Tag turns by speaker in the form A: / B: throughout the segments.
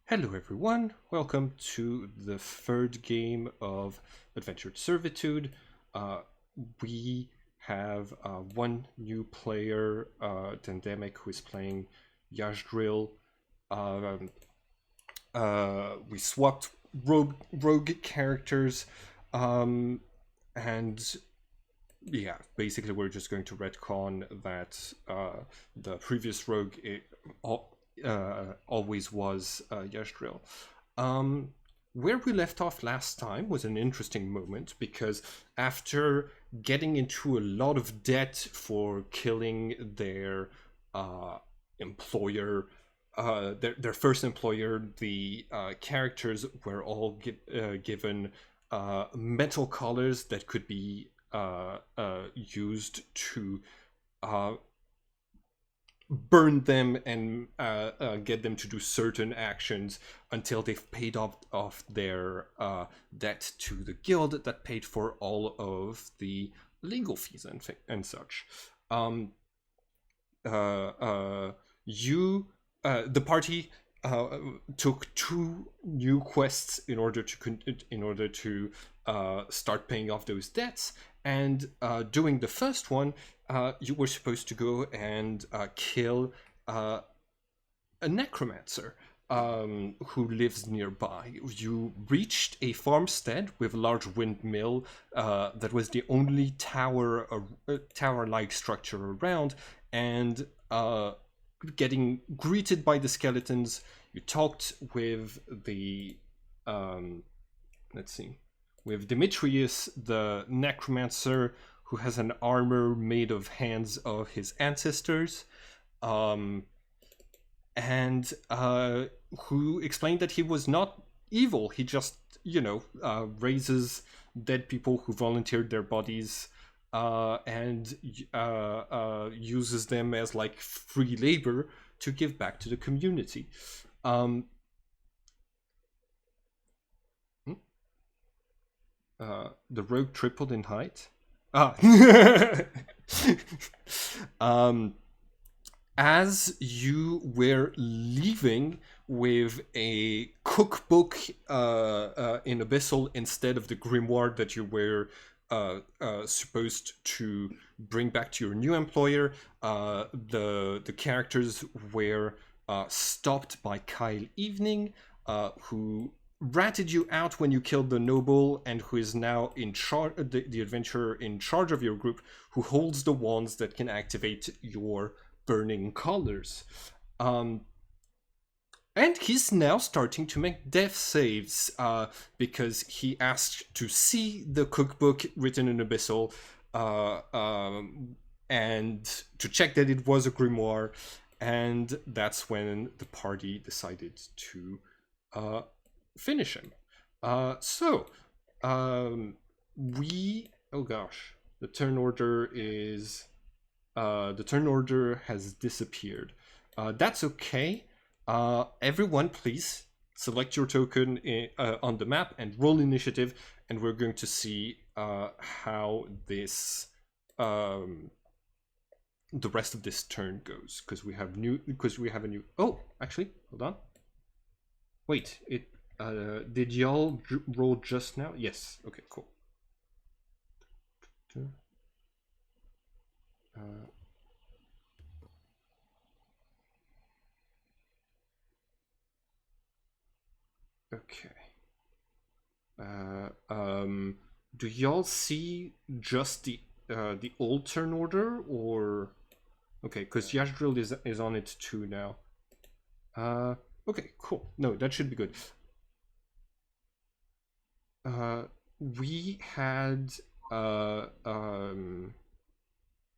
A: Hello everyone, welcome to the third game of Adventured Servitude. We have one new player, Dendemic, who is playing Yashdrill. Um, we swapped rogue characters, and yeah, basically we're just going to retcon that the previous rogue always was Yashdrill. Um, where we left off last time was an interesting moment because after getting into a lot of debt for killing their employer, their first employer, the characters were all given metal collars that could be used to burn them and get them to do certain actions until they've paid off their debt to the guild that paid for all of the legal fees and such. The party took two new quests in order to start paying off those debts. And doing the first one, you were supposed to go and kill a necromancer who lives nearby. You reached a farmstead with a large windmill that was the only tower-like structure around, and getting greeted by the skeletons, you talked with the with Demetrius, the necromancer, who has an armor made of hands of his ancestors, and who explained that he was not evil. He just, raises dead people who volunteered their bodies and uses them as like free labor to give back to the community. The rogue tripled in height. As you were leaving with a cookbook in Abyssal instead of the grimoire that you were supposed to bring back to your new employer, the characters were stopped by Kyle Evening, who ratted you out when you killed the noble, and who is now in charge, the adventurer in charge of your group, who holds the wands that can activate your burning collars. And he's now starting to make death saves because he asked to see the cookbook written in Abyssal and to check that it was a grimoire. And that's when the party decided to finish him. Oh gosh, the turn order is the turn order has disappeared. That's okay. Everyone, please select your token on the map and roll initiative, and we're going to see how this the rest of this turn goes, because we have a new. Oh, actually, hold on. Wait, it. Did y'all roll just now? Yes. Okay, cool. Okay. Do y'all see just the old turn order, or okay? Because Yashdrill is on it too now. Okay, cool. No, that should be good. We had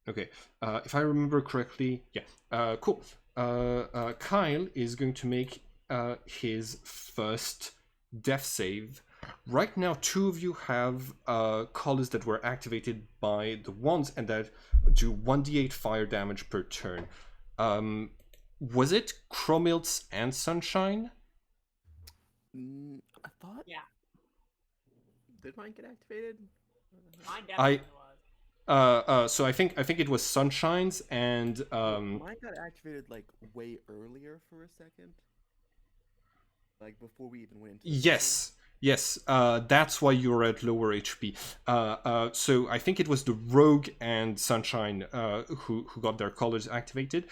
A: okay, if I remember correctly, yeah. Cool. Kyle is going to make his first death save. Right now, two of you have collars that were activated by the wands and that do 1d8 fire damage per turn. Was it Chromilts and Sunshine?
B: I thought.
C: Yeah.
B: Did mine get activated?
C: Mine definitely was.
A: So I think it was Sunshine's, and
B: Mine got activated like way earlier for a second. Like before we even went into
A: Yes, that's why you're at lower HP. So I think it was the Rogue and Sunshine who got their colors activated,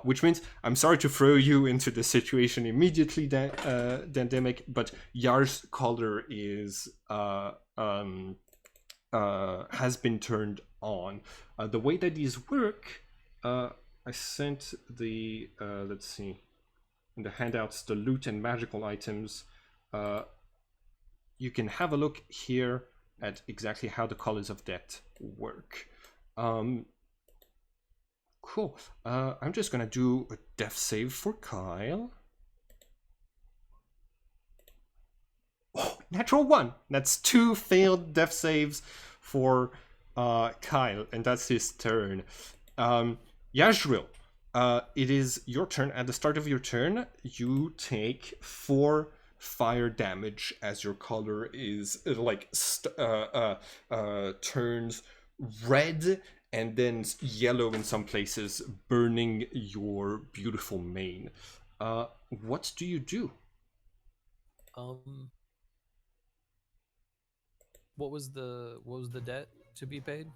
A: which means I'm sorry to throw you into the situation immediately, Dandemic, but Yar's color is has been turned on. The way that these work, I sent the let's see, in the handouts, the loot and magical items. You can have a look here at exactly how the colors of death work. Cool. I'm just gonna do a death save for Kyle. Oh, natural 1. That's 2 failed death saves for Kyle, and that's his turn. Yashril, it is your turn. At the start of your turn, you take 4 fire damage as your color is turns red and then yellow in some places, burning your beautiful mane. What do you do?
D: What was the debt to be paid?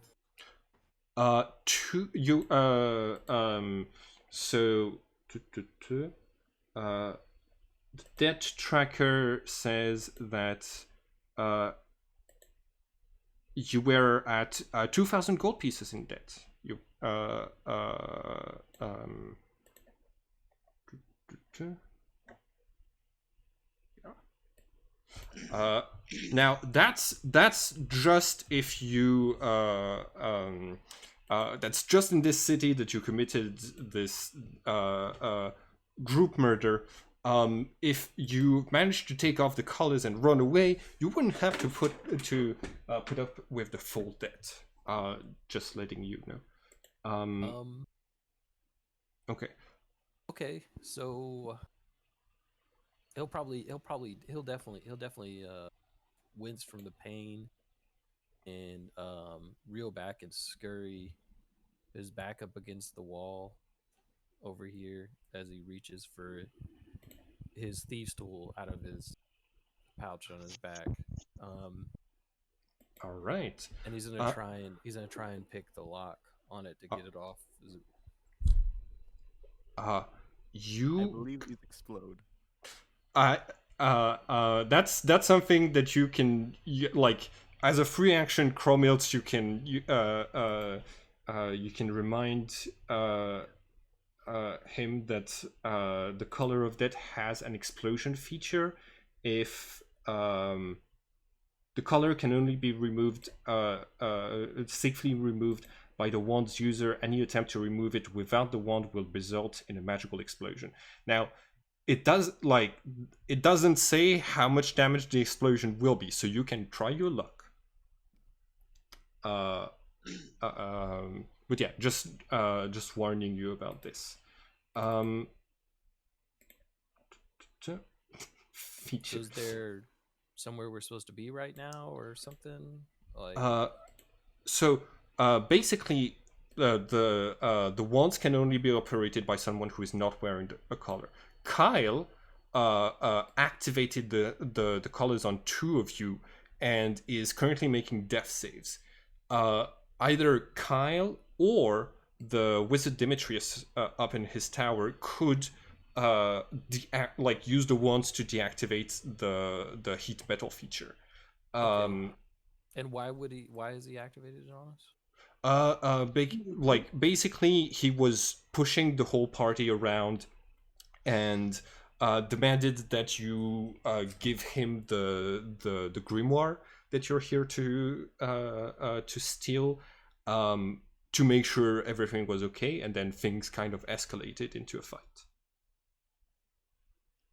A: The debt tracker says that you were at 2,000 gold pieces in debt. Now that's just if you that's just in this city that you committed this group murder. If you managed to take off the collars and run away, you wouldn't have to put up with the full debt. Just letting you know. Okay.
D: Okay, so he'll definitely wince from the pain and reel back and scurry his back up against the wall over here as he reaches for his thieves tool out of his pouch on his back.
A: All right.
D: And he's gonna try and pick the lock on it to get it off.
B: I believe these explode.
A: That's something that you can like as a free action. Chromilts, you can remind him that the color of death has an explosion feature. If the color can only be removed, safely removed by the wand's user, any attempt to remove it without the wand will result in a magical explosion. Now, it doesn't say how much damage the explosion will be, so you can try your luck. But yeah, just warning you about this.
D: Feature. Is there somewhere we're supposed to be right now, or something like?
A: Basically, the wands can only be operated by someone who is not wearing a collar. Kyle activated the collars on 2 of you and is currently making death saves. Either Kyle or the wizard Demetrius up in his tower could use the wands to deactivate the heat metal feature.
D: Okay. And why is he activated on us?
A: Basically he was pushing the whole party around and demanded that you give him the grimoire that you're here to steal, to make sure everything was okay, and then things kind of escalated into a fight.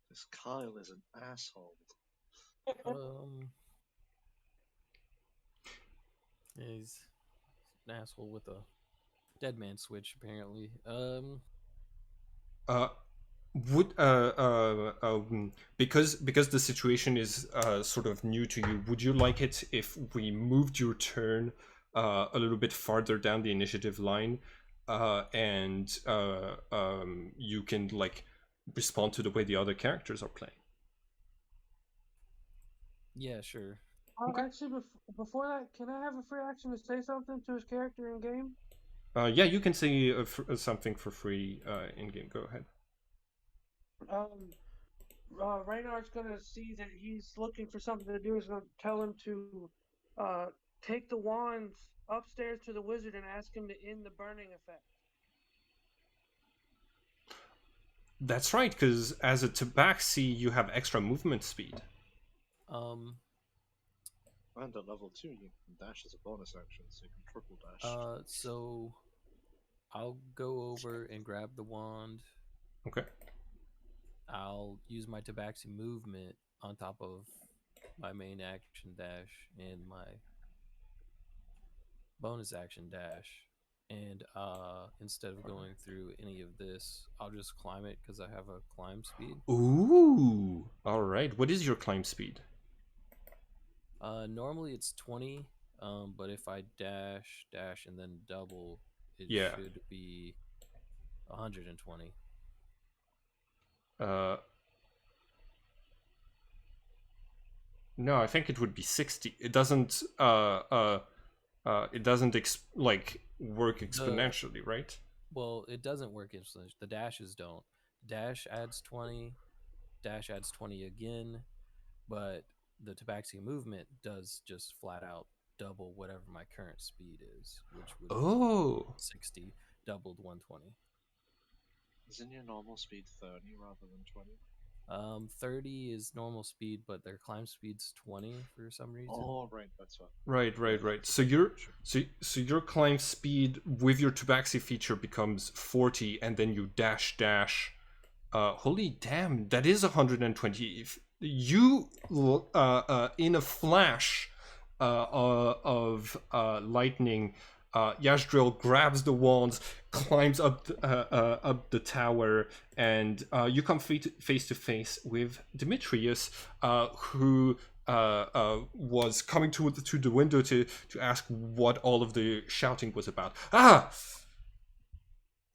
E: This Kyle is an asshole.
D: He's an asshole with a dead man switch, apparently.
A: Because the situation is sort of new to you, would you like it if we moved your turn a little bit farther down the initiative line, and you can respond to the way the other characters are playing?
D: Yeah, sure.
A: Okay.
F: Actually, before that, can I have a free action to say something to his character in game?
A: Yeah, you can say something for free in game. Go ahead.
F: Reynard's gonna see that he's looking for something to do. He's gonna tell him to take the wands upstairs to the wizard and ask him to end the burning effect.
A: That's right, because as a tabaxi, you have extra movement speed.
E: And at level 2, you can dash as a bonus action, so you can triple dash.
D: So I'll go over and grab the wand.
A: Okay.
D: I'll use my tabaxi movement on top of my main action dash and my bonus action dash. And instead of going through any of this, I'll just climb it because I have a climb speed.
A: Ooh. All right. What is your climb speed?
D: Normally it's 20, but if I dash, and then double, it should be 120.
A: No, I think it would be 60. It doesn't work exponentially, right?
D: Well, it doesn't work exponentially. The dashes don't. Dash adds 20, dash adds 20 again, but the tabaxi movement does just flat out double whatever my current speed is, which would be 60 doubled 120.
E: Isn't your normal speed 30 rather than 20?
D: 30 is normal speed, but their climb speed's 20 for some reason.
E: Oh, right, that's what.
A: Right. So your climb speed with your tabaxi feature becomes 40, and then you dash. Holy damn, that is 120. If you in a flash of lightning, Yashdrill grabs the wands, climbs up the tower, and you come face to face with Demetrius, who was coming to the window to ask what all of the shouting was about.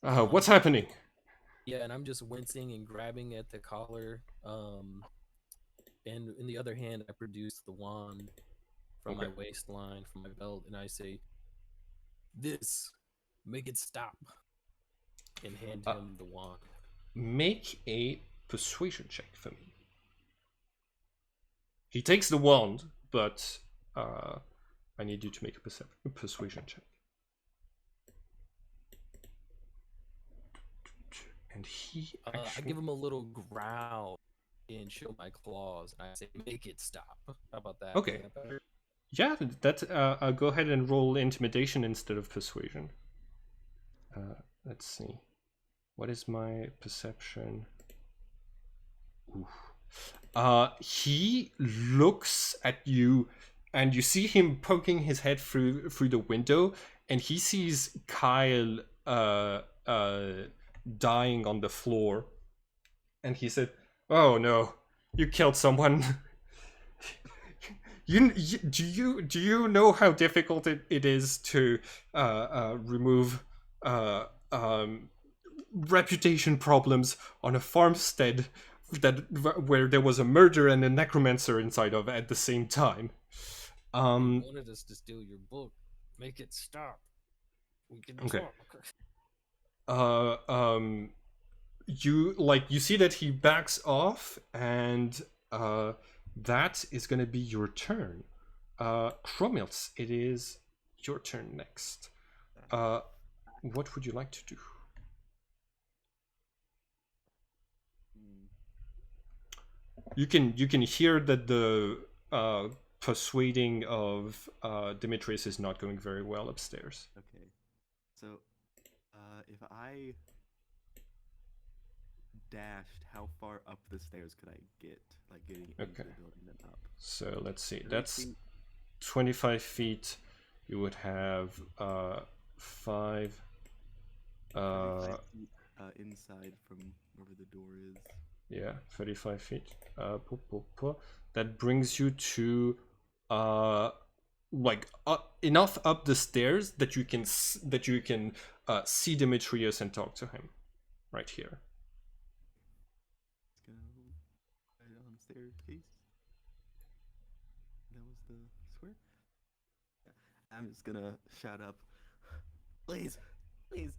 A: What's happening?
D: Yeah, and I'm just wincing and grabbing at the collar. And in the other hand, I produce the wand from my waistline, from my belt, and I say, "This, make it stop," and hand him the wand.
A: Make a persuasion check for me. He takes the wand, but I need you to make a persuasion check. And he actually...
D: I give him a little growl and show my claws, and I say, "Make it stop." How about that?
A: Okay. Yeah, that. Go ahead and roll intimidation instead of persuasion. Let's see. What is my perception? Oof. He looks at you, and you see him poking his head through the window, and he sees Kyle dying on the floor, and he said, "Oh no, you killed someone." Do you know how difficult it is to remove reputation problems on a farmstead where there was a murder and a necromancer inside of at the same time?
D: You wanted us to steal your book. Make it stop. We can talk.
A: You see that he backs off, and that is going to be your turn. Chromils, it is your turn next. What would you like to do? You can hear that the persuading of Demetrius is not going very well upstairs.
B: Okay, so if I dashed, how far up the stairs could I get? Like getting into the building and up.
A: So let's see. That's 25 feet. You would have 5.
B: 35 feet, inside from wherever the door is.
A: Yeah, 35 feet. That brings you to enough up the stairs that you can see Demetrius and talk to him right here.
B: Let's go right on stairs, please. the square. Yeah. I'm just gonna shout up, please, please,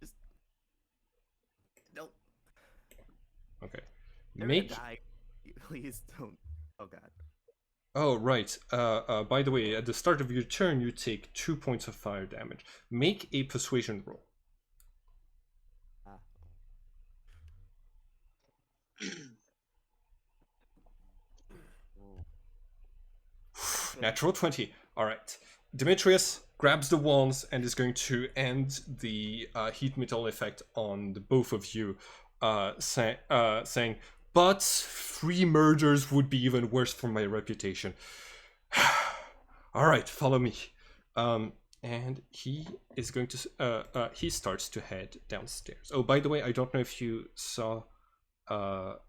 B: just don't.
A: Okay.
B: They're
A: Make.
B: gonna die. Please don't. Oh God.
A: Oh, right. By the way, at the start of your turn, you take 2 points of fire damage. Make a persuasion roll.
B: Ah. Oh.
A: Natural 20. All right. Demetrius grabs the wands and is going to end the heat metal effect on the both of you, saying, but 3 murders would be even worse for my reputation. All right, follow me. And he is going to, he starts to head downstairs. Oh, by the way, I don't know if you saw the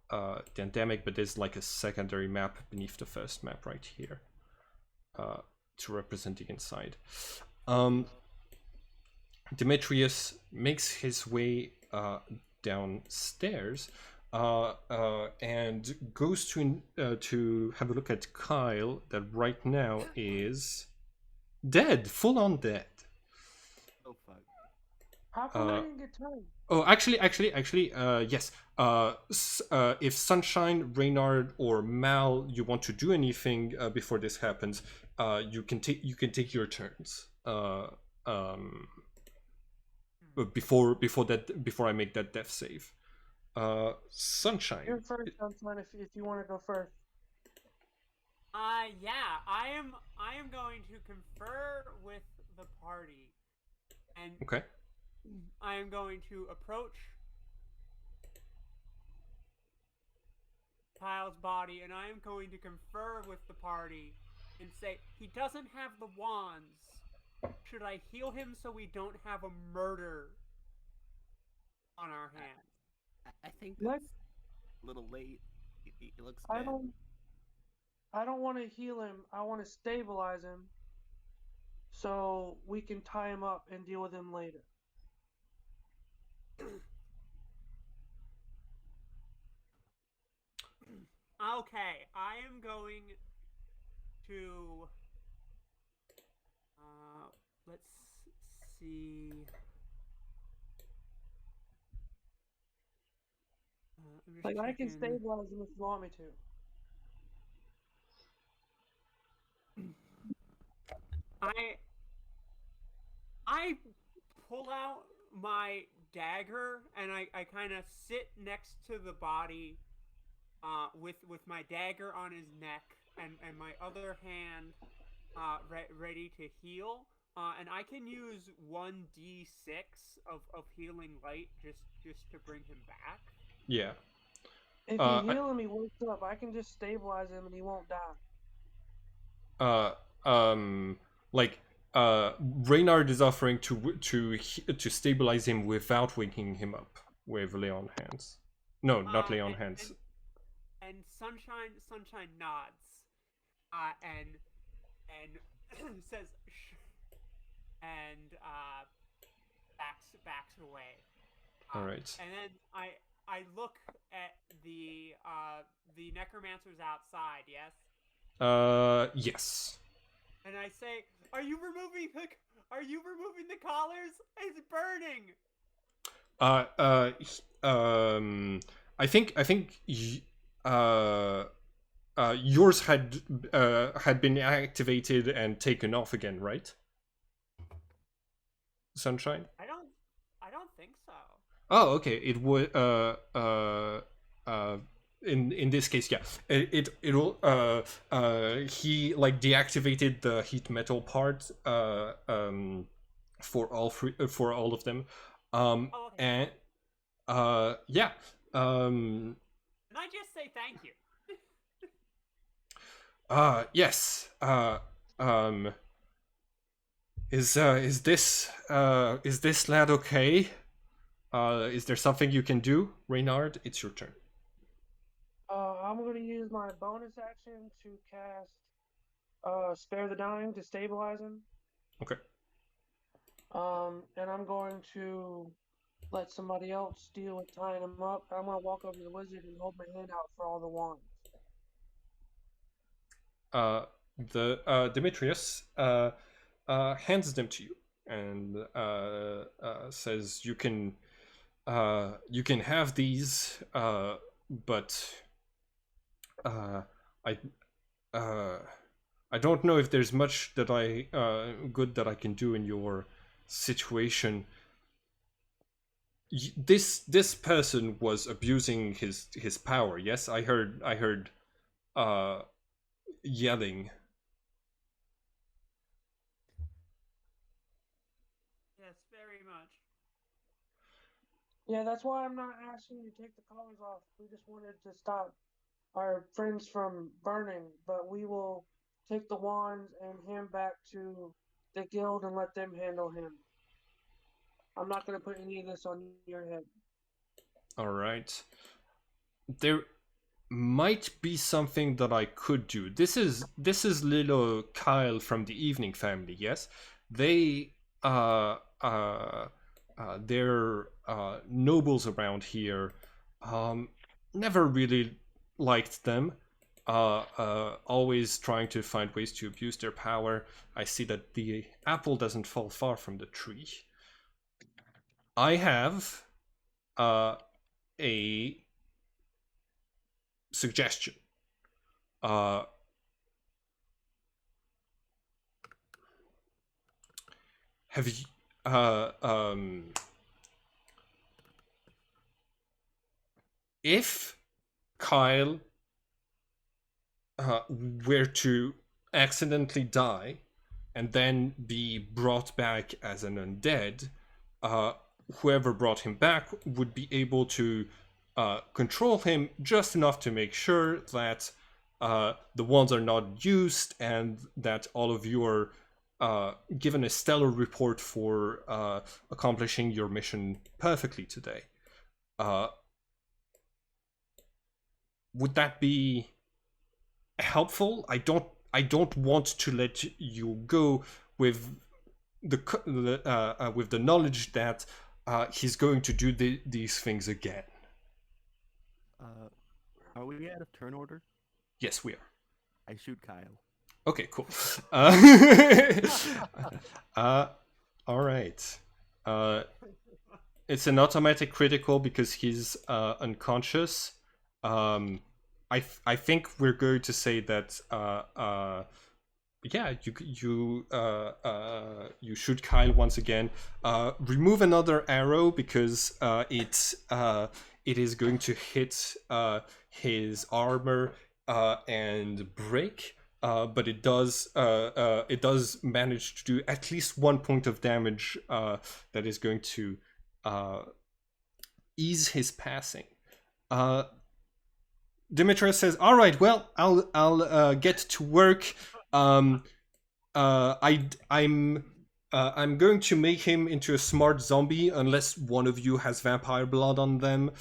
A: endemic, but there's like a secondary map beneath the first map right here. To represent the inside. Demetrius makes his way downstairs and goes to have a look at Kyle, that right now is dead, full on dead.
B: Oh fuck.
F: How come I didn't get time?
A: Oh, actually, yes. If Sunshine, Reynard, or Mal, you want to do anything before this happens, you can take your turns. Before I make that death save. Sunshine.
F: You're first, Sunshine. If you want to go first.
C: Yeah, I am going to confer with the party, and
A: Okay.
C: I am going to approach Kyle's body, and I am going to confer with the party and say, he doesn't have the wands. Should I heal him so we don't have a murder on our hands?
B: I think that's a little late. He looks dead.
F: I don't want to heal him. I want to stabilize him so we can tie him up and deal with him later.
C: Okay, I am going to let's see.
F: Like, I can stabilize him if you want me to.
C: I pull out my dagger and I kind of sit next to the body with my dagger on his neck and my other hand ready to heal. And I can use 1d6 of healing light just to bring him back.
A: Yeah.
F: If you heal him, he wakes up. I can just stabilize him and he won't die.
A: Reynard is offering to stabilize him without waking him up with lay on hands. No, not lay on hands.
C: And Sunshine nods, and says, and backs away.
A: All right.
C: And then I look at the necromancers outside. Yes.
A: Yes.
C: And I say, "Are you removing the collars? It's burning."
A: I think yours had been activated and taken off again, right? Sunshine?
C: I don't think so.
A: Oh, okay. It would in this case, yeah. It'll he like deactivated the heat metal part for all of them.
C: Okay.
A: And yeah.
C: And I just say thank you.
A: Yes. Is this lad okay? Is there something you can do? Reynard, it's your turn.
F: I'm going to use my bonus action to cast Spare the Dying to stabilize him.
A: Okay.
F: And I'm going to let somebody else deal with tying him up. I'm going to walk over to the wizard and hold my hand out for all the wands.
A: the Demetrius hands them to you and says you can have these, but I I don't know if there's much that good that I can do in your situation. This person was abusing his power. Yes, I heard yelling.
C: Yes, very much.
F: Yeah, that's why I'm not asking you to take the collars off. We just wanted to stop our friends from burning, but we will take the wands and hand back to the guild and let them handle him. I'm not going to put any of this on your head.
A: All right. There might be something that I could do. This is little Kyle from the Evening Family. Yes, they they're nobles around here. Never really liked them. Always trying to find ways to abuse their power. I see that the apple doesn't fall far from the tree. I have a suggestion. Have you if Kyle were to accidentally die and then be brought back as an undead, whoever brought him back would be able to control him just enough to make sure that the wands are not used and that all of you are given a stellar report for accomplishing your mission perfectly today. Would that be helpful? I don't want to let you go with the knowledge that he's going to do these things again.
B: Are we out of turn order?
A: Yes, we are.
B: I shoot Kyle.
A: Okay, cool. All right. It's an automatic critical because he's unconscious. I think we're going to say that yeah, you shoot Kyle once again. Remove another arrow because it is going to hit his armor and break. But it does manage to do at least 1 point of damage that is going to ease his passing. Demetrius says, "All right, well, I'll get to work. I'm going to make him into a smart zombie unless one of you has vampire blood on them.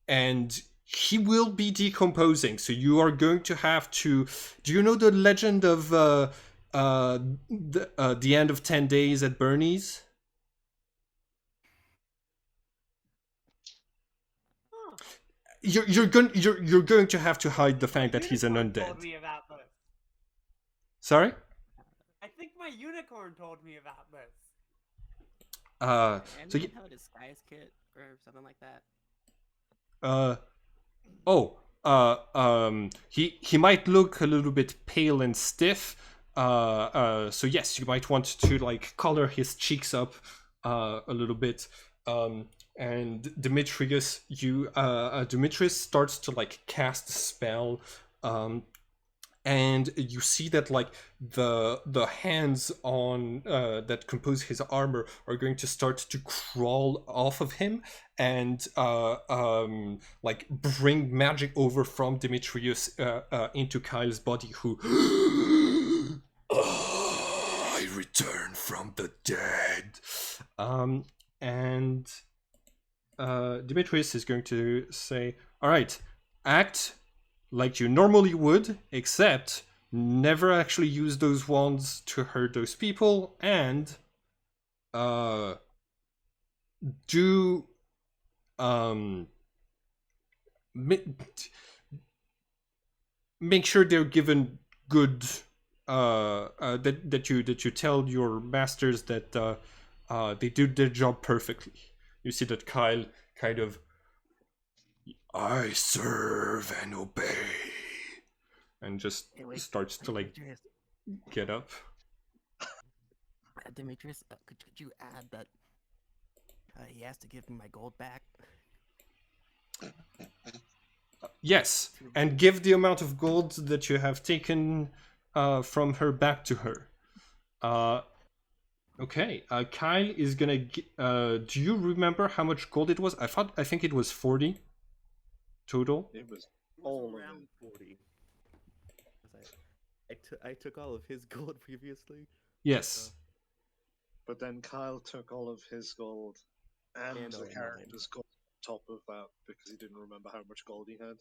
A: And he will be decomposing, so you are going to have to. Do you know the legend of the end of 10 days at Bernie's? You're going to have to hide the fact that he's an undead."
C: Told me about this.
A: Sorry?
C: I think my unicorn told me about this.
B: And
A: So
B: you have a disguise kit or something like that.
A: He might look a little bit pale and stiff. So yes, you might want to like color his cheeks up a little bit. And Demetrius, Demetrius starts to like cast a spell. And you see that like the hands on that compose his armor are going to start to crawl off of him and like bring magic over from Demetrius into Kyle's body, who I return from the dead. And Demetrius is going to say, "All right, act like you normally would, except never actually use those wands to hurt those people, and do make sure they're given good that you tell your masters that they do their job perfectly. You see that Kyle kind of, I serve and obey, and just
B: Hey, wait,
A: starts to like
B: Demetrius,
A: get up.
B: Demetrius, could you add that he has to give me my gold back?
A: Yes, and give the amount of gold that you have taken from her back to her. Okay, Kyle is gonna. Do you remember how much gold it was? I think it was 40 total.
E: It was
B: It
E: all of
B: was around
E: it.
B: 40. 'Cause I took all of his gold previously.
A: Yes.
E: But then Kyle took all of his gold and
B: And
E: the
B: all of
E: character's gold on top of that because he didn't remember how much gold he had.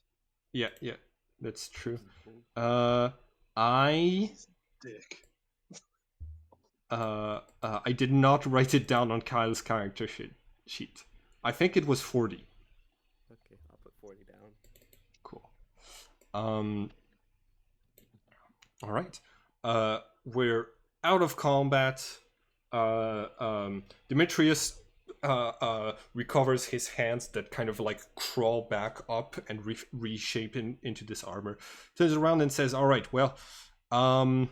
A: Yeah, that's true.
B: Cool.
A: I
E: Dick.
A: I did not write it down on Kyle's character sheet. I think it was 40.
B: Okay, I'll put 40 down.
A: Cool. All right. We're out of combat. Demetrius recovers his hands that kind of like crawl back up and reshape into this armor. Turns around and says, "All right, well, I'm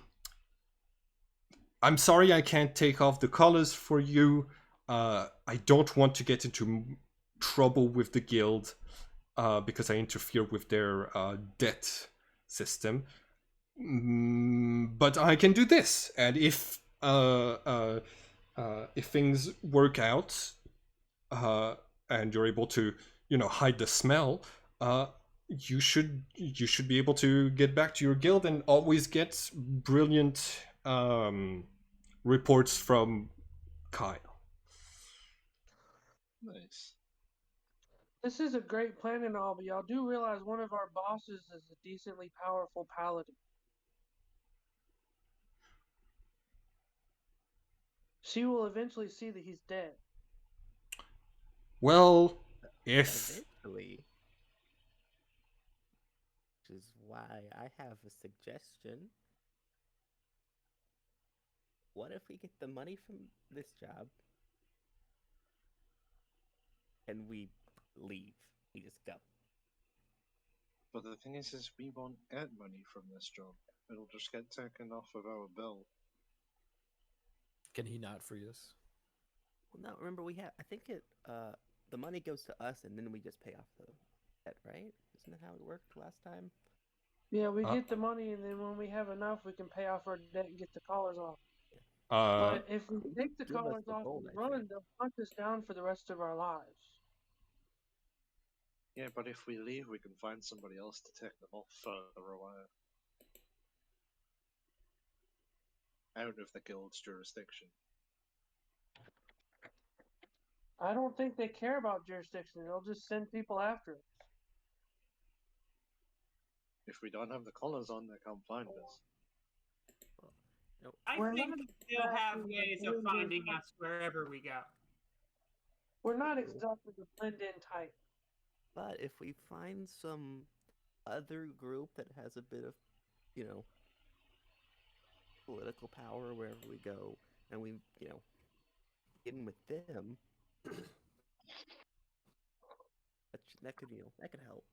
A: sorry I can't take off the collars for you. I don't want to get into trouble with the guild because I interfere with their debt system. But I can do this, and if things work out and you're able to, hide the smell, you should be able to get back to your guild and always get brilliant reports from Kyle."
E: Nice.
F: This is a great plan and all, but y'all do realize one of our bosses is a decently powerful paladin. She will eventually see that he's dead.
A: Well, if
B: Eventually. Which is why I have a suggestion. What if we get the money from this job and we leave? We just go.
E: But the thing is we won't get money from this job. It'll just get taken off of our bill.
D: Can he not free us?
B: Well, no, remember I think the money goes to us and then we just pay off the debt, right? Isn't that how it worked last time?
F: Yeah, we get the money, and then when we have enough, we can pay off our debt and get the collars off.
A: uh,
F: But if we take the
B: give us
F: collars
B: the
F: off
B: gold,
F: and
B: I
F: run,
B: think.
F: they'll hunt us down for the rest of our lives.
E: Yeah, but if we leave, we can find somebody else to take them off further away. Out of the guild's jurisdiction.
F: I don't think they care about jurisdiction. They'll just send people after us.
E: If we don't have the collars on, they can't find us.
B: No,
C: I
F: We're
C: think
F: not
C: they'll have
F: exactly
C: ways
F: the
C: of finding
F: blended-
C: us wherever we go.
F: We're not exactly the blend-in type.
B: but if we find some other group that has a bit of, political power wherever we go, and we, get in with them, that could help.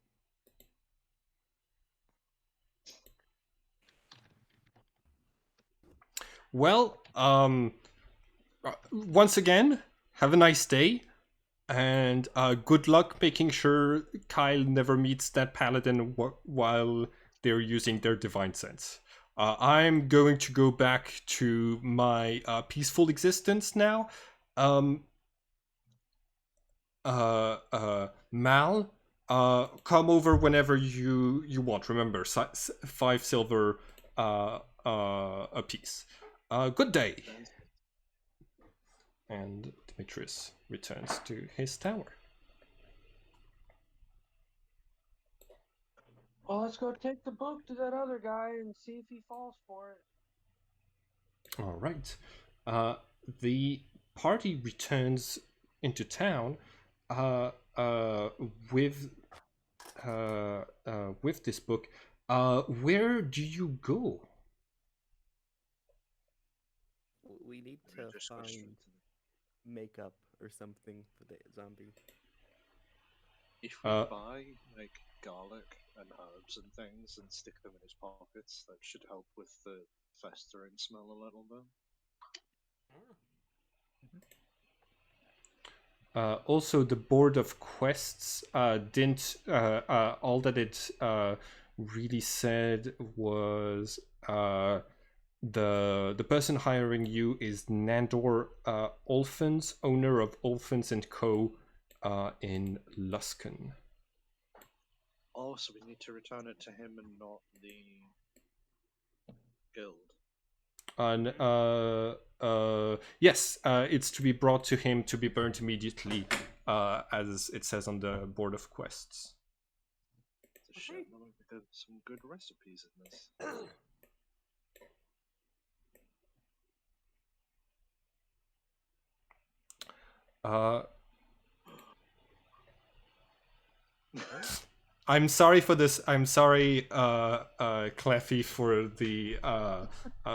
A: well, once again, have a nice day, and good luck making sure Kyle never meets that paladin while they're using their divine sense. I'm going to go back to my peaceful existence now. Mal, come over whenever you want. Remember, 5 silver a piece. Good day. And Demetrius returns to his tower.
F: Well, let's go take the book to that other guy and see if he falls for it.
A: All right. The party returns into town with this book. Where do you go?
B: We need
E: We
B: to
E: just go straight
B: find
E: to
B: makeup or something for the zombie.
E: If we
A: Uh,
E: buy like garlic and herbs and things and stick them in his pockets, that should help with the festering smell a little bit.
A: Also, the board of quests didn't. All that it really said was the person hiring you is Nandor Olfens, owner of Olfens and Co. In Luskan.
E: Oh, so we need to return it to him and not the guild.
A: And yes, it's to be brought to him to be burned immediately, as it says on the board of quests.
E: It's a shame. There might be some good recipes in this.
A: I'm sorry for this. I'm sorry, Cleffy, for the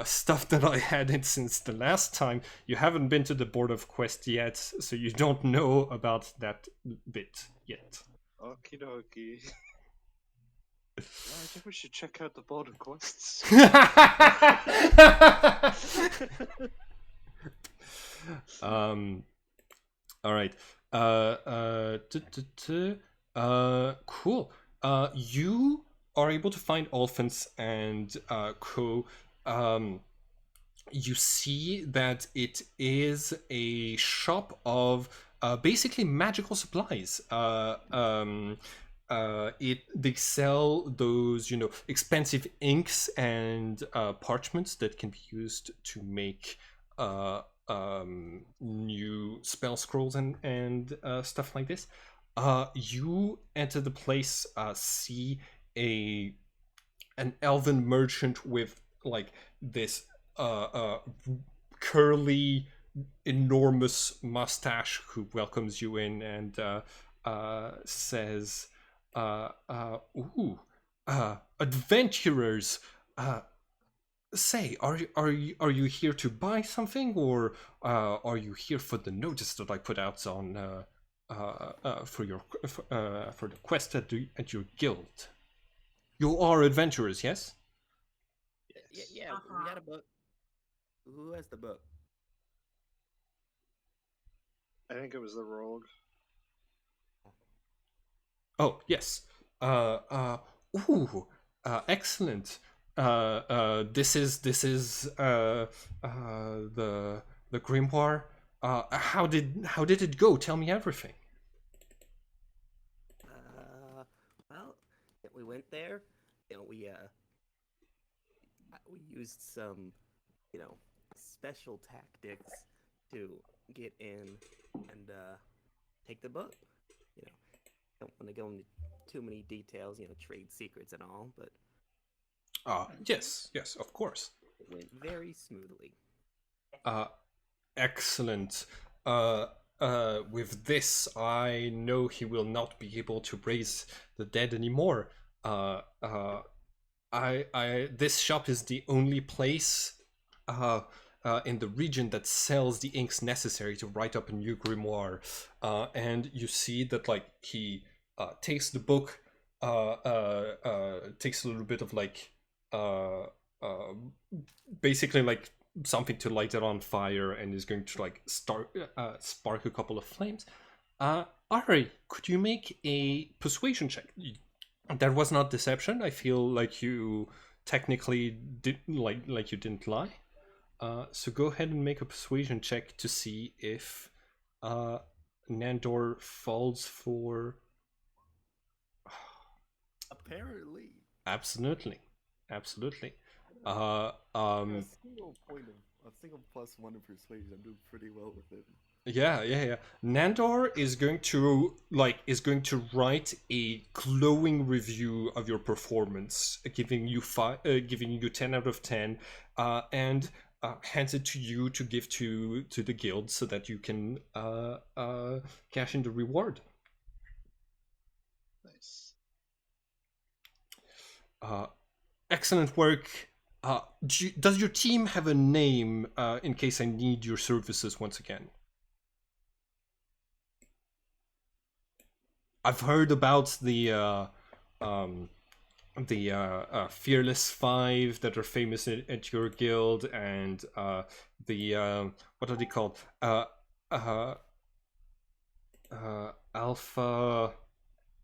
A: stuff that I had in since the last time. You haven't been to the board of quest yet, so you don't know about that bit yet.
E: Okie dokie. I think we should check out the board of quests.
A: All right. Cool. You are able to find Olphants and Co. You see that it is a shop of basically magical supplies. They sell those, expensive inks and parchments that can be used to make new spell scrolls and stuff like this. You enter the place, see an elven merchant with like this curly, enormous mustache who welcomes you in and says, "Ooh, adventurers! Say, are you here to buy something, or are you here for the notice that I put out on for the quest at your guild? You are adventurers, yes?"
B: Yeah, we got a book. Who has the book?
E: I think it was the rogue.
A: Oh, yes. Excellent. This is the grimoire. How did it go? Tell me everything.
B: Well, we went there, and we used some, special tactics to get in and take the book. Don't want to go into too many details, trade secrets and all, but
A: Yes, of course.
B: it went very smoothly.
A: Excellent. With this, I know he will not be able to raise the dead anymore. This shop is the only place in the region that sells the inks necessary to write up a new grimoire. And you see that he takes the book, takes a little bit of basically something to light it on fire, and is going to spark a couple of flames. Ari, could you make a persuasion check? That was not deception. I feel like you technically did like you didn't lie. So go ahead and make a persuasion check to see if Nandor falls for.
G: Apparently.
A: Absolutely.
G: A single +1 in persuasion. I'm doing pretty well with it.
A: Yeah. Nandor is going to write a glowing review of your performance, giving you 10 out of 10, and hands it to you to give to the guild so that you can cash in the reward.
E: Nice.
A: Excellent work. Does your team have a name in case I need your services once again? I've heard about the Fearless Five that are famous at your guild, and what are they called?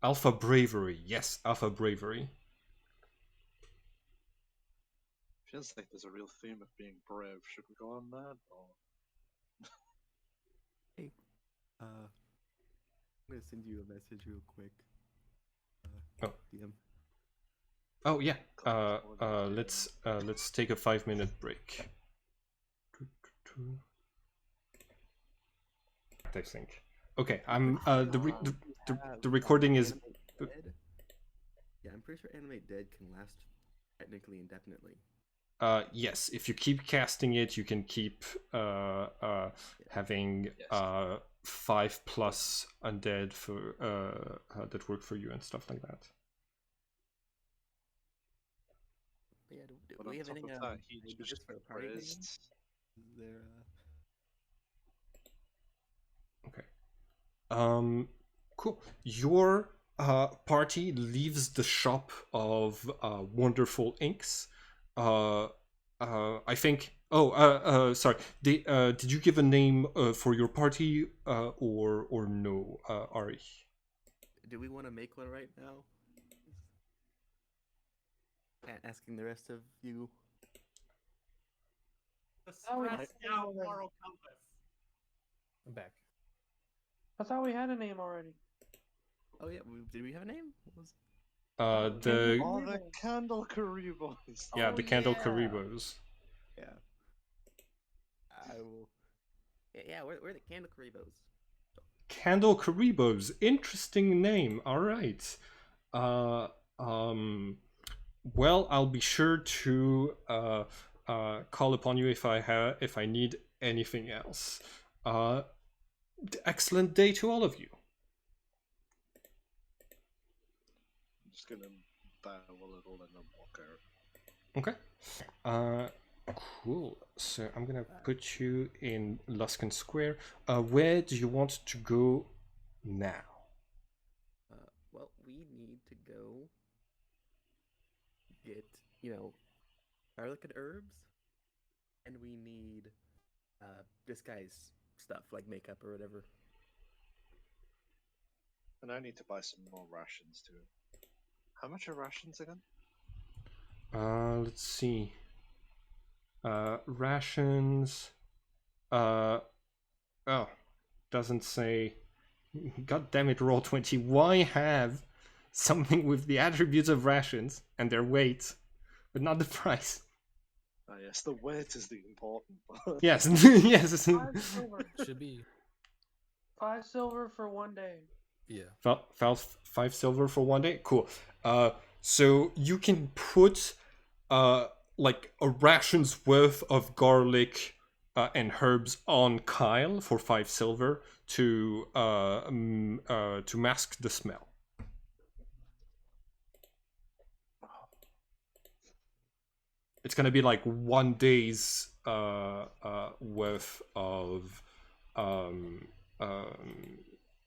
A: Alpha Bravery. Yes, Alpha Bravery.
E: Feels like there's a real theme of being brave. Should we go on that? Or...
G: Hey, I'm gonna send you a message real quick.
A: Oh.
G: DM.
A: Oh yeah. Let's take a 5-minute break. I think. Okay. I'm the recording is.
G: Dead? Yeah, I'm pretty sure Animate Dead can last technically indefinitely.
A: Yes, if you keep casting it, you can keep having 5+ undead for that work for you and stuff like that.
G: Yeah, do
E: But
G: we
E: on
G: have
E: top
G: anything
E: of that, he
G: maybe
E: just
G: just for a party name?
E: praised.
G: Is there
A: Okay. Cool. Your party leaves the shop of Wonderful Inks. I think. Oh, sorry. Did you give a name for your party or no, Ari?
G: do we want to make one right now? Asking the rest of you.
C: The
F: Oh, we
C: stressed
F: had
C: out
F: one already.
C: moral compass.
D: I'm back.
F: I thought we had a name already.
G: Oh yeah, did we have a name? What was
A: The
E: Oh, the Candle Curry Boys.
A: yeah,
G: Oh,
A: the Candle
G: yeah.
A: Caribos.
G: Yeah. I will. Yeah, we're the Candle Caribos.
A: Candle Caribos. Interesting name. All right. Well, I'll be sure to call upon you if I need anything else. Excellent day to all of you.
E: I'm just gonna bow a little and then walk out.
A: Okay. Cool. So I'm gonna put you in Luskan Square. Where do you want to go now?
G: Well, we need to go get, garlic and herbs, and we need disguise stuff like makeup or whatever.
E: And I need to buy some more rations too. How much are rations again?
A: Let's see. Rations. Oh, doesn't say. God damn it, Roll20. Why have something with the attributes of rations and their weight, but not the price?
E: Ah, yes, the weight is the important part.
A: Yes, yes.
F: 5 silver.
D: Should be
F: 5 silver for 1 day.
D: yeah.
A: 5 silver for 1 day. Cool. So you can put like a ration's worth of garlic and herbs on Kyle for 5 silver to mask the smell. It's gonna be like 1 day's worth of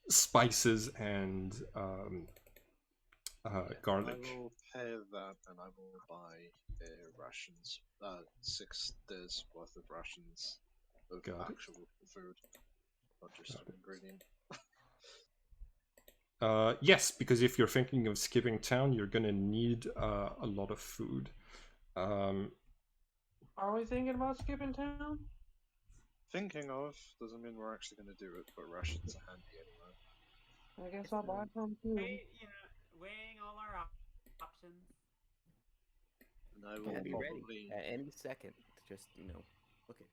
A: spices and garlic.
E: I will pay that and I will buy rations. 6 days worth of rations of
A: Got it.
E: actual food, not just an ingredient.
A: Yes, because if you're thinking of skipping town, you're gonna need a lot of food.
F: Are we thinking about skipping town?
E: Thinking of doesn't mean we're actually going to do it, but rations are handy anyway.
F: I guess I'll buy some too.
C: Weighing all our options.
E: And I
G: We'll
E: will
G: be
E: probably,
G: ready at any second to just, look at.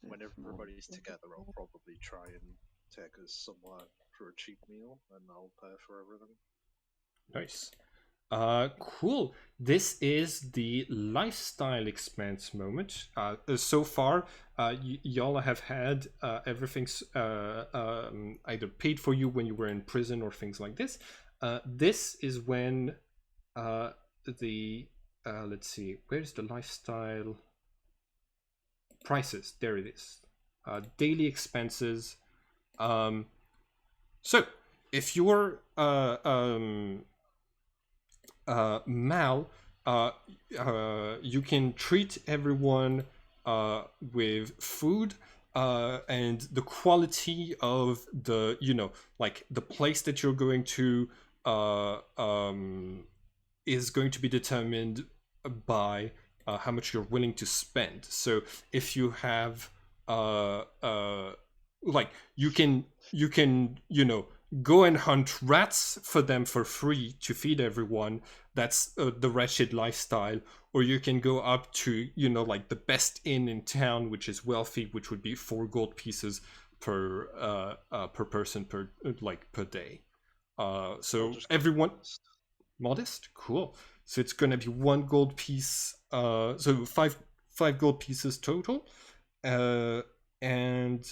E: when everybody's together, I'll probably try and take us somewhere for a cheap meal, and I'll pay for everything.
A: Nice. Cool. This is the lifestyle expense moment. So far, y'all have had everything's either paid for you when you were in prison or things like this. This is when the let's see, where's the lifestyle prices? There it is. Daily expenses. So if you're Mal, you can treat everyone with food, and the quality of the, like the place that you're going to is going to be determined by how much you're willing to spend. So if you have like you can go and hunt rats for them for free to feed everyone. That's the wretched lifestyle. Or you can go up to like the best inn in town, which is wealthy, which would be 4 gold pieces per person per day. So everyone modest, cool. So it's gonna be 1 gold piece. So five gold pieces total. And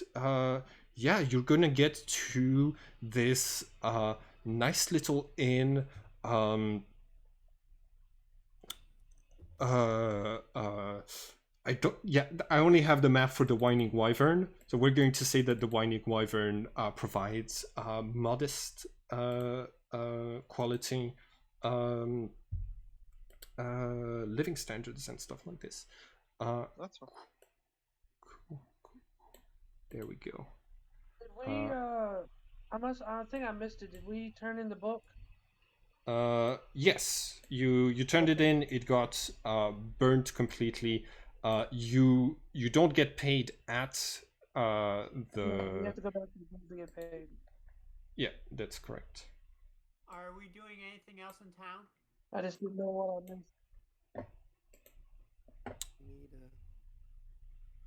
A: yeah, you're gonna get to this nice little inn. I don't. Yeah, I only have the map for the Whining Wyvern, so we're going to say that the Whining Wyvern provides modest quality living standards and stuff like this.
E: That's fine.
A: Cool. There we go.
F: Did we? I think I missed it. Did we turn in the book?
A: Yes, you turned it in. It got burnt completely. You don't get paid at the.
F: No, we have to go back to the book to get paid.
A: Yeah, that's correct.
C: Are we doing anything else in town?
F: I just didn't know what I missed.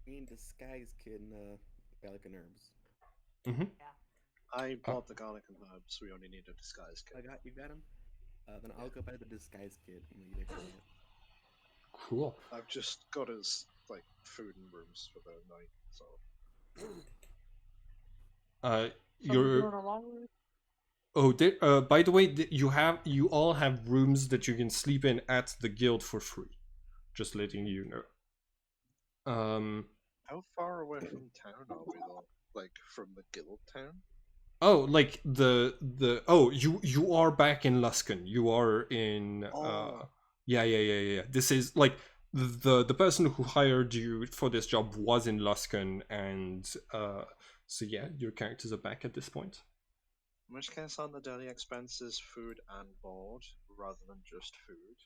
G: We need disguise kid and garlic and herbs.
A: Mm-hmm.
C: Yeah.
E: I bought the garlic and herbs. We only need a disguise kit.
G: You got him. Then I'll go buy the disguise kit and leave it.
A: Cool.
E: I've just got his food and rooms for the night. So.
F: So
A: you're.
F: we're doing a long route?
A: Oh, by the way, you all have rooms that you can sleep in at the guild for free. Just letting you know.
E: How far away from town are we though? Like from the guild town?
A: Oh, like the you are back in Luskan. You are in yeah. This is like the person who hired you for this job was in Luskan, and so yeah, your characters are back at this point.
E: In which case, on the daily expenses, food and board, rather than just food.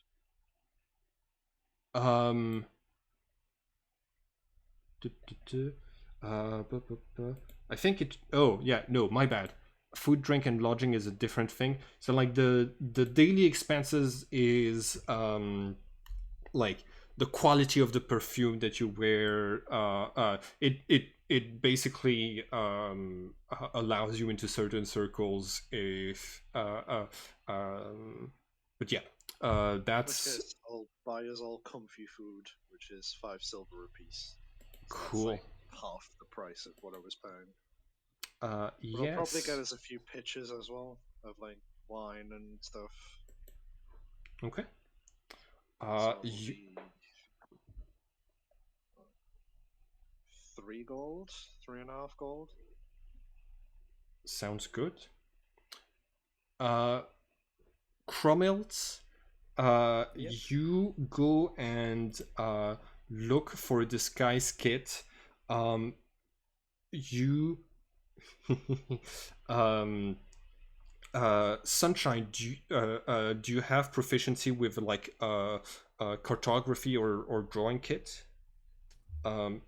A: I think it. Oh yeah, no, my bad. Food, drink, and lodging is a different thing. So like the daily expenses is like the quality of the perfume that you wear. It basically allows you into certain circles if but yeah, that's
E: I'll buy us all comfy food, which is 5 silver apiece. So
A: cool.
E: that's half the price of what I was paying.
A: Yes.
E: I'll probably get us a few pitchers as well of wine and stuff.
A: Okay.
E: So 3 gold, 3.5 gold.
A: Sounds good. Cromelt,
G: Yep.
A: you go and look for a disguise kit. You Sunshine, do you have proficiency with cartography or drawing kit?
C: No.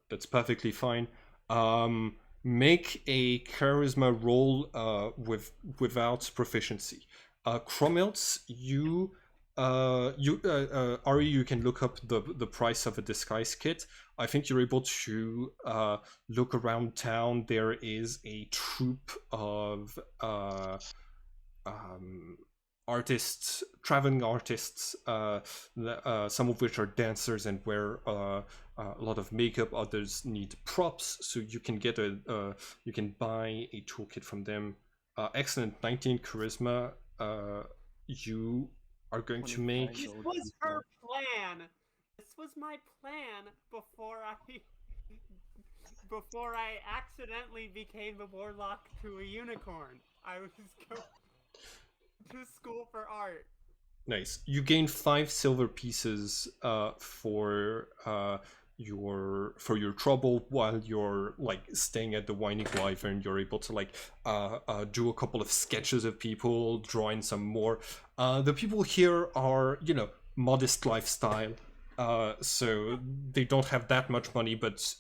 A: That's perfectly fine. Make a charisma roll without proficiency. Cromelt, Ari, you can look up the price of a disguise kit. I think you're able to look around town. There is a troupe of artists, traveling artists, some of which are dancers and wear a lot of makeup. Others need props, so you can get you can buy a toolkit from them. Excellent, 19 charisma. you are going to
G: 25
A: make.
C: This
G: gold
C: was her
G: pieces.
C: plan. This was my plan before I accidentally became the warlock to a unicorn. I was going to school for art.
A: Nice. You gain 5 silver pieces for your trouble while you're like staying at the Whining Wyvern. You're able to like do a couple of sketches of people, draw in some more. The people here are, you know, modest lifestyle. So they don't have that much money, but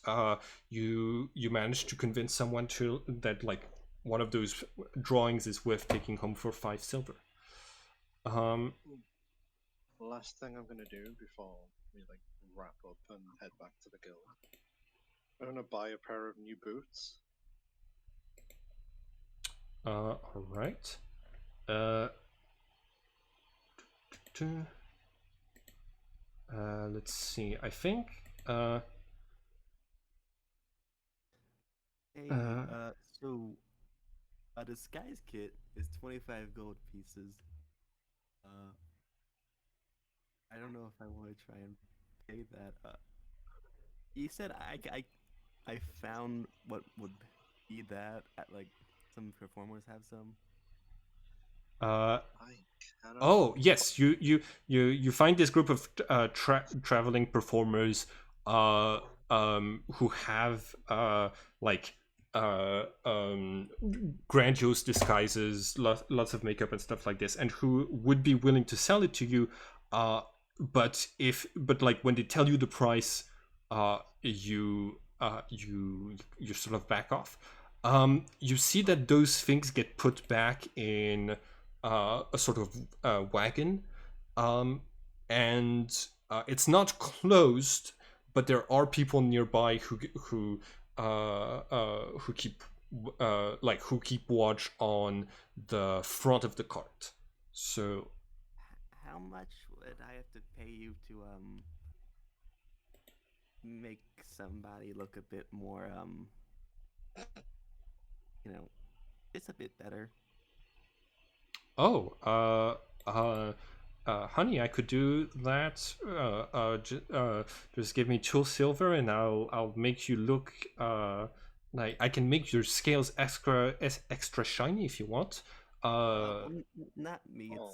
A: you managed to convince someone to that like one of those drawings is worth taking home for 5 silver.
E: Last thing I'm gonna do before we like wrap up and head back to the guild. I'm gonna buy a pair of new boots.
A: All right. Let's see. I think.
G: Hey, so a disguise kit is 25 gold pieces. I don't know if I want to try and pay that. You said I found what would be that at like some performers have some.
A: Uh,
E: I cannot.
A: oh yes, you find this group of traveling performers who have like grandiose disguises, lots of makeup and stuff like this, and who would be willing to sell it to you. But like when they tell you the price, you sort of back off. You see that those things get put back in a sort of wagon, and it's not closed, but there are people nearby who keep who keep watch on the front of the cart. So
G: How much would I have to pay you to make somebody look a bit more just a bit better?
A: Honey, I could do that. Just give me 2 silver, and I'll make you look like I can make your scales extra shiny if you want.
G: Not me.
E: Oh.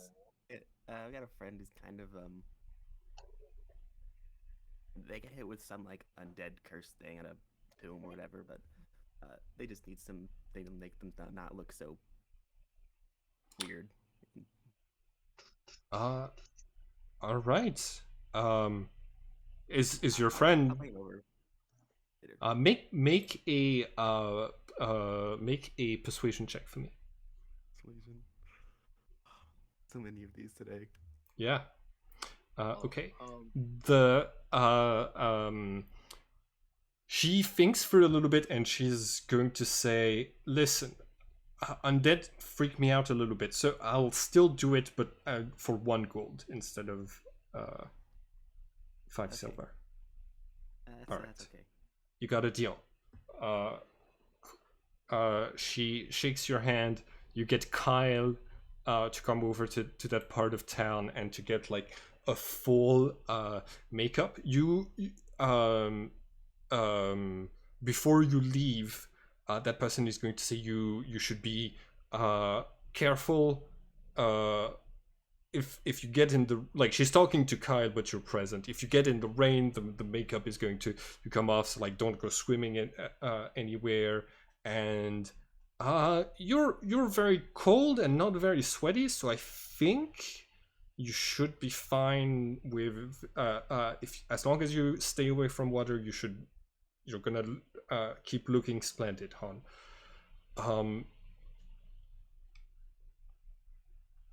G: I've got a friend who's kind of they get hit with some like undead curse thing at a tomb or whatever, but they just need some thing to make them not look so weird.
A: All right. Is your
G: I'll
A: friend
G: bring it over later.
A: make a persuasion check for me?
G: Persuasion. So many of these today.
A: Yeah. Okay. She thinks for a little bit, and she's going to say, "Listen, undead freak me out a little bit, so I'll still do it, but for 1 gold instead of 5 silver." All right.
G: That's okay.
A: You got a deal. She shakes your hand. You get Kyle to come over to that part of town and to get like a full makeup. Before you leave, that person is going to say you should be careful. If you get in the like, she's talking to Kyle, but you're present. If you get in the rain, the makeup is going to come off. So like, don't go swimming in anywhere. And you're very cold and not very sweaty, so I think you should be fine with if as long as you stay away from water. You're gonna keep looking splendid, hon.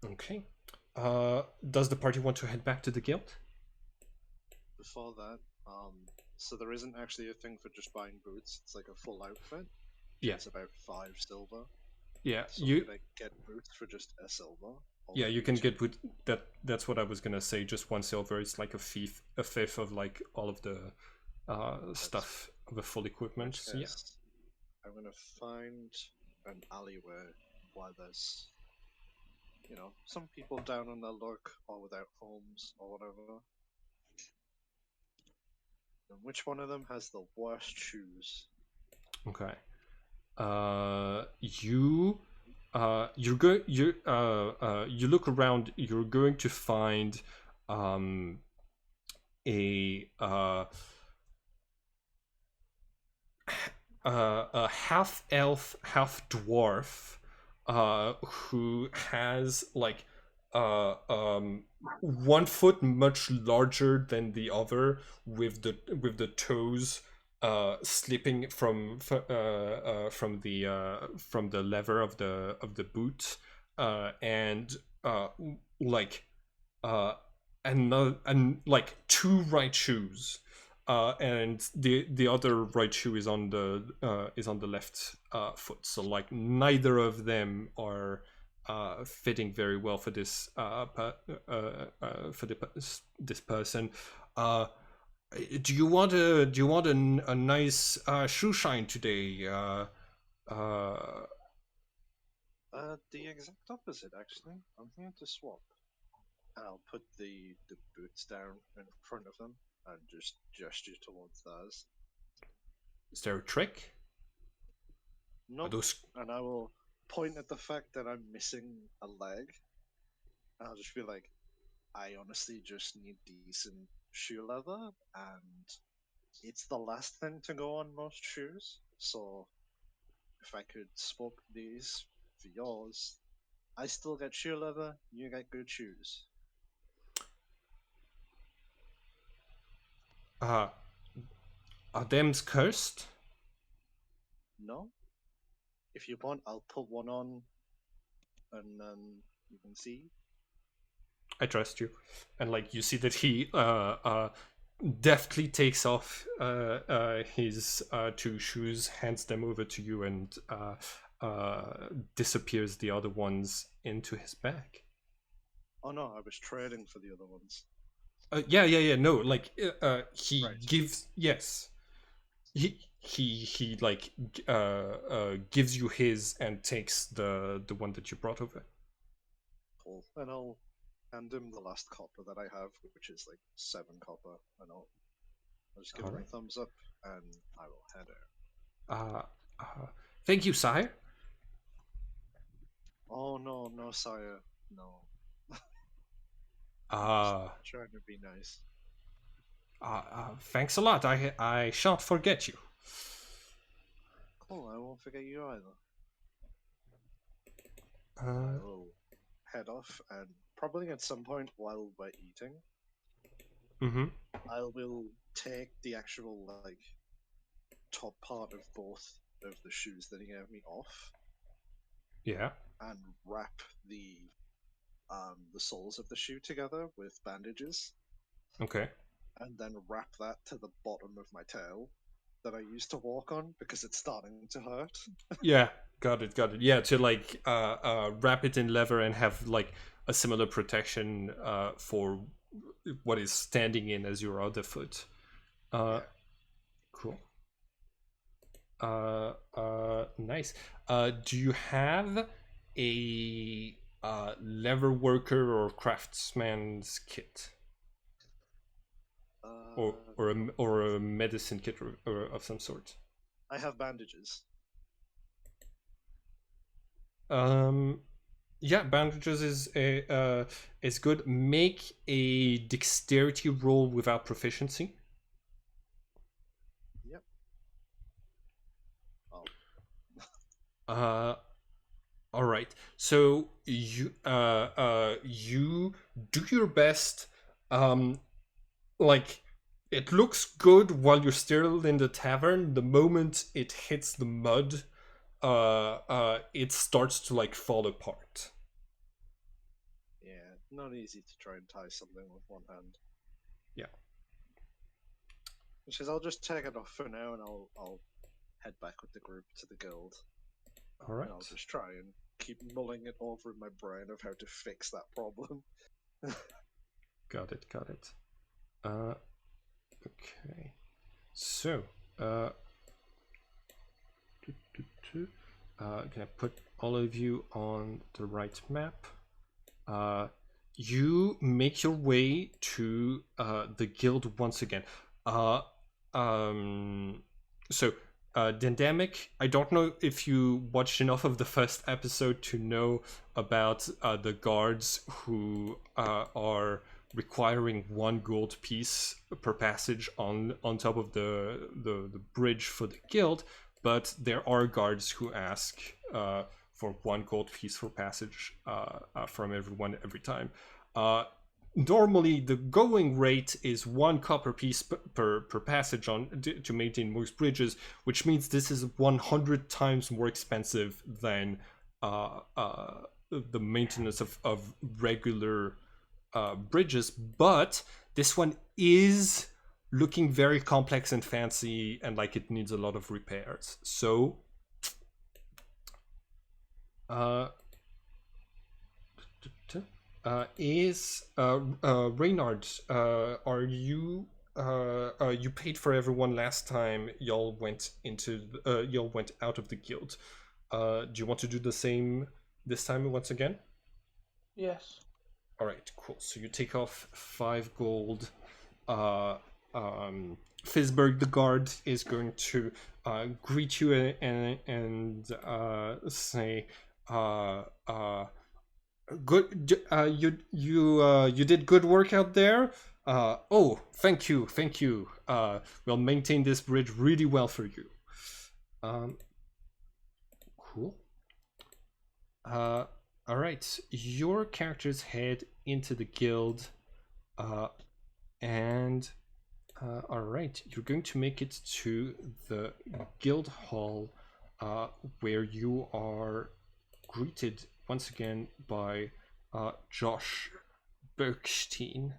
A: Okay. Does the party want to head back to the guild?
E: Before that, so there isn't actually a thing for just buying boots. It's like a full outfit.
A: Yeah.
E: It's about 5 silver.
A: Yeah.
E: So you can get boots for just a silver.
A: Yeah, you can get boot. That's what I was gonna say. Just 1 silver. It's like a fifth of like all of the stuff of the full equipment. So yeah.
E: I'm gonna find an alleyway where there's some people down on their luck or without homes or whatever. And which one of them has the worst shoes?
A: Okay. You you look around. You're going to find a half elf, half dwarf, who has like 1 foot much larger than the other, with the toes slipping from the lever of the boot, and like and like 2 right shoes, and the other right shoe is on the left foot. So like neither of them are fitting very well for this this person. Do you want a nice shoe shine today?
E: The exact opposite, actually. I'm here to swap. And I'll put the boots down in front of them and just gesture towards theirs.
A: Is there a trick?
E: No.
A: Those...
E: And I will point at the fact that I'm missing a leg. And I'll just be like, I honestly just need decent shoe leather, and it's the last thing to go on most shoes. So if I could swap these for yours, I still get shoe leather, you get good shoes.
A: Are them's cursed?
E: No? If you want, I'll put one on, and then you can see.
A: I trust you. And like you see that he deftly takes off his 2 shoes, hands them over to you, and disappears the other ones into his bag.
E: Oh no, I was trading for the other ones.
A: Yeah. No, like he
E: Right.
A: gives... Yes. He like gives you his and takes the one that you brought over.
E: Cool. And I'll hand him the last copper that I have, which is like 7 copper, and I'll just give him a thumbs up, and I will head out.
A: Thank you, sire.
E: Oh no, sire, no. Trying to be nice.
A: Thanks a lot. I shan't forget you.
E: Cool, I won't forget you either.
A: Uh,
E: I will head off, and probably at some point while we're eating, I will take the actual like top part of both of the shoes that he gave me off.
A: Yeah.
E: And wrap the soles of the shoe together with bandages.
A: Okay.
E: And then wrap that to the bottom of my tail that I used to walk on because it's starting to hurt.
A: Yeah, got it. Yeah, to like wrap it in leather and have like a similar protection for what is standing in as your other foot.
E: Yeah.
A: Cool. Nice. Do you have a leather worker or craftsman's kit, or a medicine kit or of some sort?
E: I have bandages.
A: Yeah, bandages is good. Make a dexterity roll without proficiency.
E: Yep.
A: All right. So you you do your best. Like it looks good while you're still in the tavern. The moment it hits the mud, it starts to like fall apart.
E: Yeah, not easy to try and tie something with one hand.
A: Yeah.
E: Which is, I'll just take it off for now, and I'll head back with the group to the guild.
A: All right.
E: And I'll just try and keep mulling it over in my brain of how to fix that problem.
A: Got it. Okay. So, can I put all of you on the right map? You make your way to the guild once again. So, Dendamic, I don't know if you watched enough of the first episode to know about the guards who are requiring 1 gold piece per passage on top of the bridge for the guild, but there are guards who ask for 1 gold piece for passage from everyone every time. Normally, the going rate is 1 copper piece per passage to maintain most bridges, which means this is 100 times more expensive than the maintenance of regular bridges. But this one is looking very complex and fancy, and like it needs a lot of repairs. So, Reynard, are you you paid for everyone last time y'all went out of the guild. Do you want to do the same this time once again?
F: Yes.
A: All right, cool. So you take off 5 gold. Fizberg the guard is going to greet you and say, "Good, you did good work out there. Oh, thank you. We'll maintain this bridge really well for you." Cool. All right, your characters head into the guild, and all right, you're going to make it to the guild hall, where you are greeted once again by Josh Bergstein.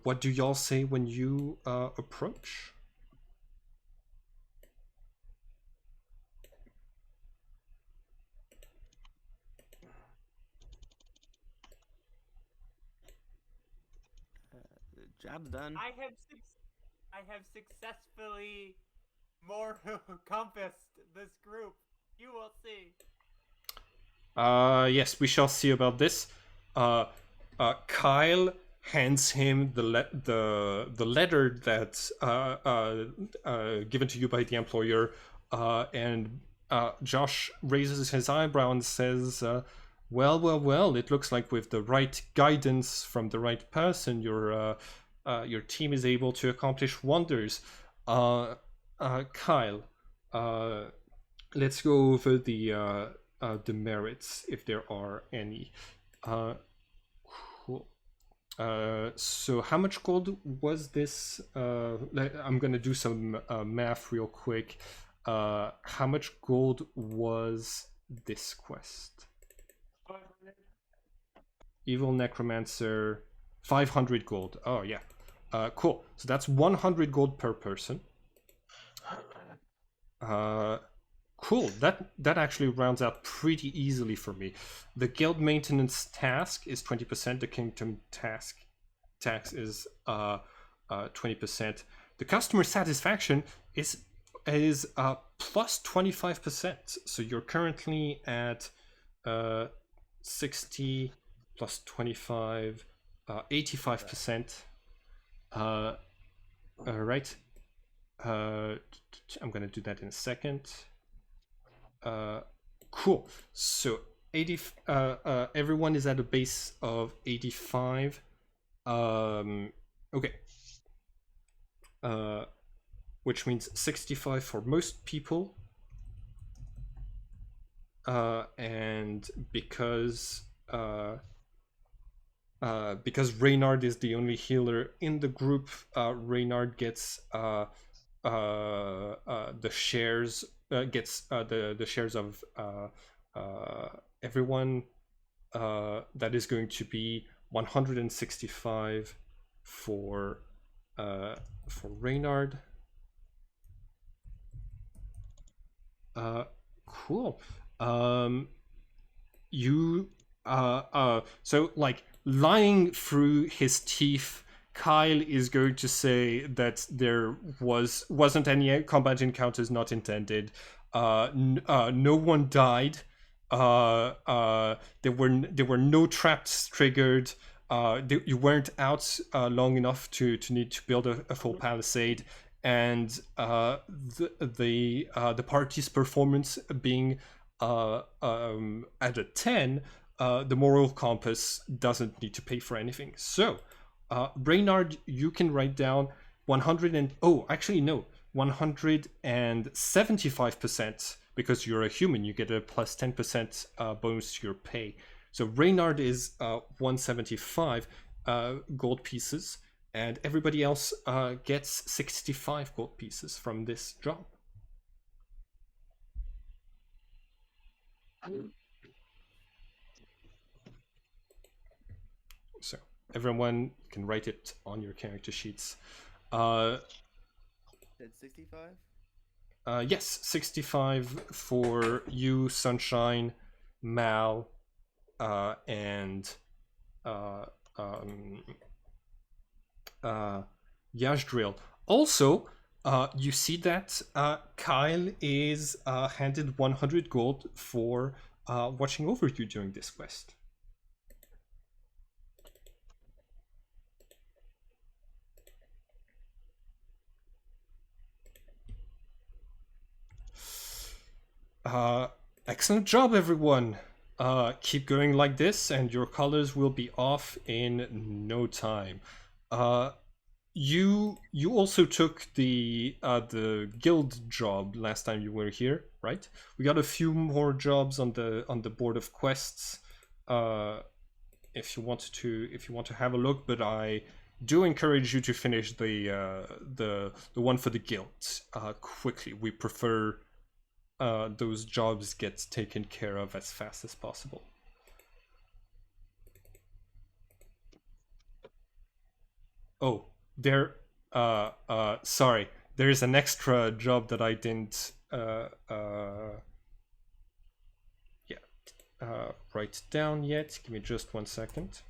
A: What do y'all say when you approach?
G: Job's done.
C: I have successfully more compassed this group. You will see.
A: Yes, we shall see about this. Kyle hands him the letter that's given to you by the employer, and Josh raises his eyebrow and says, well, it looks like with the right guidance from the right person, your team is able to accomplish wonders. Kyle, let's go over the merits, if there are any. Cool. So how much gold was this? I'm gonna do some math real quick. How much gold was this quest?
F: 500.
A: Evil Necromancer, 500 gold. Oh yeah. Cool. So that's 100 gold per person. Cool. That actually rounds out pretty easily for me. The guild maintenance task is 20%. The kingdom tax is 20%. The customer satisfaction is plus 25%. So you're currently at 60 plus 25, 85%. All right. I'm gonna do that in a second. Cool. So everyone is at a base of 85. Okay. Which means 65 for most people. And because Reynard is the only healer in the group, Reynard gets the shares the shares of everyone. That is going to be 165 for Reynard. Cool. You so like lying through his teeth, Kyle is going to say that there wasn't any combat encounters not intended. No one died. There were no traps triggered. You weren't out long enough to need to build a full palisade, and the party's performance being at a 10, the moral compass doesn't need to pay for anything. So, Reynard, you can write down 175%, because you're a human. You get a plus 10% bonus to your pay. So Reynard is 175 gold pieces, and everybody else gets 65 gold pieces from this job. So everyone can write it on your character sheets.
G: Said 65?
A: Yes, 65 for you, Sunshine, Mal, and Yashdrill. Also, you see that Kyle is handed 100 gold for watching over you during this quest. Excellent job, everyone. Keep going like this, and your colors will be off in no time. You also took the guild job last time you were here, right? We got a few more jobs on the board of quests. If you want to have a look, but I do encourage you to finish the one for the guild quickly. We prefer those jobs get taken care of as fast as possible. Oh, sorry, there is an extra job that I didn't write down yet. Give me just 1 second.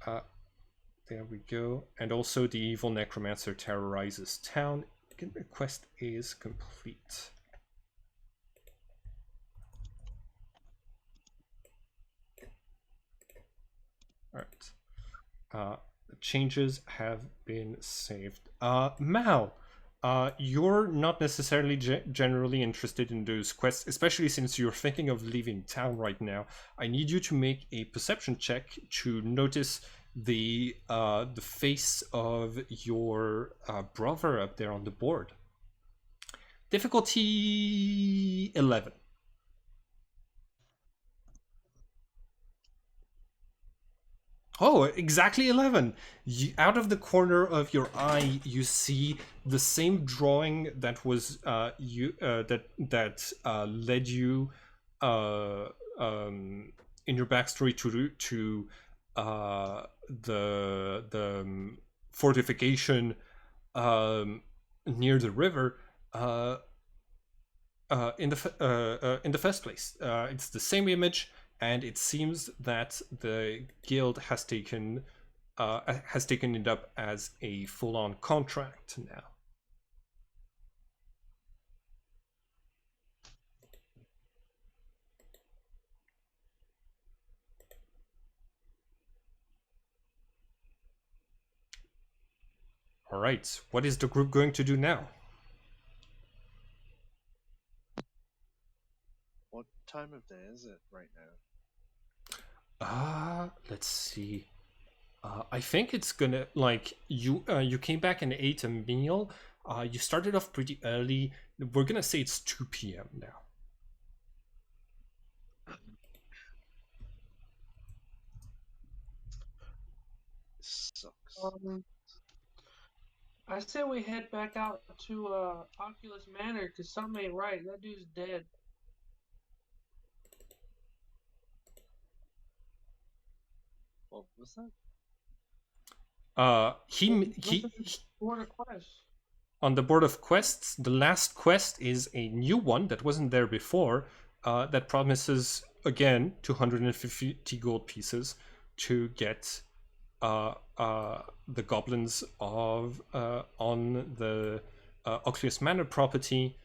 A: There we go. And also the evil necromancer terrorizes town. The quest is complete. All right. The changes have been saved. Mal, you're not necessarily generally interested in those quests, especially since you're thinking of leaving town right now. I need you to make a perception check to notice the face of your brother up there on the board. Difficulty 11. Oh, exactly 11. Out of the corner of your eye, you see the same drawing that was led you in your backstory to the fortification near the river in the first place. It's the same image. And it seems that the guild has taken it up as a full-on contract now. All right, what is the group going to do now?
E: What time of day is it right now?
A: Let's see. I think it's gonna, like, you came back and ate a meal. You started off pretty early. We're gonna say it's 2 p.m. now.
E: This sucks.
F: I say we head back out to Oculus Manor because something ain't right. That dude's dead.
E: What was that?
A: He
F: Board of quests.
A: on the board of quests, the last quest is a new one that wasn't there before, that promises again 250 gold pieces to get the goblins of on the Oculus Manor property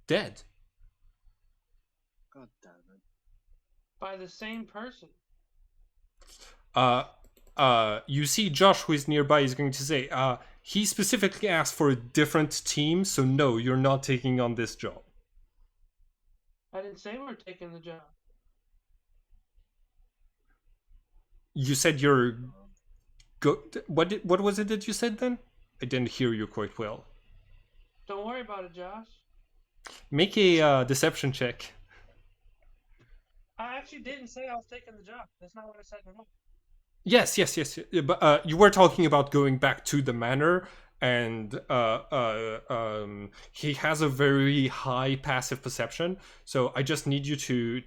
A: dead.
E: God damn it.
F: By the same person.
A: You see Josh, who is nearby, is going to say, he specifically asked for a different team, so no, you're not taking on this job.
F: I didn't say we're taking the job.
A: You said you're what was it that you said then? I didn't hear you quite well.
F: Don't worry about it, Josh.
A: Make a deception check.
F: I actually didn't say I was taking the job. That's not what I said at all.
A: Yes. Yeah, but you were talking about going back to the manor, and he has a very high passive perception. So I just need you to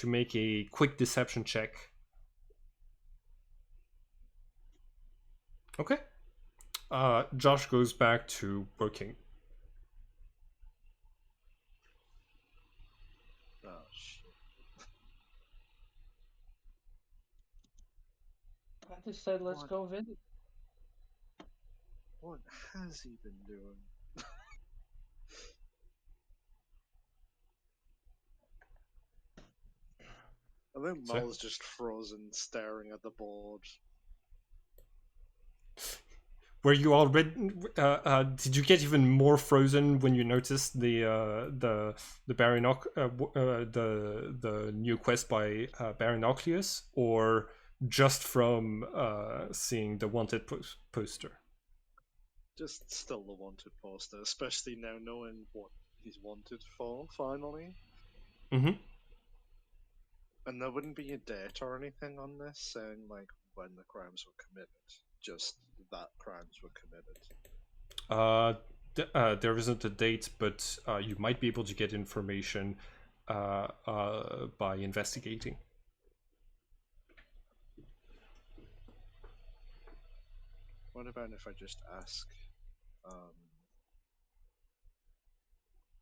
A: make a quick deception check. Okay. Josh goes back to working.
E: Oh, shit.
F: I just said, let's
E: What?
F: go visit.
E: What has he been doing? I think
A: So-
E: Mal's just frozen, staring at the board.
A: Were you already? Did you get even more frozen when you noticed the the new quest by Baronocleus, or just from seeing the wanted poster?
E: Just still the wanted poster, especially now knowing what he's wanted for, finally.
A: Mm-hmm.
E: And there wouldn't be a date or anything on this saying, like, when the crimes were committed. Just that crimes were committed.
A: There isn't a date, but you might be able to get information by investigating.
E: What about if I just ask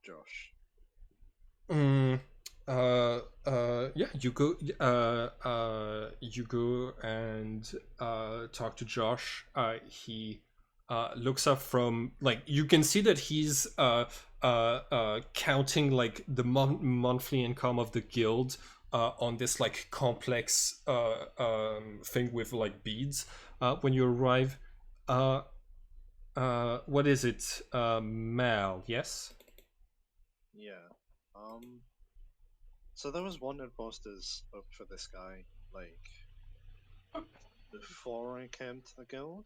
E: Josh?
A: Yeah, you go and talk to Josh. He looks up from, like, you can see that he's counting like the monthly income of the guild on this like complex thing with like beads. When you arrive, what is it? Mal, yes?
E: Yeah. So there was wanted posters up for this guy, like, before I came to the guild.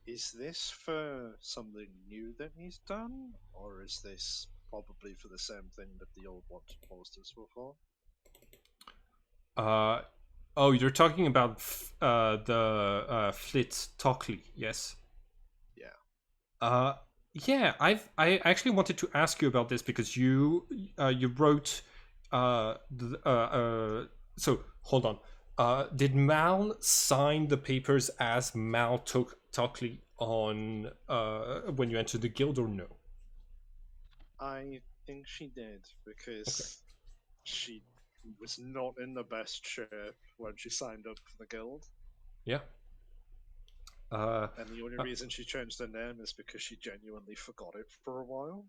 E: Is this for something new that he's done, or is this probably for the same thing that the old wanted posters were for?
A: Oh, you're talking about the Flit Tockley, yes?
E: Yeah.
A: Yeah, I actually wanted to ask you about this because you wrote so hold on. Did Mal sign the papers as Mal Tockley on when you entered the guild, or no?
E: I think she did, because she was not in the best shape when she signed up for the guild.
A: Yeah.
E: And the only reason she changed her name is because she genuinely forgot it for a while.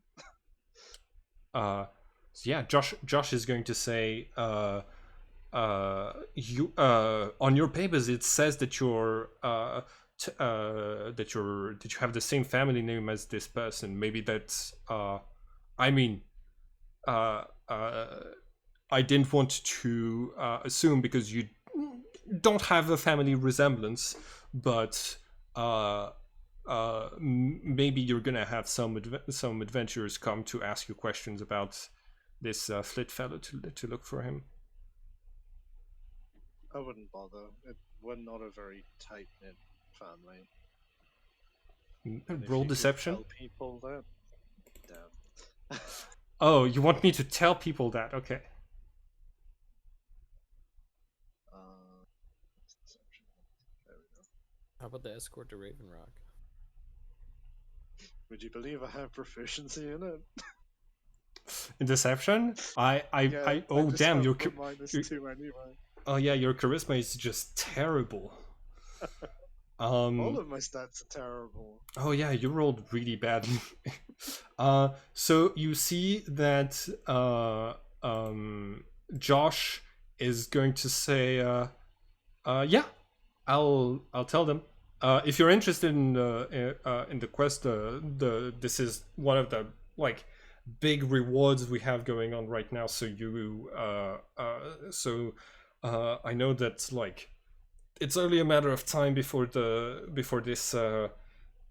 A: So yeah, Josh is going to say you on your papers it says that you're that you have the same family name as this person. Maybe that's I mean I didn't want to assume because you don't have a family resemblance, but maybe you're gonna have some adventurers come to ask you questions about this Flit fellow to look for him.
E: I wouldn't bother. We're not a very tight-knit family. And if
A: Roll
E: you could
A: deception.
E: tell people that. Damn.
A: Oh, you want me to tell people that? Okay.
E: Deception. There we go.
D: How about the escort to Raven Rock?
E: Would you believe I have proficiency in it?
A: In deception?
E: Yeah,
A: Oh
E: just
A: damn,
E: have
A: your
E: the -2 anyway.
A: oh yeah, your charisma is just terrible.
E: All of my stats are terrible.
A: Oh yeah, you rolled really badly. So you see that Josh is going to say, "Yeah, I'll tell them. If you're interested in the quest, this is one of the like big rewards we have going on right now. So I know that like it's only a matter of time before this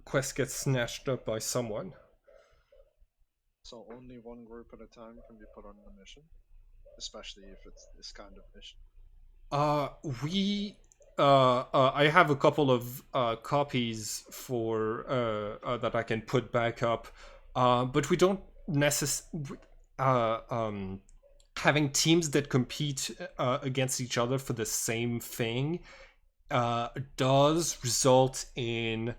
A: quest gets snatched up by someone."
E: So only one group at a time can be put on the mission, especially if it's this kind of mission.
A: I have a couple of copies for that I can put back up, but we don't necessarily having teams that compete against each other for the same thing does result in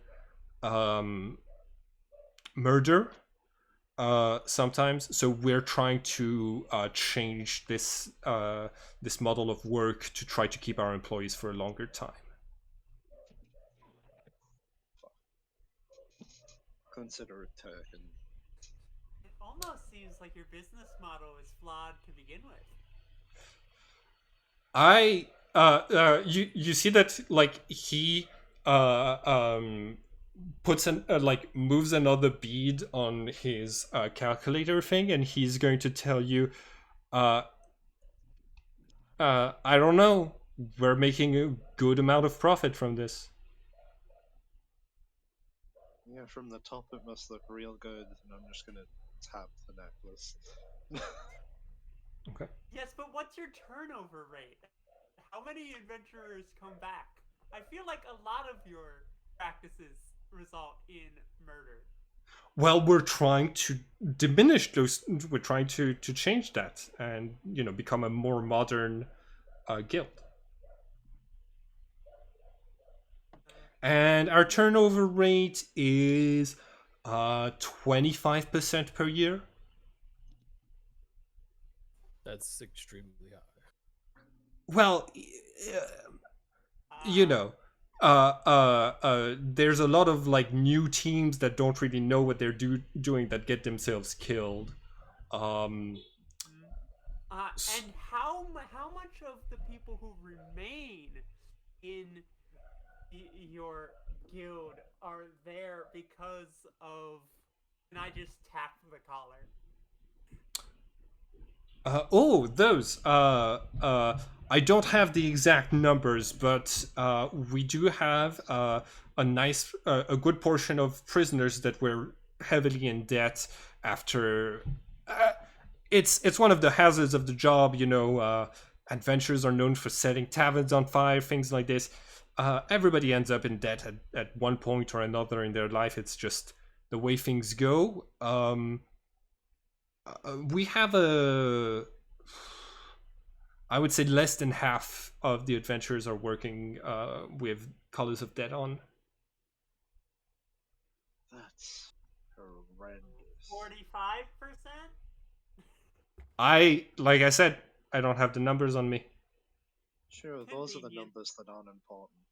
A: murder sometimes. So we're trying to change this model of work to try to keep our employees for a longer time.
E: Consider it taken.
C: It almost seems like your business model is flawed to begin with.
A: You see that like he puts an like moves another bead on his calculator thing, and he's going to tell you, I don't know, we're making a good amount of profit from this.
E: Yeah, from the top it must look real good, and I'm just gonna tap the necklace.
A: Okay.
C: Yes, but what's your turnover rate? How many adventurers come back? I feel like a lot of your practices result in murder.
A: Well, we're trying to diminish those. We're trying to change that, and become a more modern guild. And our turnover rate is 25% per year.
D: That's extremely high.
A: Well, there's a lot of like new teams that don't really know what they're doing that get themselves killed.
C: And how much of the people who remain in your guild are there because of? And I just tap the collar.
A: Those. I don't have the exact numbers, but we do have a good portion of prisoners that were heavily in debt after. It's one of the hazards of the job, adventurers are known for setting taverns on fire, things like this. Everybody ends up in debt at one point or another in their life. It's just the way things go. We have I would say less than half of the adventurers are working with Colors of Dead on.
E: That's horrendous.
C: 45%?
A: Like I said, I don't have the numbers on me.
E: Sure, those are the numbers that aren't important.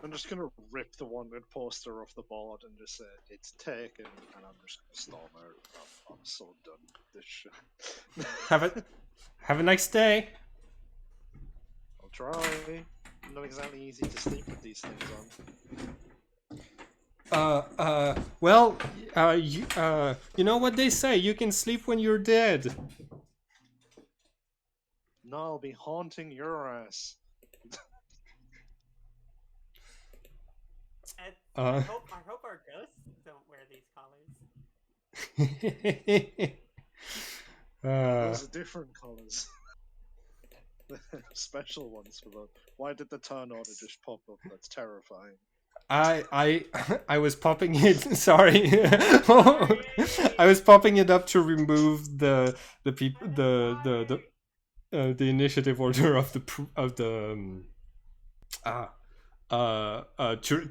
E: I'm just gonna rip the wanted poster off the board and just say it's taken, and I'm just gonna storm out. I'm so done with this shit.
A: Have a nice day.
E: I'll try. Not exactly easy to sleep with these things on.
A: Well, you know what they say, you can sleep when you're dead.
E: No, I'll be haunting your ass.
C: I hope our ghosts don't wear these collars.
E: Those are different colours. Special ones for them. Why did the turn order just pop up? That's terrifying.
A: I was popping it. Sorry, I was popping it up to remove the initiative order of to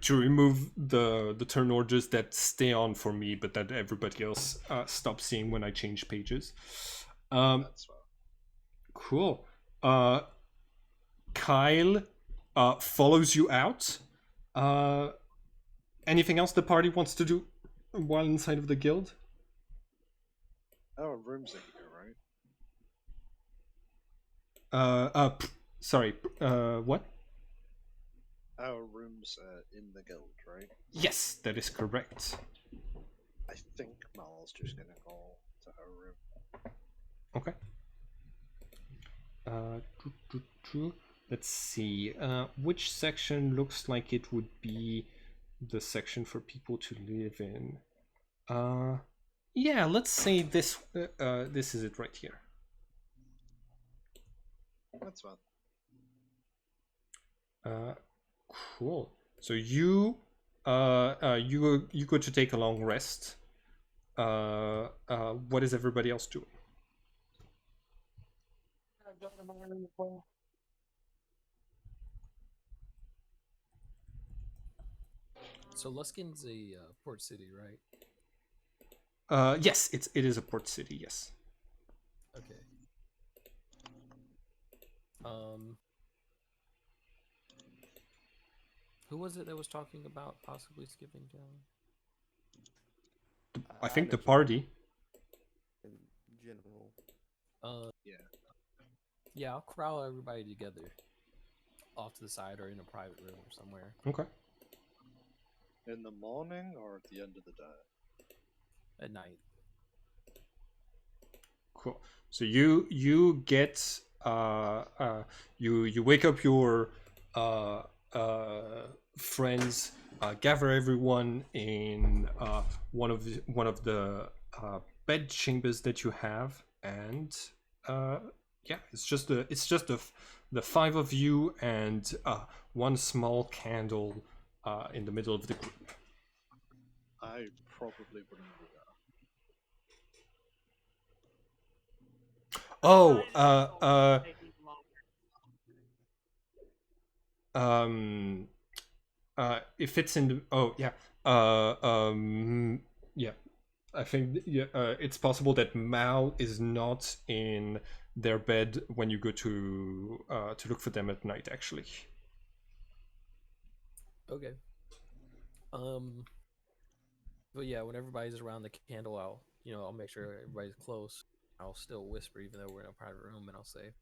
A: remove the turn orders that stay on for me, but that everybody else stops seeing when I change pages.
E: That's well.
A: Cool. Kyle follows you out. Anything else the party wants to do while inside of the guild?
E: Our rooms are here, right?
A: Sorry. What?
E: Our rooms are in the guild, right?
A: Yes, that is correct.
E: I think Mal's just gonna go to her room.
A: Okay. Let's see. Which section looks like it would be the section for people to live in? Yeah, let's say this. This is it right here.
E: That's fine.
A: Cool. So you go to take a long rest. What is everybody else doing?
F: I go to my room as well.
D: So Luskin's a port city, right?
A: Yes, it is a port city. Yes.
D: Okay. Who was it that was talking about possibly skipping town?
A: I think the
G: mentioned
A: party.
G: in general.
E: Yeah.
D: Yeah, I'll corral everybody together off to the side or in a private room or somewhere.
A: Okay.
E: In the morning or at the end of the day?
D: At night.
A: Cool. So you get you wake up your friends, gather everyone in one of the bed chambers that you have, and yeah, it's just the five of you and one small candle in the middle of the group.
E: I probably wouldn't do that.
A: Oh,
C: Taking longer.
A: if it's in the yeah, I think it's possible that Mal is not in their bed when you go to look for them at night. Actually,
D: Okay. But yeah, when everybody's around the candle, I'll make sure everybody's close. I'll still whisper even though we're in a private room, and I'll say,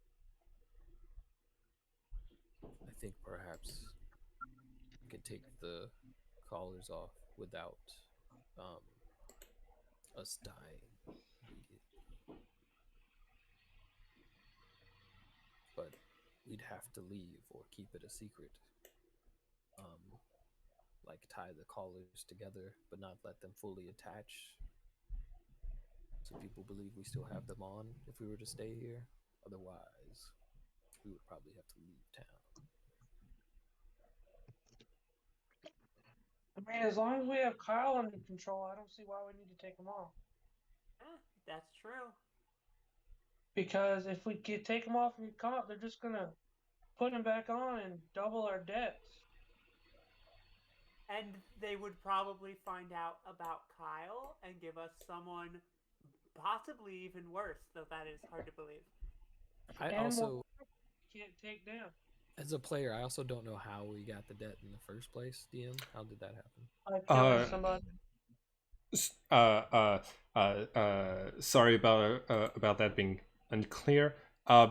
D: I think perhaps we could take the collars off without us dying immediately. But we'd have to leave or keep it a secret. Like tie the collars together, but not let them fully attach. So people believe we still have them on if we were to stay here. Otherwise, we would probably have to leave town.
F: I mean, as long as we have Kyle under control, I don't see why we need to take him off.
C: That's true.
F: Because if we take him off and get caught, they're just gonna put him back on and double our debts.
C: And they would probably find out about Kyle and give us someone possibly even worse, though that is hard to believe.
D: I
F: And
D: also,
F: can't take down.
D: as a player, I also don't know how we got the debt in the first place. DM, how did that happen?
F: Killing somebody.
A: sorry about that being unclear.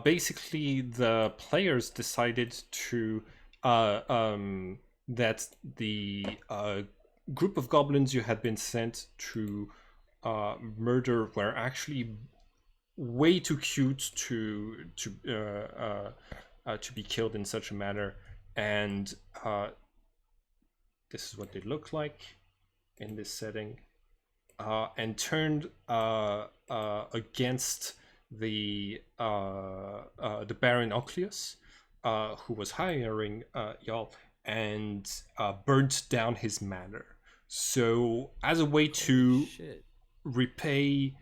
A: Basically, the players decided to that the group of goblins you had been sent to murder were actually way too cute to be killed in such a manner, and this is what they look like in this setting, and turned against the Baron Ocleus, who was hiring y'all, and burnt down his manor. So as a way to repay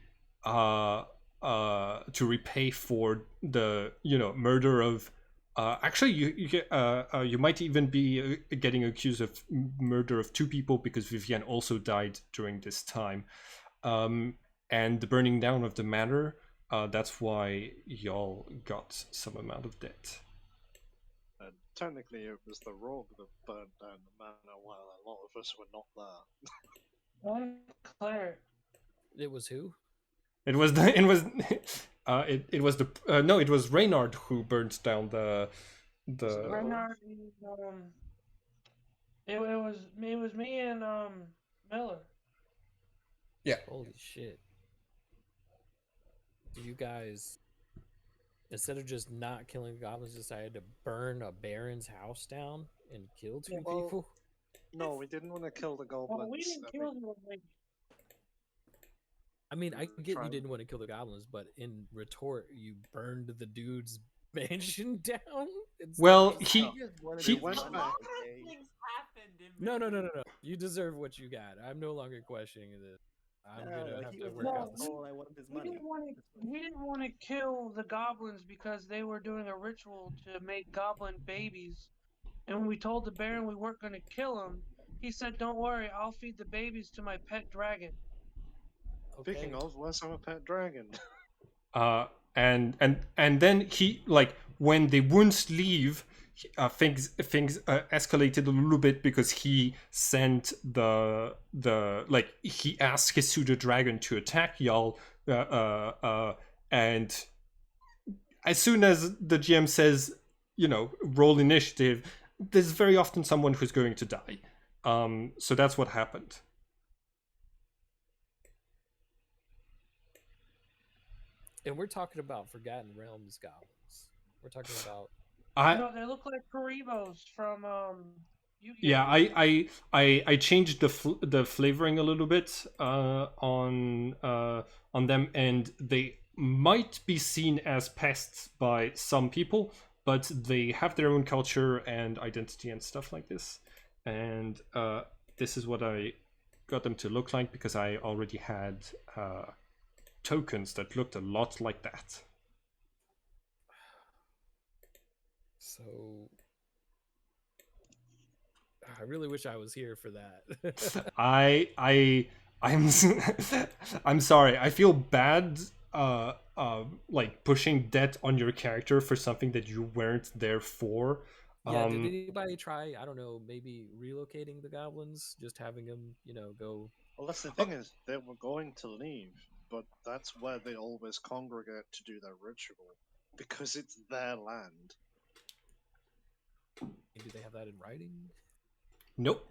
A: for the murder of actually you might even be getting accused of murder of two people, because Vivienne also died during this time, and the burning down of the manor, that's why y'all got some amount of debt.
E: And technically, it was the rogue that burned down the manor while a lot of us were not there.
F: Claire.
D: It was who?
A: It was the it was it was the no, it was Reynard who burnt down the
F: Renard, it was me and Miller.
A: Yeah.
D: Holy shit. You guys, instead of just not killing the goblins, decided to burn a baron's house down and kill two
E: Well,
D: people?
E: No, we didn't want to kill the goblins.
F: Well, we didn't kill them.
D: I mean, I get you
E: Trying-
D: didn't want to kill the goblins, but in retort, you burned the dude's mansion down? It's
A: Well,
D: like-
A: he
E: He went
C: A
E: back.
C: lot of things happened in
D: No.
C: between.
D: You deserve what you got. I'm no longer questioning this. I'm gonna have
G: he
D: to
G: was
D: work
F: No,
D: out this.
G: I wanted his
F: We
G: money.
F: didn't want to kill the goblins because they were doing a ritual to make goblin babies. And when we told the Baron we weren't going to kill him, he said, "Don't worry, I'll feed the babies to my pet dragon."
E: Speaking
D: Okay.
E: of, where's our pet dragon?
A: and then he, like, when they wouldn't leave, things escalated a little bit because he sent the like, he asked his pseudo dragon to attack y'all, and as soon as the GM says, you know, roll initiative, there's very often someone who's going to die. So that's what happened.
D: And we're talking about Forgotten Realms goblins. We're talking about
F: No, they look like Karibos from Yu-Gi-Oh!
A: Yeah, I changed the flavoring a little bit on them, and they might be seen as pests by some people, but they have their own culture and identity and stuff like this. And this is what I got them to look like because I already had tokens that looked a lot like that.
D: So I really wish I was here for that.
A: I'm sorry. I feel bad like pushing debt on your character for something that you weren't there for.
D: Yeah, did anybody try, I don't know, maybe relocating the goblins? Just having them, you know, go...
E: Well, that's the thing is, they were going to leave, but that's where they always congregate to do their ritual, because it's their land.
D: Do they have that in writing?
A: Nope.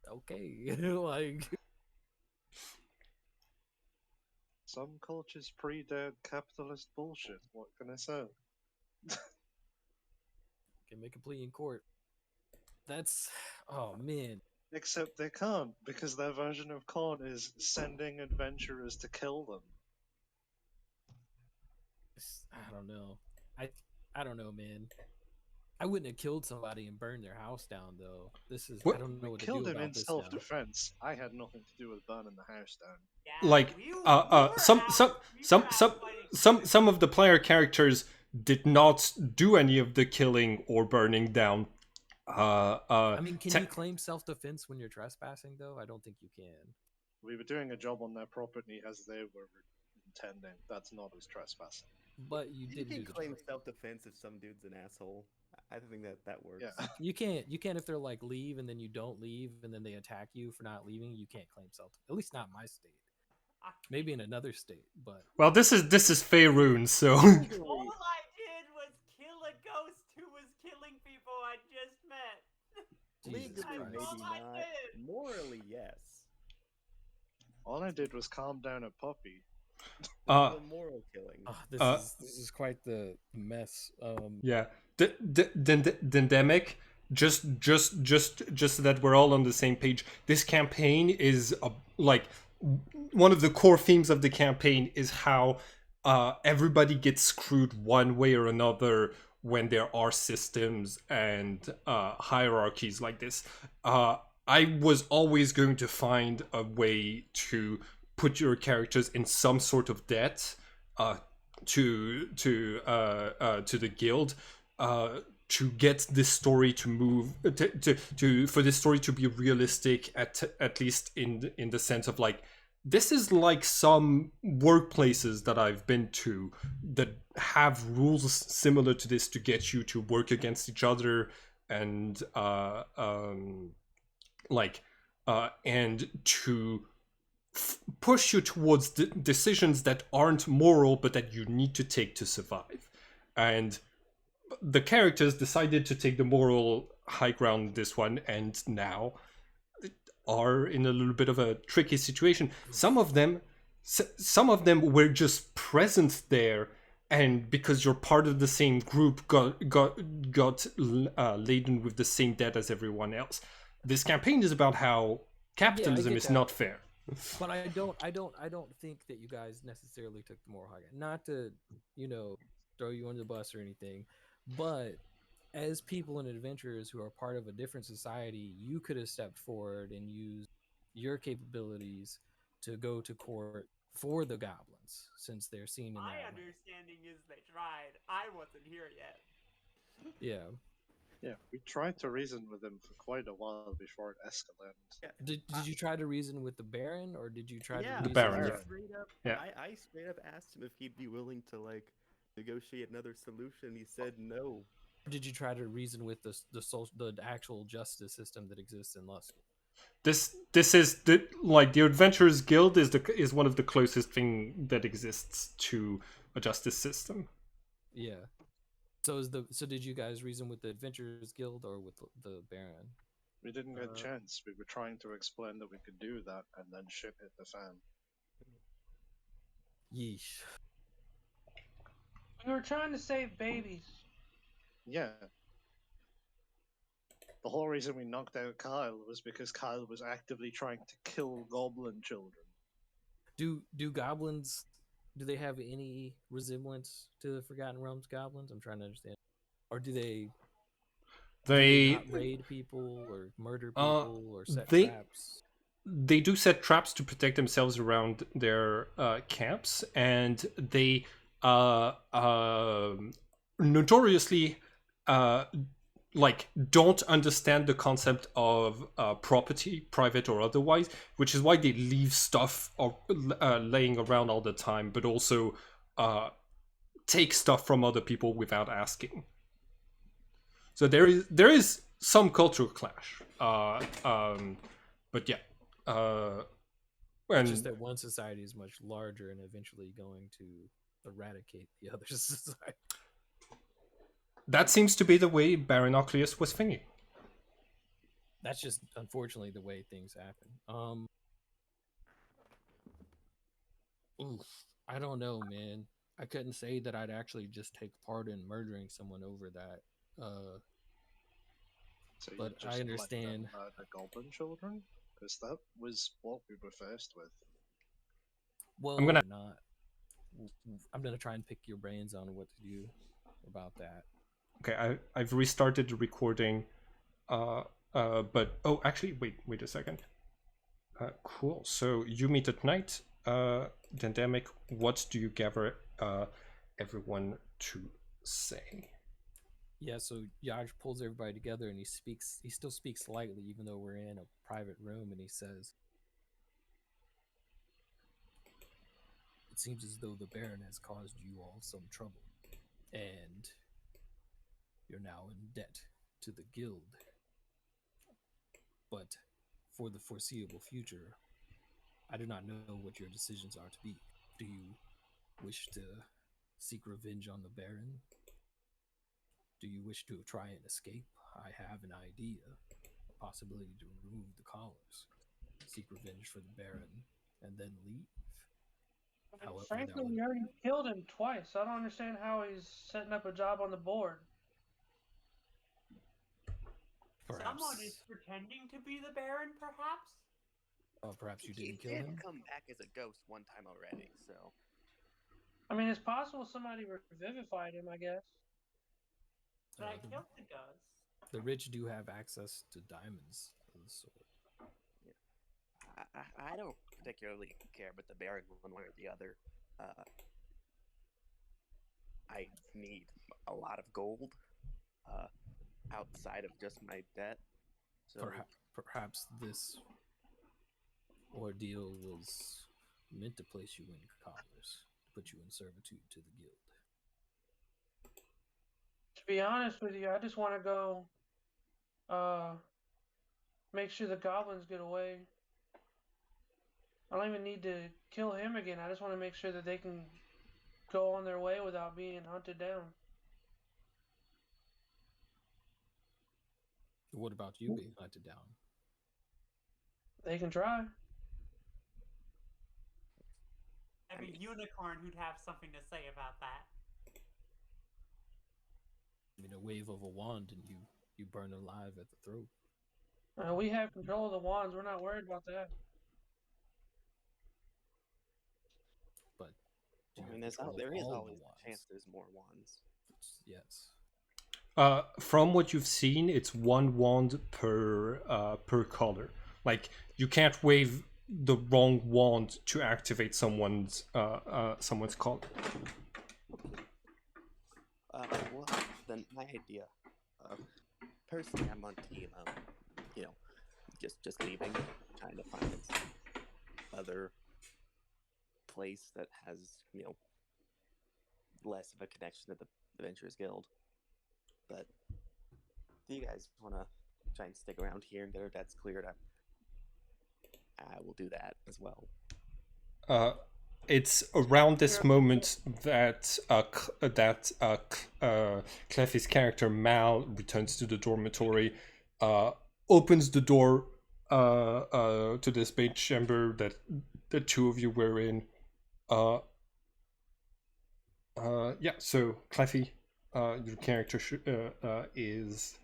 D: Okay, like...
E: Some cultures predate capitalist bullshit, what can I say?
D: Can make a plea in court. That's... Oh, man.
E: Except they can't, because their version of court is sending adventurers to kill them.
D: I don't know. I don't know, man. I wouldn't have killed somebody and burned their house down, though. This is...
A: What?
D: I don't know
E: We
D: what to
E: killed
D: do
E: him
D: about
E: in
D: this now.
E: self-defense. I had nothing to do with burning the house down.
C: Yeah,
A: Like
C: we were
A: some
C: out fighting.
A: some of the player characters did not do any of the killing or burning down.
D: I mean, can you claim self-defense when you're trespassing, though? I don't think you can.
E: We were doing a job on their property as they were intending. That's not as trespassing.
D: But you
G: You
D: did do
G: can
D: the
G: claim
D: job.
G: self-defense if some dude's an asshole. I think that works.
E: Yeah.
D: You can't if they're like leave and then you don't leave and then they attack you for not leaving. You can't claim self. At least not in my state. Maybe in another state, but
A: Well, this is Faerun, so
C: All I did was kill a ghost who was killing people I just met.
D: Jesus
G: Legally,
D: Christ.
G: maybe
C: All I
G: not.
C: did.
G: Morally, yes.
E: All I did was calm down a puppy.
G: The moral killing.
D: This is quite the mess.
A: yeah. Dendemic, just so that we're all on the same page. This campaign is like one of the core themes of the campaign is how everybody gets screwed one way or another when there are systems and hierarchies like this. I was always going to find a way to put your characters in some sort of debt to the guild to get this story to move for this story to be realistic at least in the sense of like this is like some workplaces that I've been to that have rules similar to this to get you to work against each other and and to push you towards decisions that aren't moral but that you need to take to survive. And the characters decided to take the moral high ground this one, and now are in a little bit of a tricky situation. Some of them were just present there, and because you're part of the same group, got laden with the same debt as everyone else. This campaign is about how capitalism is not fair.
D: But I don't think that you guys necessarily took the moral high ground. Not to, throw you under the bus or anything, but as people and adventurers who are part of a different society, you could have stepped forward and used your capabilities to go to court for the goblins, since they're seen in that
C: My
D: way.
C: understanding is they tried. I wasn't here yet.
D: Yeah.
E: Yeah, we tried to reason with him for quite a while before it escalated.
D: Did you try to reason with the Baron, or did you try to
G: Yeah,
D: reason
A: Baron,
D: with...
A: yeah.
G: Straight up,
A: Yeah.
G: I straight up asked him if he'd be willing to like negotiate another solution. He said no.
D: Did you try to reason with the actual justice system that exists in Lusk?
A: This is the Adventurers Guild is one of the closest thing that exists to a justice system.
D: Yeah. So did you guys reason with the Adventurers Guild or with the Baron?
E: We didn't get a chance. We were trying to explain that we could do that, and then shit hit the fan.
D: Yeesh.
F: We were trying to save babies.
E: Yeah. The whole reason we knocked out Kyle was because Kyle was actively trying to kill goblin children.
D: Do goblins, do they have any resemblance to the Forgotten Realms goblins? I'm trying to understand. Or do they not raid people or murder people or set traps?
A: They do set traps to protect themselves around their camps, and they notoriously don't understand the concept of property, private or otherwise, which is why they leave stuff laying around all the time, but also take stuff from other people without asking. So there is some cultural clash, but yeah.
D: It's just that one society is much larger and eventually going to eradicate the other society.
A: That seems to be the way Baron Ocleus was thinking.
D: That's just unfortunately the way things happen. I don't know, man. I couldn't say that I'd actually just take part in murdering someone over that.
E: So you
D: But
E: just
D: I understand.
E: let them murder goblin children? Because that was what we were faced with.
D: Well,
A: I'm gonna
D: try and pick your brains on what to do about that.
A: Okay, I've restarted the recording. But actually, wait a second. Cool. So you meet at night. Dendemic, what do you gather everyone to say?
D: Yeah, so Yaj pulls everybody together and he still speaks lightly, even though we're in a private room, and he says, "It seems as though the Baron has caused you all some trouble, and you're now in debt to the guild. But for the foreseeable future, I do not know what your decisions are to be. Do you wish to seek revenge on the Baron? Do you wish to try and escape? I have an idea, a possibility to remove the collars, seek revenge for the Baron, and then leave. However,
F: frankly, we already killed him twice. I don't understand how he's setting up a job on the board.
C: Someone is pretending to be the Baron, perhaps?
D: Perhaps you didn't kill
B: He
D: him?
B: did come back as a ghost one time already, so...
F: I mean, it's possible somebody revivified him, I guess.
C: But I killed the ghost.
D: The rich do have access to diamonds of the sort.
B: I don't particularly care about the Baron one way or the other. I need a lot of gold outside of just my debt. So
D: Perhaps this ordeal was meant to place you in collars, to put you in servitude to the guild.
F: To be honest with you, I just want to go make sure the goblins get away. I don't even need to kill him again. I just want to make sure that they can go on their way without being hunted down.
D: What about you being hunted down?
F: They can try.
C: I mean, Unicorn who'd have something to say about that.
D: I mean, a wave of a wand and you burn alive at the throat.
F: We have control of the wands. We're not worried about that.
D: But
B: I
D: you
B: mean,
D: have control of
B: there is
D: all the
B: always
D: wands.
B: a chance there's more wands.
D: Yes.
A: From what you've seen, it's one wand per color. Like you can't wave the wrong wand to activate someone's color.
B: Well, then my idea. Personally, I'm on team. Just leaving, trying to find some other place that has less of a connection to the Adventurers Guild. But if you guys want to try and stick around here and get our debts cleared, I will do that as well.
A: It's around this moment that Cleffy's character Mal returns to the dormitory, opens the door to this bait chamber that the two of you were in. So Cleffy, your character is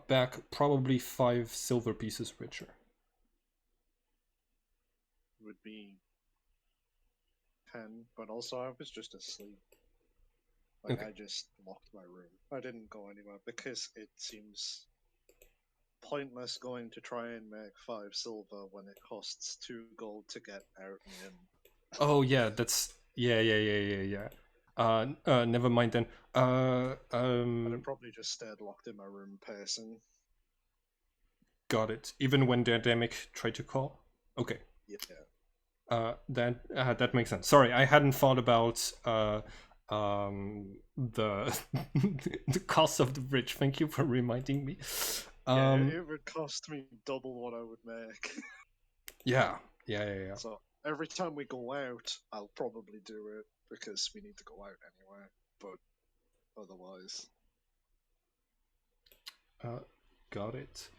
A: back, probably 5 silver pieces richer.
E: Would be 10, but also I was just asleep. Like,
A: Okay.
E: I just locked my room. I didn't go anywhere because it seems pointless going to try and make 5 silver when it costs 2 gold to get out and in.
A: Oh yeah, that's yeah. Never mind then.
E: I'd have probably just stayed locked in my room pacing.
A: Got it. Even when the endemic tried to call. Okay.
E: Yeah.
A: That makes sense. Sorry, I hadn't thought about the the cost of the bridge. Thank you for reminding me.
E: It would cost me double what I would make.
A: Yeah.
E: So every time we go out, I'll probably do it because we need to go out anyway. But otherwise,
A: Got it.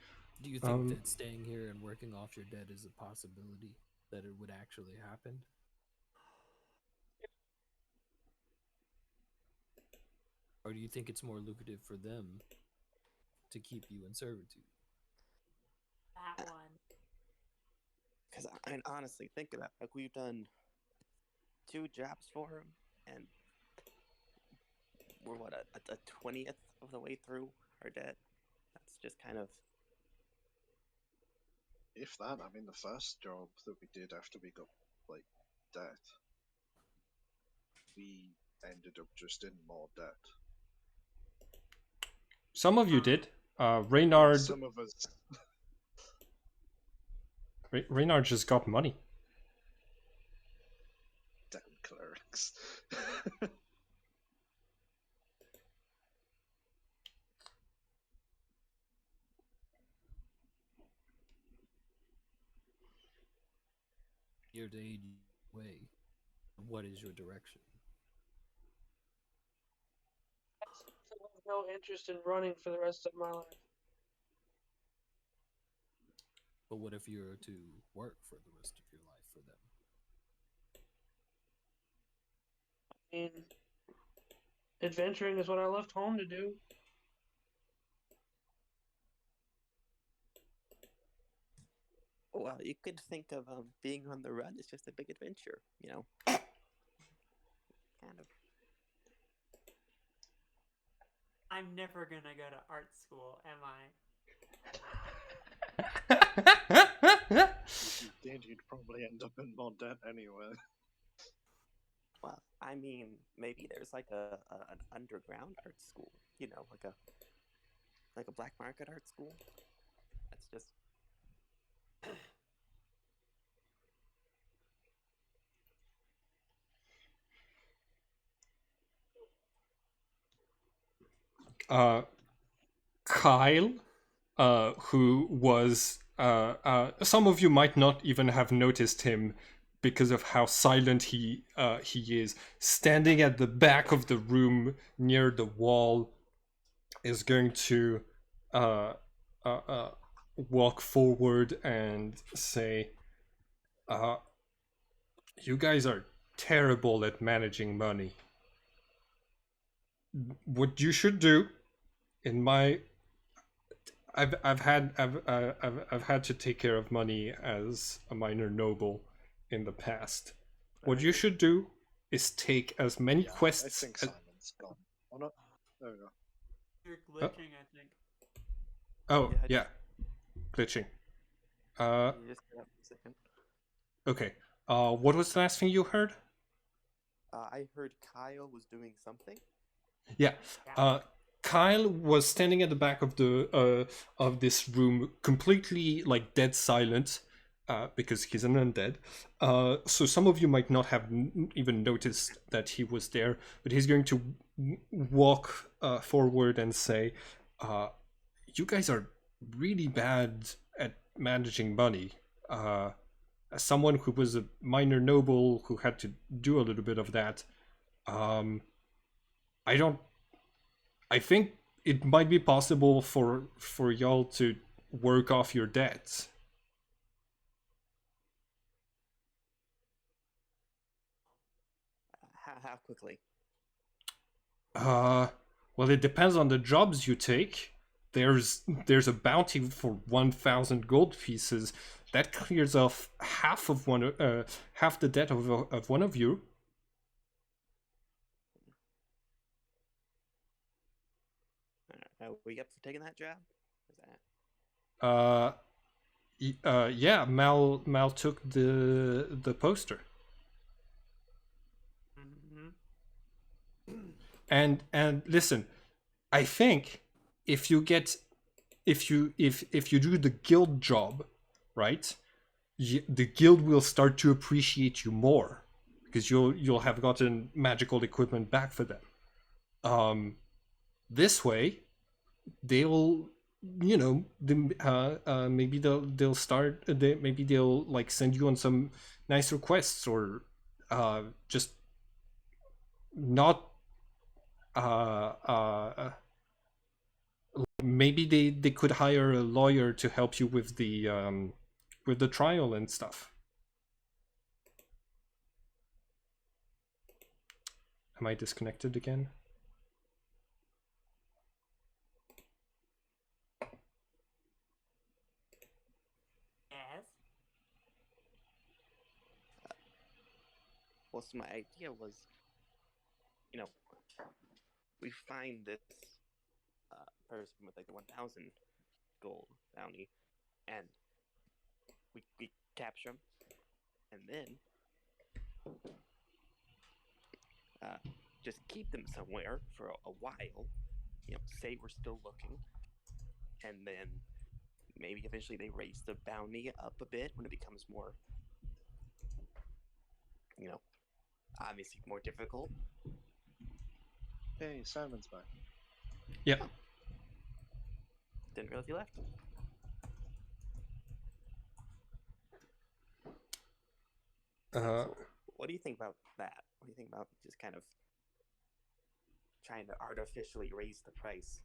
D: Do you think that staying here and working off your debt is a possibility that it would actually happen? Or do you think it's more lucrative for them to keep you in servitude?
C: That one.
B: Because I mean, honestly, think about it. Like, we've done 2 jobs for him, and we're what, a 20th of the way through our debt. That's just kind of.
E: if that, I mean, the first job that we did after we got like debt, we ended up just in more debt.
A: Some of you did. Reynard.
E: Some of us.
A: Reynard just got money.
E: Damn clerics.
D: Here to aid you way. What is your direction?
F: I have no interest in running for the rest of my life.
D: But what if you were to work for the rest of your life for them?
F: I mean, adventuring is what I left home to do.
B: Well, you could think of being on the run as just a big adventure, you know? Kind of.
C: I'm never gonna go to art school, am I?
E: If you did, you'd probably end up in more debt anyway.
B: Well, I mean, maybe there's like an underground art school, you know, like a black market art school. That's just.
A: Kyle, who was some of you might not even have noticed him because of how silent he is, standing at the back of the room near the wall, is going to walk forward and say, "You guys are terrible at managing money. What you should do, in my I've had to take care of money as a minor noble in the past. What you should do is take as many
E: Yeah, I
A: quests
E: think
A: as,
E: Simon's gone. Oh no, there we go.
C: You're glitching, I think.
A: oh
G: Yeah, I
A: yeah, glitching.
G: You just got a second.
A: Okay. What was the last thing you heard?
G: I heard Kyle was doing something.
A: Yeah. Kyle was standing at the back of the of this room, completely like dead silent, because he's an undead. So some of you might not have even noticed that he was there, but he's going to walk forward and say, "You guys are really bad at managing money. As someone who was a minor noble who had to do a little bit of that, I think it might be possible for y'all to work off your debts."
G: How quickly?
A: Well, it depends on the jobs you take. There's a bounty for 1,000 gold pieces that clears off half the debt of one of you.
G: Are we up for taking that job? Is that...
A: Yeah, Mal took the poster.
C: Mm-hmm.
A: And listen, I think if you do the guild job, right, the guild will start to appreciate you more because you'll have gotten magical equipment back for them. This way, they'll maybe maybe they'll like send you on some nicer quests, or just not maybe they could hire a lawyer to help you with the trial and stuff. Am I disconnected again?
C: Yes.
G: Well, so my idea was, we find this person with like the 1,000 gold bounty, and we capture him, and then just keep them somewhere for a while. Say we're still looking, and then maybe eventually they raise the bounty up a bit when it becomes more, obviously more difficult.
E: Hey, Simon's back.
A: Yeah.
G: Didn't realize you left. So what do you think about that? What do you think about just kind of trying to artificially raise the price?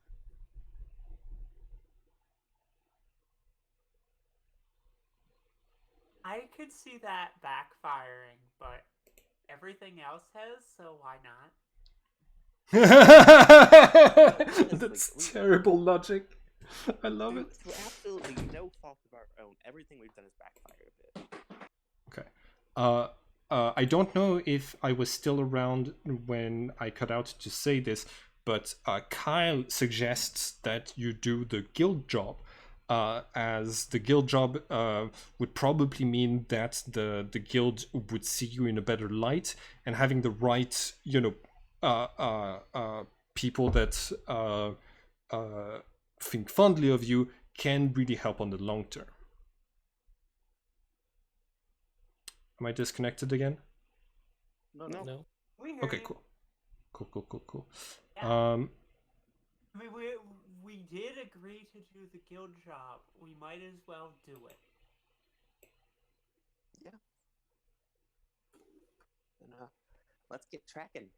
C: I could see that backfiring, but everything else has, so why not?
A: That's terrible logic. I love it.
G: Through absolutely no fault of our own, everything we've done has backfired a bit.
A: Okay. I don't know if I was still around when I cut out to say this, but Kyle suggests that you do the guild job, as the guild job would probably mean that the guild would see you in a better light, and having the right, people that think fondly of you can really help on the long term. Am I disconnected again?
E: No.
G: No.
C: We hear
A: Okay,
C: you.
A: cool.
C: Yeah. I mean, we did agree to do the guild job. We might as well do it.
B: Yeah. And let's get tracking.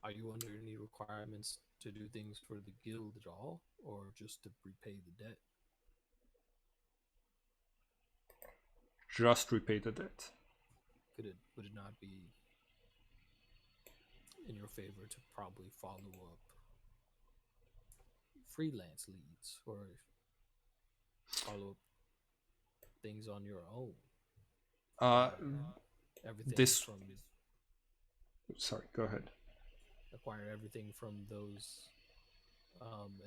D: Are you under any requirements to do things for the guild at all, or just to repay the debt?
A: Just repay the debt.
D: Would it not be in your favor to probably follow up freelance leads or follow up things on your own? Everything
A: This.
D: from
A: Sorry, go ahead.
D: acquire everything from those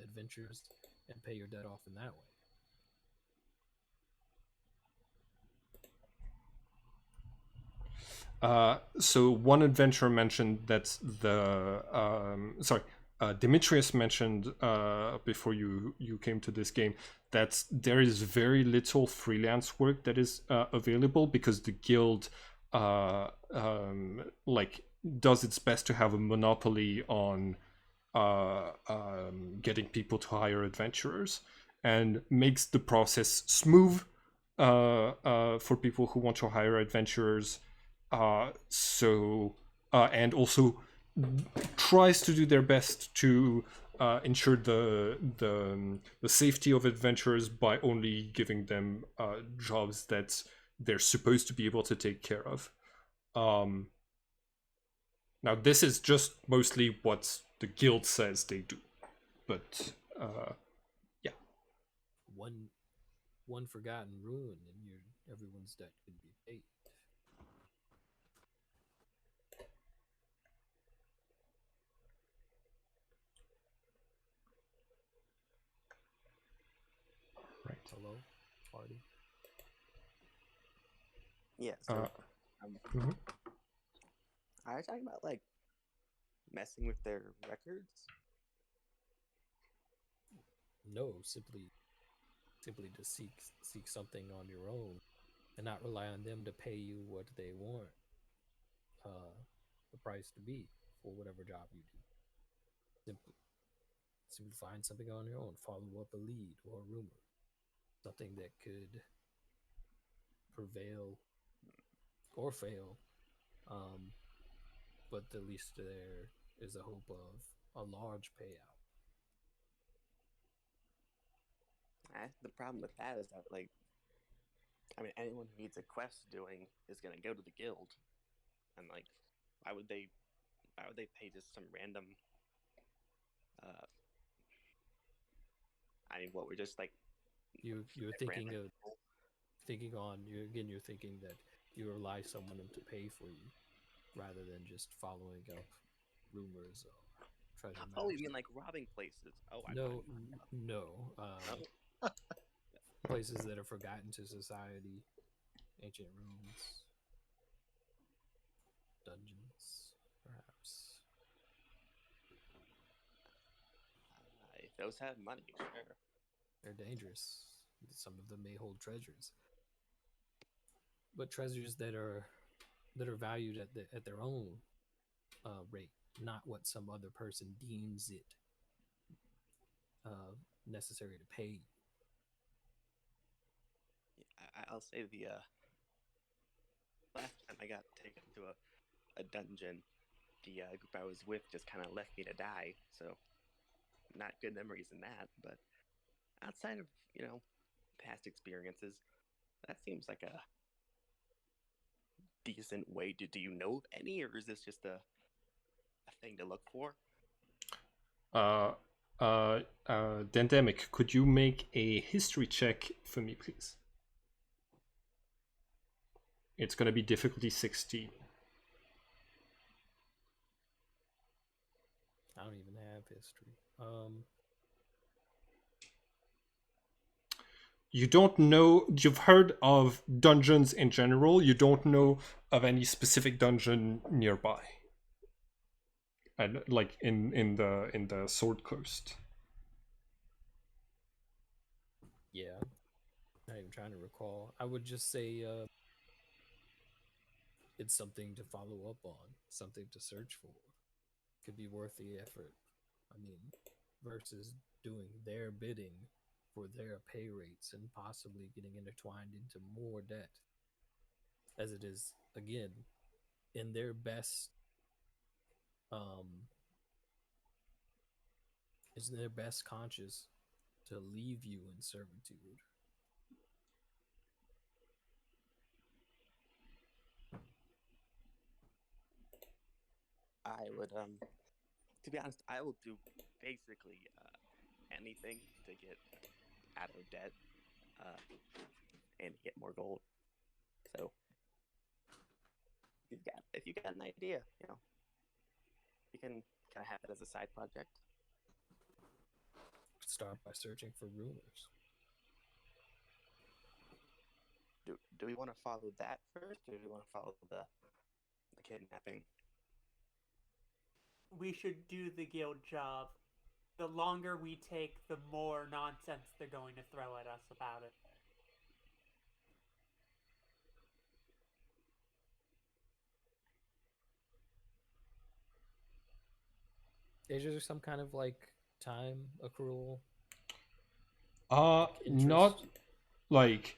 D: adventures and pay your debt off in that way.
A: So one adventurer mentioned that Demetrius mentioned before you came to this game that there is very little freelance work that is available because the guild does its best to have a monopoly on getting people to hire adventurers and makes the process smooth for people who want to hire adventurers. And also tries to do their best to ensure the safety of adventurers by only giving them jobs that they're supposed to be able to take care of. Now, this is just mostly what the guild says they do, but yeah.
D: One forgotten ruin, and everyone's debt could be paid.
A: Right.
D: Hello, party.
B: Yeah. So,
A: mhm.
B: are you talking about like messing with their records?
D: No, simply to seek something on your own and not rely on them to pay you what they want the price to be for whatever job you do. Simply find something on your own, follow up a lead or a rumor, something that could prevail or fail, but at least there is a hope of a large payout.
B: The problem with that is that, like, I mean, anyone who needs a quest doing is going to go to the guild, and like, why would they pay just some random? I mean, what we're just like.
D: You're thinking that you rely someone to pay for you, rather than just following up rumors or treasure maps.
B: Oh, you mean like robbing places? Oh,
D: no. Places that are forgotten to society, ancient ruins, dungeons, perhaps.
B: If those have money, sure.
D: They're dangerous. Some of them may hold treasures, but treasures that are valued at their own rate, not what some other person deems it necessary to pay.
B: I'll say the last time I got taken to a dungeon, the group I was with just kind of left me to die. So, not good memories in that. But outside of past experiences, that seems like a decent way to. Do you know of any, or is this just a thing to look for?
A: Dendemic, could you make a history check for me, please? It's going to be difficulty 16.
D: I don't even have history.
A: You don't know. You've heard of dungeons in general. You don't know of any specific dungeon nearby. And like in the Sword Coast.
D: Yeah, not even trying to recall. I would just say it's something to follow up on, something to search for. Could be worth the effort. I mean, versus doing their bidding for their pay rates and possibly getting intertwined into more debt, as it is again in their best is in their best conscience to leave you in servitude.
B: I would, to be honest, I will do basically anything to get out of debt and get more gold. So, if you got an idea, you can kind of have it as a side project.
D: Start by searching for rumors.
B: Do we want to follow that first, or do we want to follow the kidnapping?
C: We should do the guild job. The longer we take, the more nonsense they're going to throw at us about it.
D: Is there some kind of like time accrual?
A: Not like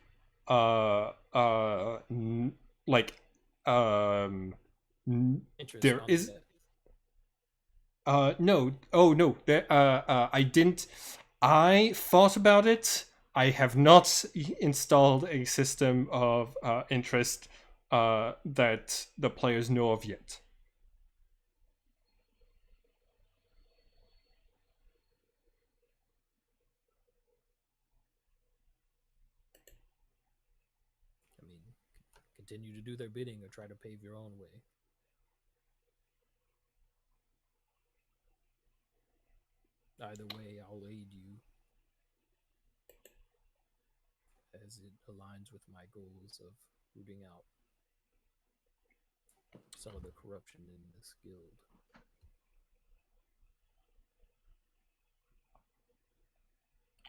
A: like
D: interest
A: there
D: on
A: is
D: debt?
A: no, oh no, I didn't. I thought about it. I have not installed a system of interest that the players know of yet.
D: I mean, continue to do their bidding or try to pave your own way. Either way, I'll aid you as it aligns with my goals of rooting out some of the corruption in this guild.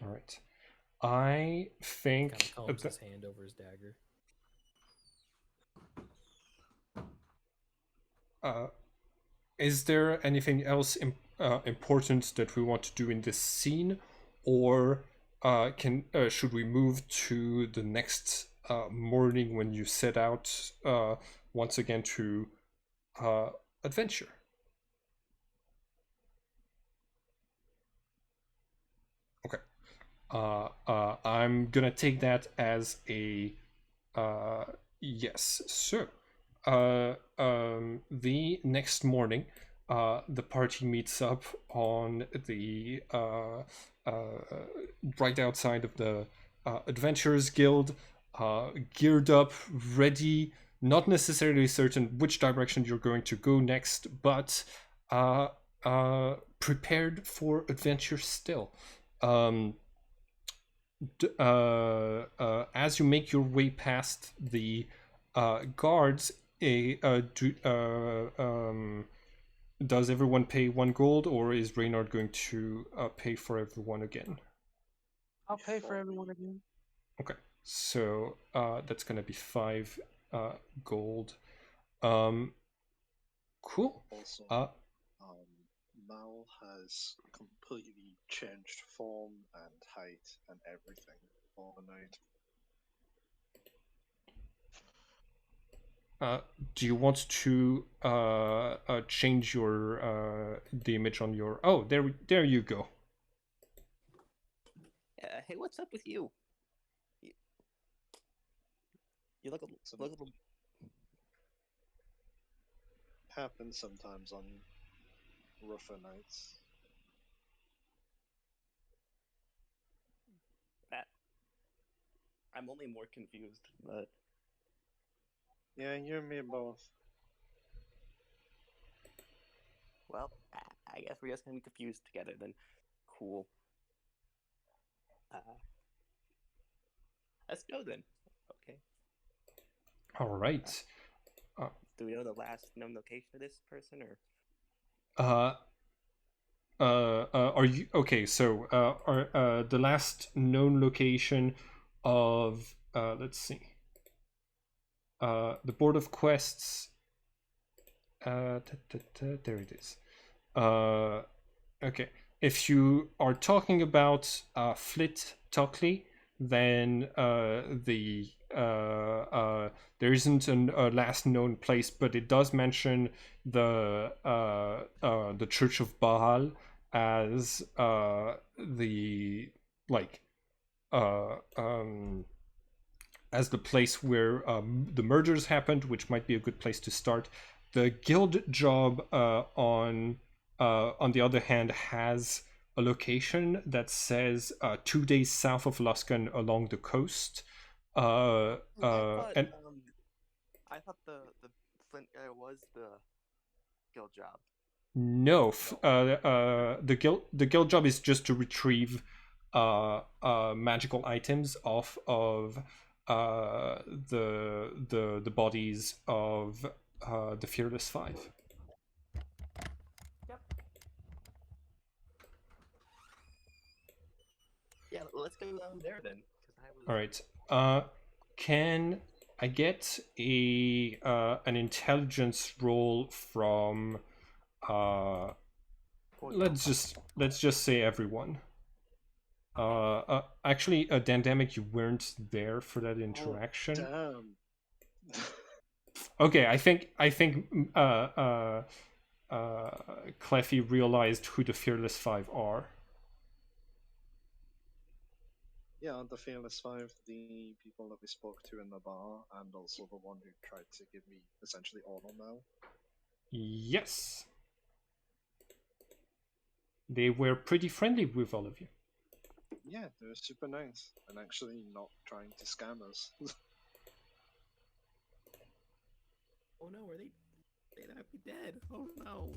A: All right. I think
D: Kind of combs his hand over his dagger.
A: Is there anything else important that we want to do in this scene, or should we move to the next morning when you set out once again to adventure? Okay. I'm gonna take that as a yes. So, the next morning, the party meets up on the right outside of the Adventurers Guild, geared up, ready. Not necessarily certain which direction you're going to go next, but prepared for adventure still. As you make your way past the guards, does everyone pay 1 gold, or is Reynard going to pay for everyone again?
F: I'll pay for everyone again.
A: Okay, so that's gonna be 5 gold. Cool.
E: Also, Mal has completely changed form and height and everything overnight.
A: Do you want to change your the image on your? Oh, there you go.
B: Hey, what's up with you? You look a little.
E: Happens sometimes on rougher nights.
B: I'm only more confused, but
E: Yeah, you and me both.
B: well, I guess we're just gonna be confused together then. Cool. Let's go then. Okay.
A: All right.
B: Do we know the last known location of this person, or?
A: Are you okay? So, are the last known location of let's see. The Board of Quests. There it is. Okay, if you are talking about Flit Tockley, then there isn't a last known place, but it does mention the Church of Baal as the like as the place where the murders happened, which might be a good place to start. The guild job on the other hand has a location that says 2 days south of Luskan along the coast.
G: I
A: And
G: thought the Flint guy was the guild job.
A: no, the guild job is just to retrieve magical items off of the bodies of the Fearless Five.
C: Yep.
G: Yeah, let's go down there then.
A: All right. Can I get an intelligence roll from let's just say everyone. Actually, Dandamic, you weren't there for that interaction.
E: Damn.
A: Okay, I think Cleffy realized who the Fearless Five are.
E: Yeah, the Fearless Five, the people that we spoke to in the bar, and also the one who tried to give me essentially honor now.
A: Yes. They were pretty friendly with all of you.
E: Yeah, they were super nice, and actually not trying to scam us.
G: Oh no, are they might be dead. Oh no.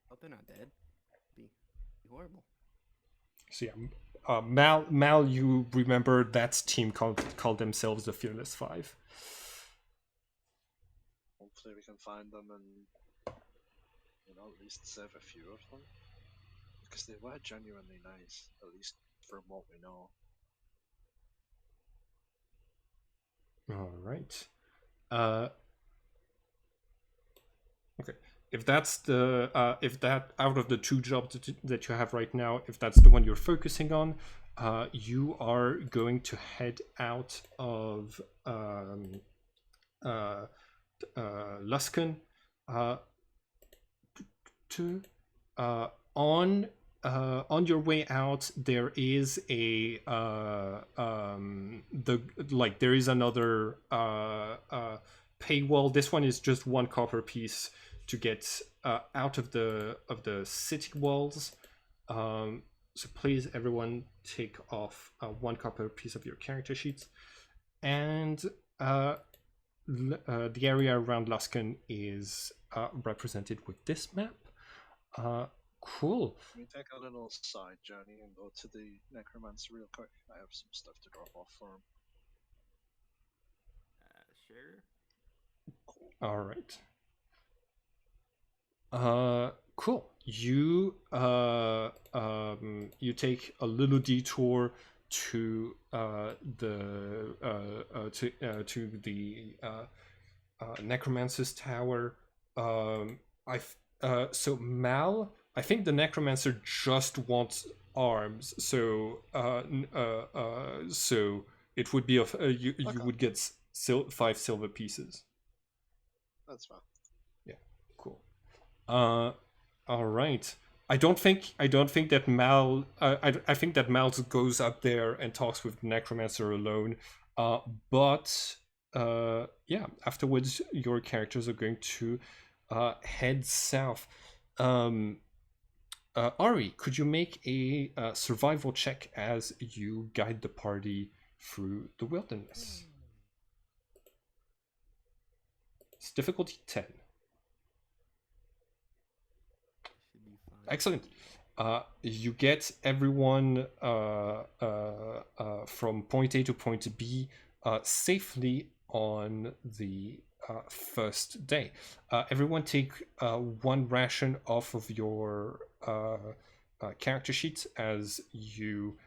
G: Hope they're not dead. Be horrible.
A: So yeah, Mal, you remember that team called themselves the Fearless Five.
E: Hopefully we can find them and, at least save a few of them. Because they were genuinely nice, at least from what we know.
A: All right. Okay. If that's if that out of the two jobs that you have right now, if that's the one you're focusing on, you are going to head out of Luskan. On your way out, there is there is another paywall. This one is just 1 copper piece to get out of the city walls. So please, everyone, take off 1 copper piece of your character sheets, and the area around Luskan is represented with this map. Cool.
E: Can we take a little side journey and go to the Necromancer real quick? I have some stuff to drop off for him.
G: Sure.
A: All right. Cool. You you take a little detour to the Necromancer's tower. So Mal, I think the Necromancer just wants arms. So so it would be you would get 5 silver pieces.
E: That's fine.
A: Yeah, cool. All right. I don't think that Mal. I think that Mal goes up there and talks with the Necromancer alone. But yeah, afterwards your characters are going to head south. Ari, could you make a survival check as you guide the party through the wilderness? It's difficulty 10.
G: Should be fine.
A: Excellent. You get everyone from point A to point B safely on the first day. Everyone take 1 ration off of your character sheets as you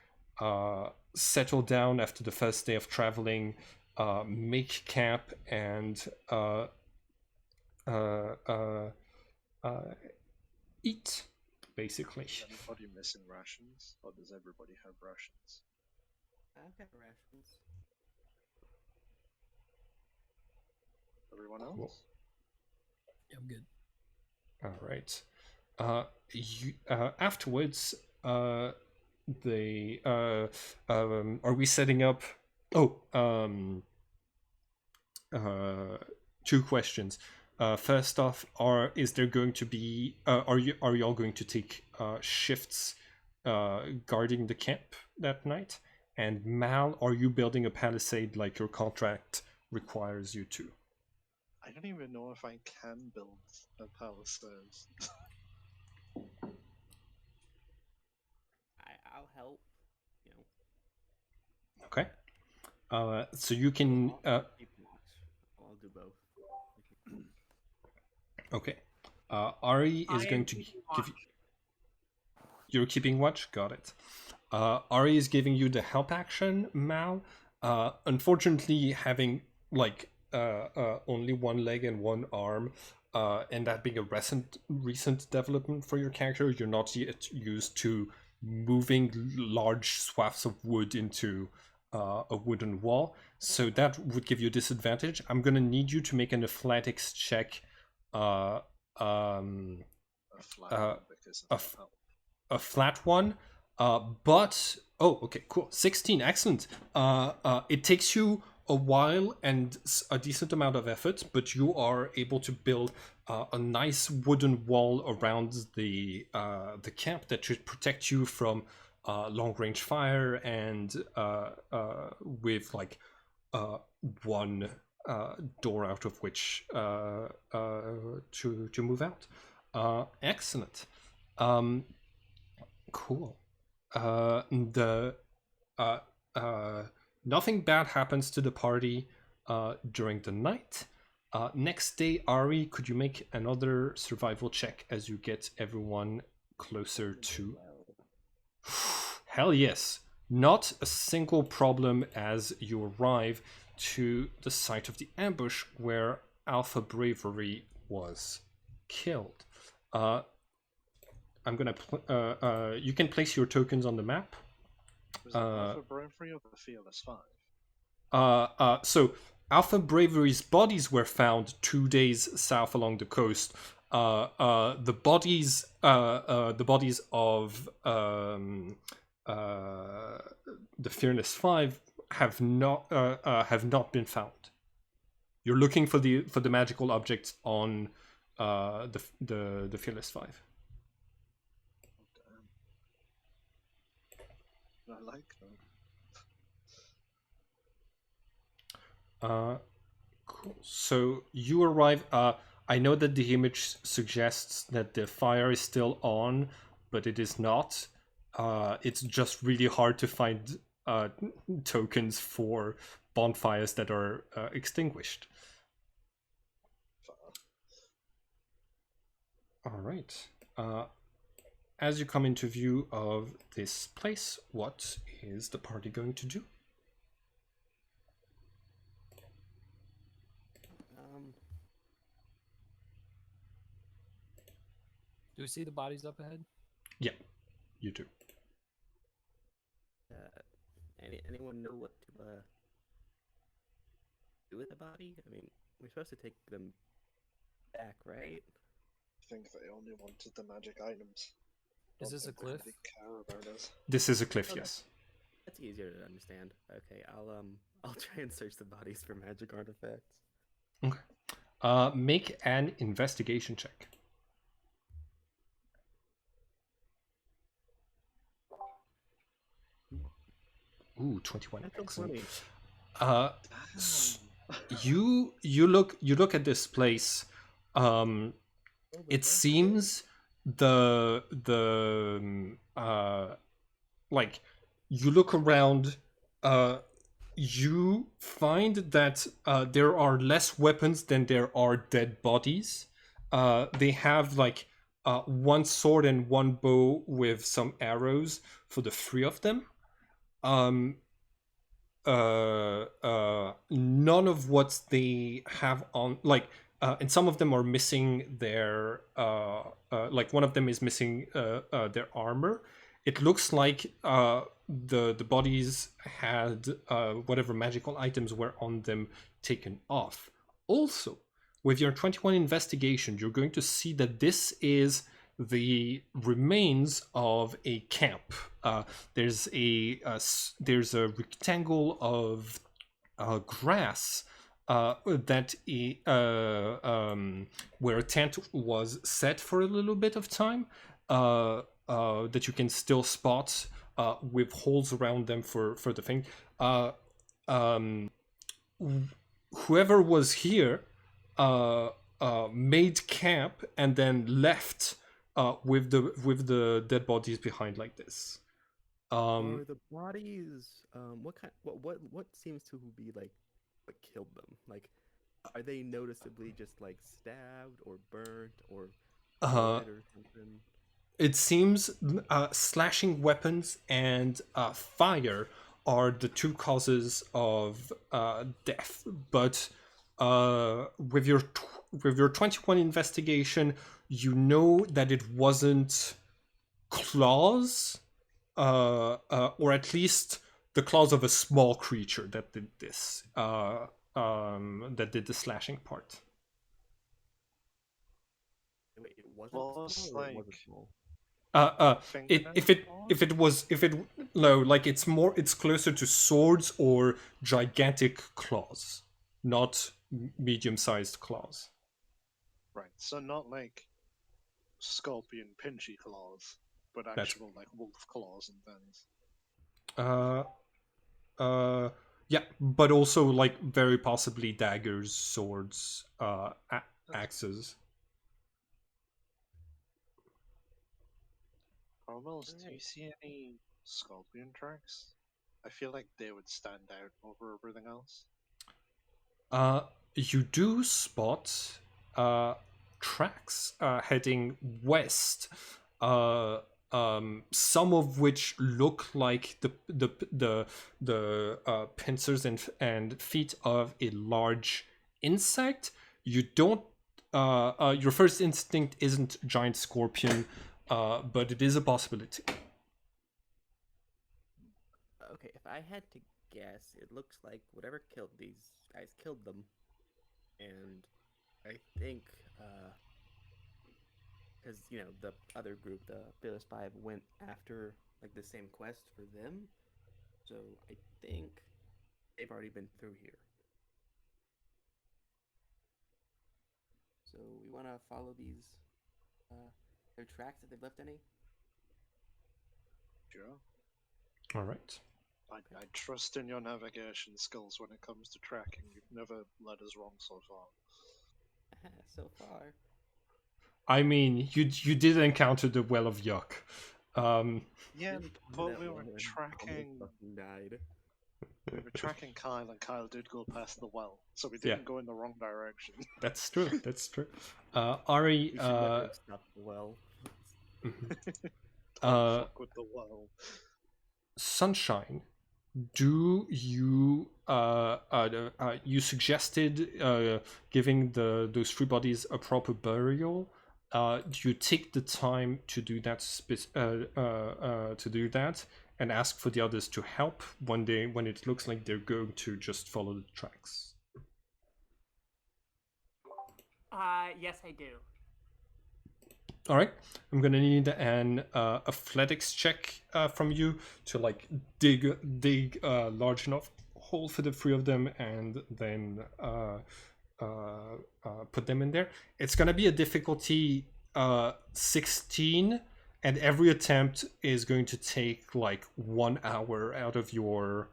A: settle down after the first day of traveling, make camp, and eat, basically.
E: Is anybody missing rations, or does everybody have rations?
B: I've got rations.
E: Everyone else?
A: Cool.
D: Yeah, I'm good.
A: All right. Afterwards, are we setting up? Two questions. First off, is there going to be? Are y'all going to take shifts guarding the camp that night? And Mal, are you building a palisade like your contract requires you to?
E: I don't even know if I can build a palisade.
B: I'll help. You know.
A: Okay. So you can.
B: Keep watch. I'll do both.
A: Okay. Ari is
C: I
A: going
C: am
A: to
C: keeping
A: give you.
C: watch.
A: You're keeping watch? Got it. Ari is giving you the help action, Mal. Unfortunately, having like only one leg and one arm, and that being a recent development for your character, you're not yet used to moving large swaths of wood into a wooden wall. So that would give you a disadvantage. I'm gonna need you to make an athletics check.
E: A flat one because of help.
A: A flat one, but okay, cool. 16, excellent. It takes you a while and a decent amount of effort, but you are able to build a nice wooden wall around the camp that should protect you from long range fire and with like one door out of which to move out. Excellent. Cool. Nothing bad happens to the party during the night. Next day, Ari, could you make another survival check as you get everyone closer to... Hell yes. Not a single problem as you arrive to the site of the ambush where Alpha Bravery was killed. I'm gonna. You can place your tokens on the map.
E: Was it Alpha Bravery or the Fearless 5?
A: So Alpha Bravery's bodies were found 2 days south along the coast. The bodies of the Fearless 5 have not been found. You're looking for the magical objects on the Fearless 5.
E: I like them.
A: Cool. So you arrive. I know that the image suggests that the fire is still on, but it is not. It's just really hard to find tokens for bonfires that are extinguished. All right. As you come into view of this place, what is the party going to do?
D: Do we see the bodies up ahead?
A: Yeah, you do.
B: Anyone know what to do with the body? I mean, we're supposed to take them back, right?
E: I think they only wanted the magic items.
D: Is this a cliff?
E: They care about us.
A: This is a cliff,
B: Okay.
A: yes.
B: That's easier to understand. Okay, I'll try and search the bodies for magic artifacts.
A: Okay. Make an investigation check. Ooh, 21.
B: That's so
A: Excellent.
B: funny.
A: You look at this place. It seems like you look around. You find that there are less weapons than there are dead bodies. They have like one sword and one bow with some arrows for the 3 of them. None of what they have on, like, and some of them are missing their like one of them is missing their armor. It looks like the bodies had whatever magical items were on them taken off. Also, with your 21 investigation, you're going to see that this is the remains of a camp. There's a rectangle of grass that where a tent was set for a little bit of time. That you can still spot with holes around them for the thing. Whoever was here made camp and then left with the dead bodies behind like this.
G: Are the bodies what seems to be like what killed them? Like, are they noticeably just like stabbed or burnt or or something?
A: It seems slashing weapons and fire are the two causes of death, but with your 21 investigation, you know that it wasn't claws, or at least the claws of a small creature that did this, that did the slashing part.
G: Wait, it wasn't
E: Claws,
G: small or it
E: like-
G: wasn't small?
A: It's closer to swords or gigantic claws, not medium-sized claws.
E: Right, so not like scorpion pinchy claws, but
A: That's-
E: actual like wolf claws and things.
A: Yeah, but also like very possibly daggers, swords, axes.
E: Almost, do you see any scorpion tracks? I feel like they would stand out over everything else.
A: You do spot tracks heading west. Some of which look like the pincers and feet of a large insect. You don't. Your first instinct isn't giant scorpion, but it is a possibility.
G: Okay, if I had to guess, it looks like whatever killed these guys killed them, and I think because the other group, the Fearless Five, went after like the same quest for them, so I think they've already been through here. So we want to follow these their tracks if they've left any.
E: Sure.
A: All right.
E: I trust in your navigation skills when it comes to tracking. You've never led us wrong so far.
G: So far.
A: I mean, you did encounter the Well of Yuck.
E: Yeah,
G: Didn't
E: but
G: that
E: we
G: one
E: were
G: and
E: tracking.
G: almost fucking died.
E: We were tracking Kyle, and Kyle did go past the well, so we didn't go in the wrong direction.
A: That's true. That's true. Ari,
G: We should never have stopped the well.
E: Don't fuck with the well.
A: Sunshine, do you you suggested giving those three bodies a proper burial? Do you take the time to do that and ask for the others to help when it looks like they're going to just follow the tracks?
C: Yes, I do.
A: All right, I'm gonna need an athletics check from you to like dig a large enough hole for the three of them, and then put them in there. It's gonna be a difficulty 16, and every attempt is going to take like 1 hour out of your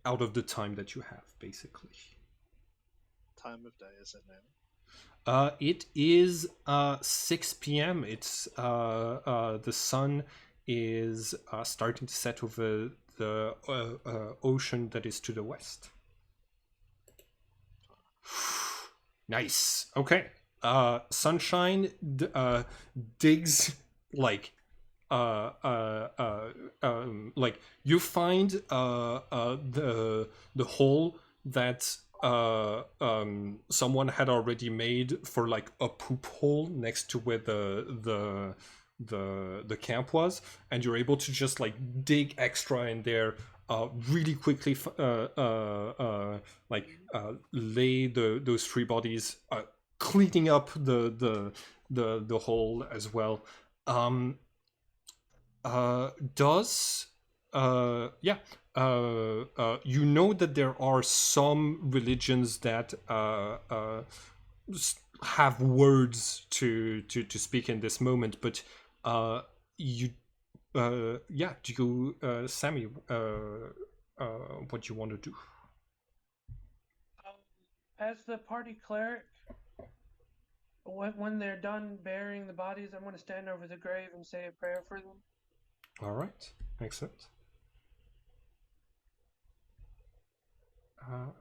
A: out of the time that you have, basically.
E: Time of day is it now?
A: It is 6 p.m. It's the sun is starting to set over the ocean that is to the west. Nice. Okay. Sunshine digs like like you find the hole that someone had already made for like a poop hole next to where the camp was, and you're able to just like dig extra in there really quickly, lay those three bodies, cleaning up the hole as well. You know that there are some religions that have words to speak in this moment, but you do you Sammy, what do you want to do?
F: As the party cleric, when they're done burying the bodies, I'm going to stand over the grave and say a prayer for them.
A: All right, excellent.
C: I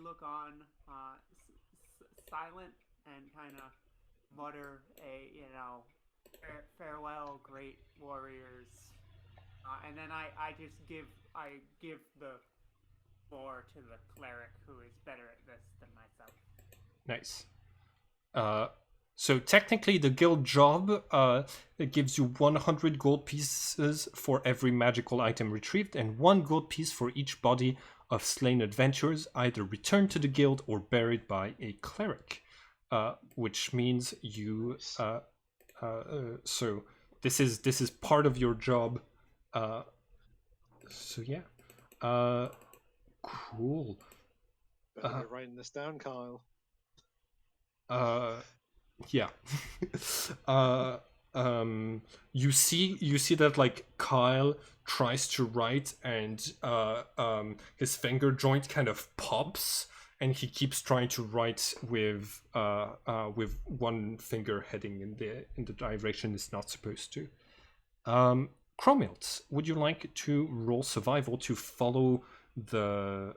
C: look on silent and kind of mutter a farewell, great warriors, and then I give the floor to the cleric, who is better at this than myself.
A: Nice. So technically the guild job it gives you 100 gold pieces for every magical item retrieved, and 1 gold piece for each body of slain adventurers either returned to the guild or buried by a cleric, which means you so this is part of your job. So yeah, cool.
E: Better be writing this down, Kyle.
A: Yeah. You see that like Kyle tries to write, and his finger joint kind of pops, and he keeps trying to write with one finger heading in the direction it's not supposed to. Chromilt, would you like to roll survival to follow the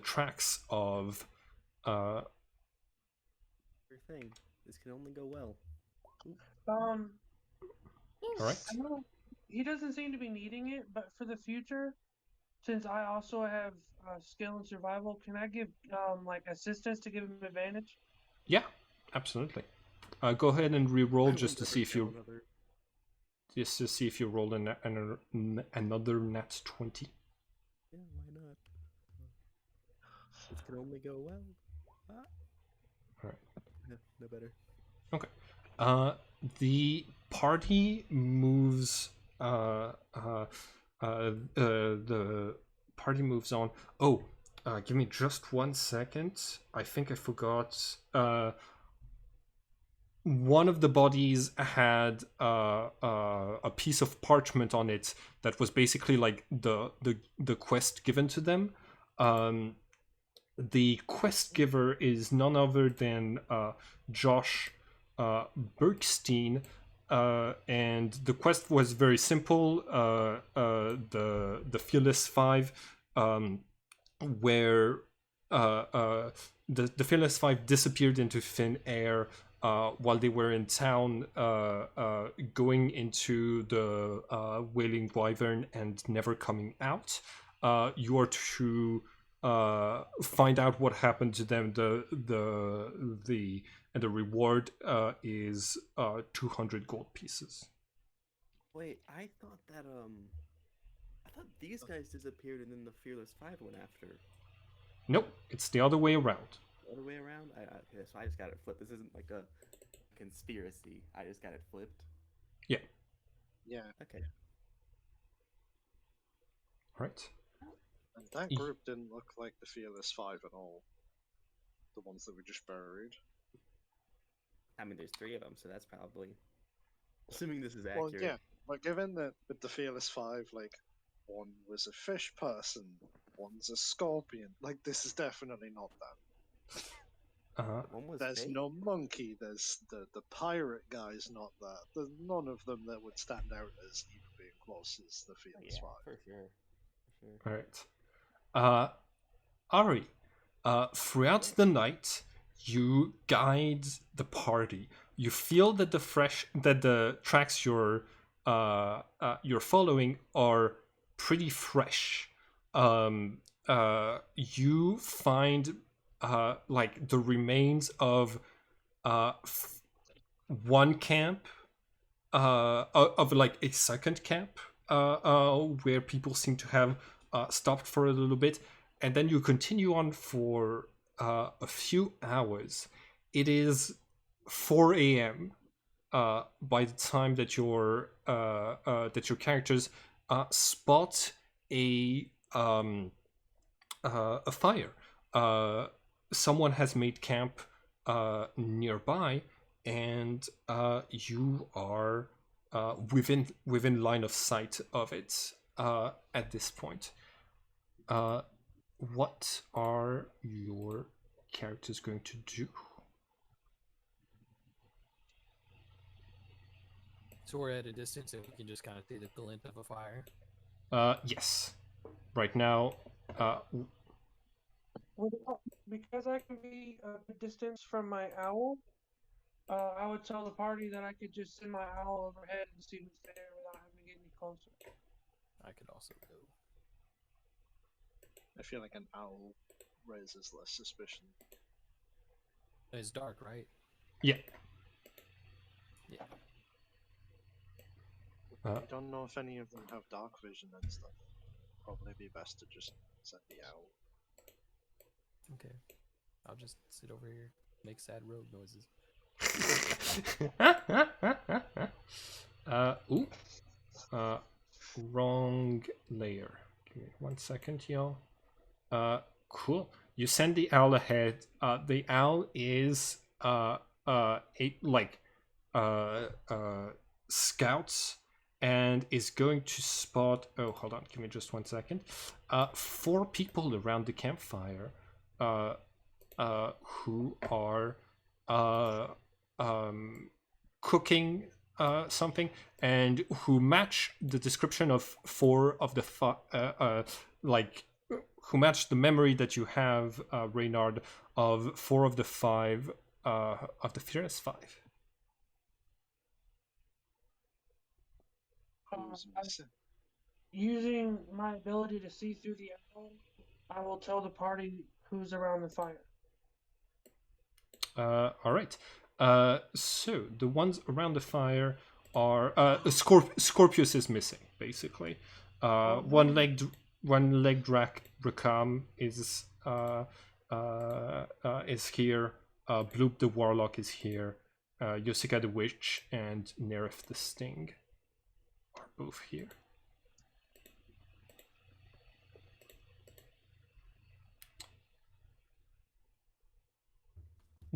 A: tracks of
G: Thing. This can only go well.
A: all right.
F: I know he doesn't seem to be needing it, but for the future, since I also have skill in survival, can I give like assistance to give him advantage?
A: Yeah, absolutely. Go ahead and re-roll just to see if you roll another nat 20.
G: Yeah, why not? This can only go well.
A: All right.
G: No better.
A: Okay. The party moves. The party moves on. Oh, give me just 1 second. I think I forgot. One of the bodies had a piece of parchment on it that was basically like the quest given to them. The quest giver is none other than Josh Bergstein, and the quest was very simple. The Fearless Five, where the Fearless Five disappeared into thin air while they were in town, going into the Wailing Wyvern and never coming out. You are to find out what happened to them. The reward is 200 gold pieces.
G: Wait, I thought these guys disappeared and then the Fearless Five went after.
A: Nope, it's the other way around.
G: The other way around? Okay, so I just got it flipped. This isn't like a conspiracy. I just got it flipped.
A: Yeah.
E: Yeah.
G: Okay.
A: Right.
E: And that group didn't look like the Fearless Five at all. The ones that we just buried.
G: I mean, there's 3 of them, so that's probably... Assuming this is accurate.
E: Well, yeah, but given that with the Fearless Five, like, one was a fish person, one's a scorpion, like, this is definitely not that.
G: One was
E: There's
G: fake?
E: no monkey, there's the pirate guy's not that. There's none of them that would stand out as even being close as the Fearless Five.
G: For sure.
A: All right. Ari, throughout the night, you guide the party. You feel that the tracks you're following are pretty fresh. You find like the remains of one camp, of like a second camp, where people seem to have stopped for a little bit, and then you continue on for a few hours. It is 4 a.m. By the time that your characters spot a fire. Someone has made camp nearby, and you are within line of sight of it at this point. What are your characters going to do?
D: So we're at a distance and we can just kind of see the glint of a fire.
A: Yes. Right now,
F: Because I can be a good distance from my owl, I would tell the party that I could just send my owl overhead and see who's there without having to get any closer.
D: I could also go.
E: I feel like an owl raises less suspicion.
D: It's dark, right?
A: yeah.
D: Yeah.
E: I don't know if any of them have dark vision and stuff. Probably be best to just set the owl.
D: Okay. I'll just sit over here, make sad road noises.
A: Wrong layer. Give me 1 second, y'all. Cool. You send the owl ahead. The owl is scouts and is going to spot. Oh, hold on. Give me just 1 second. 4 people around the campfire, who are cooking something, and who match the description of 4 of the who match the memory that you have, Reynard, of 4 of the 5 of the Fearless 5.
E: Who's missing?
F: Using my ability to see through the owl, I will tell the party who's around the fire.
A: All right. So the ones around the fire are Scorpius is missing, basically. One-legged Rakam is here. Bloop the Warlock is here. Yosika the Witch and Nerif the Sting are both here.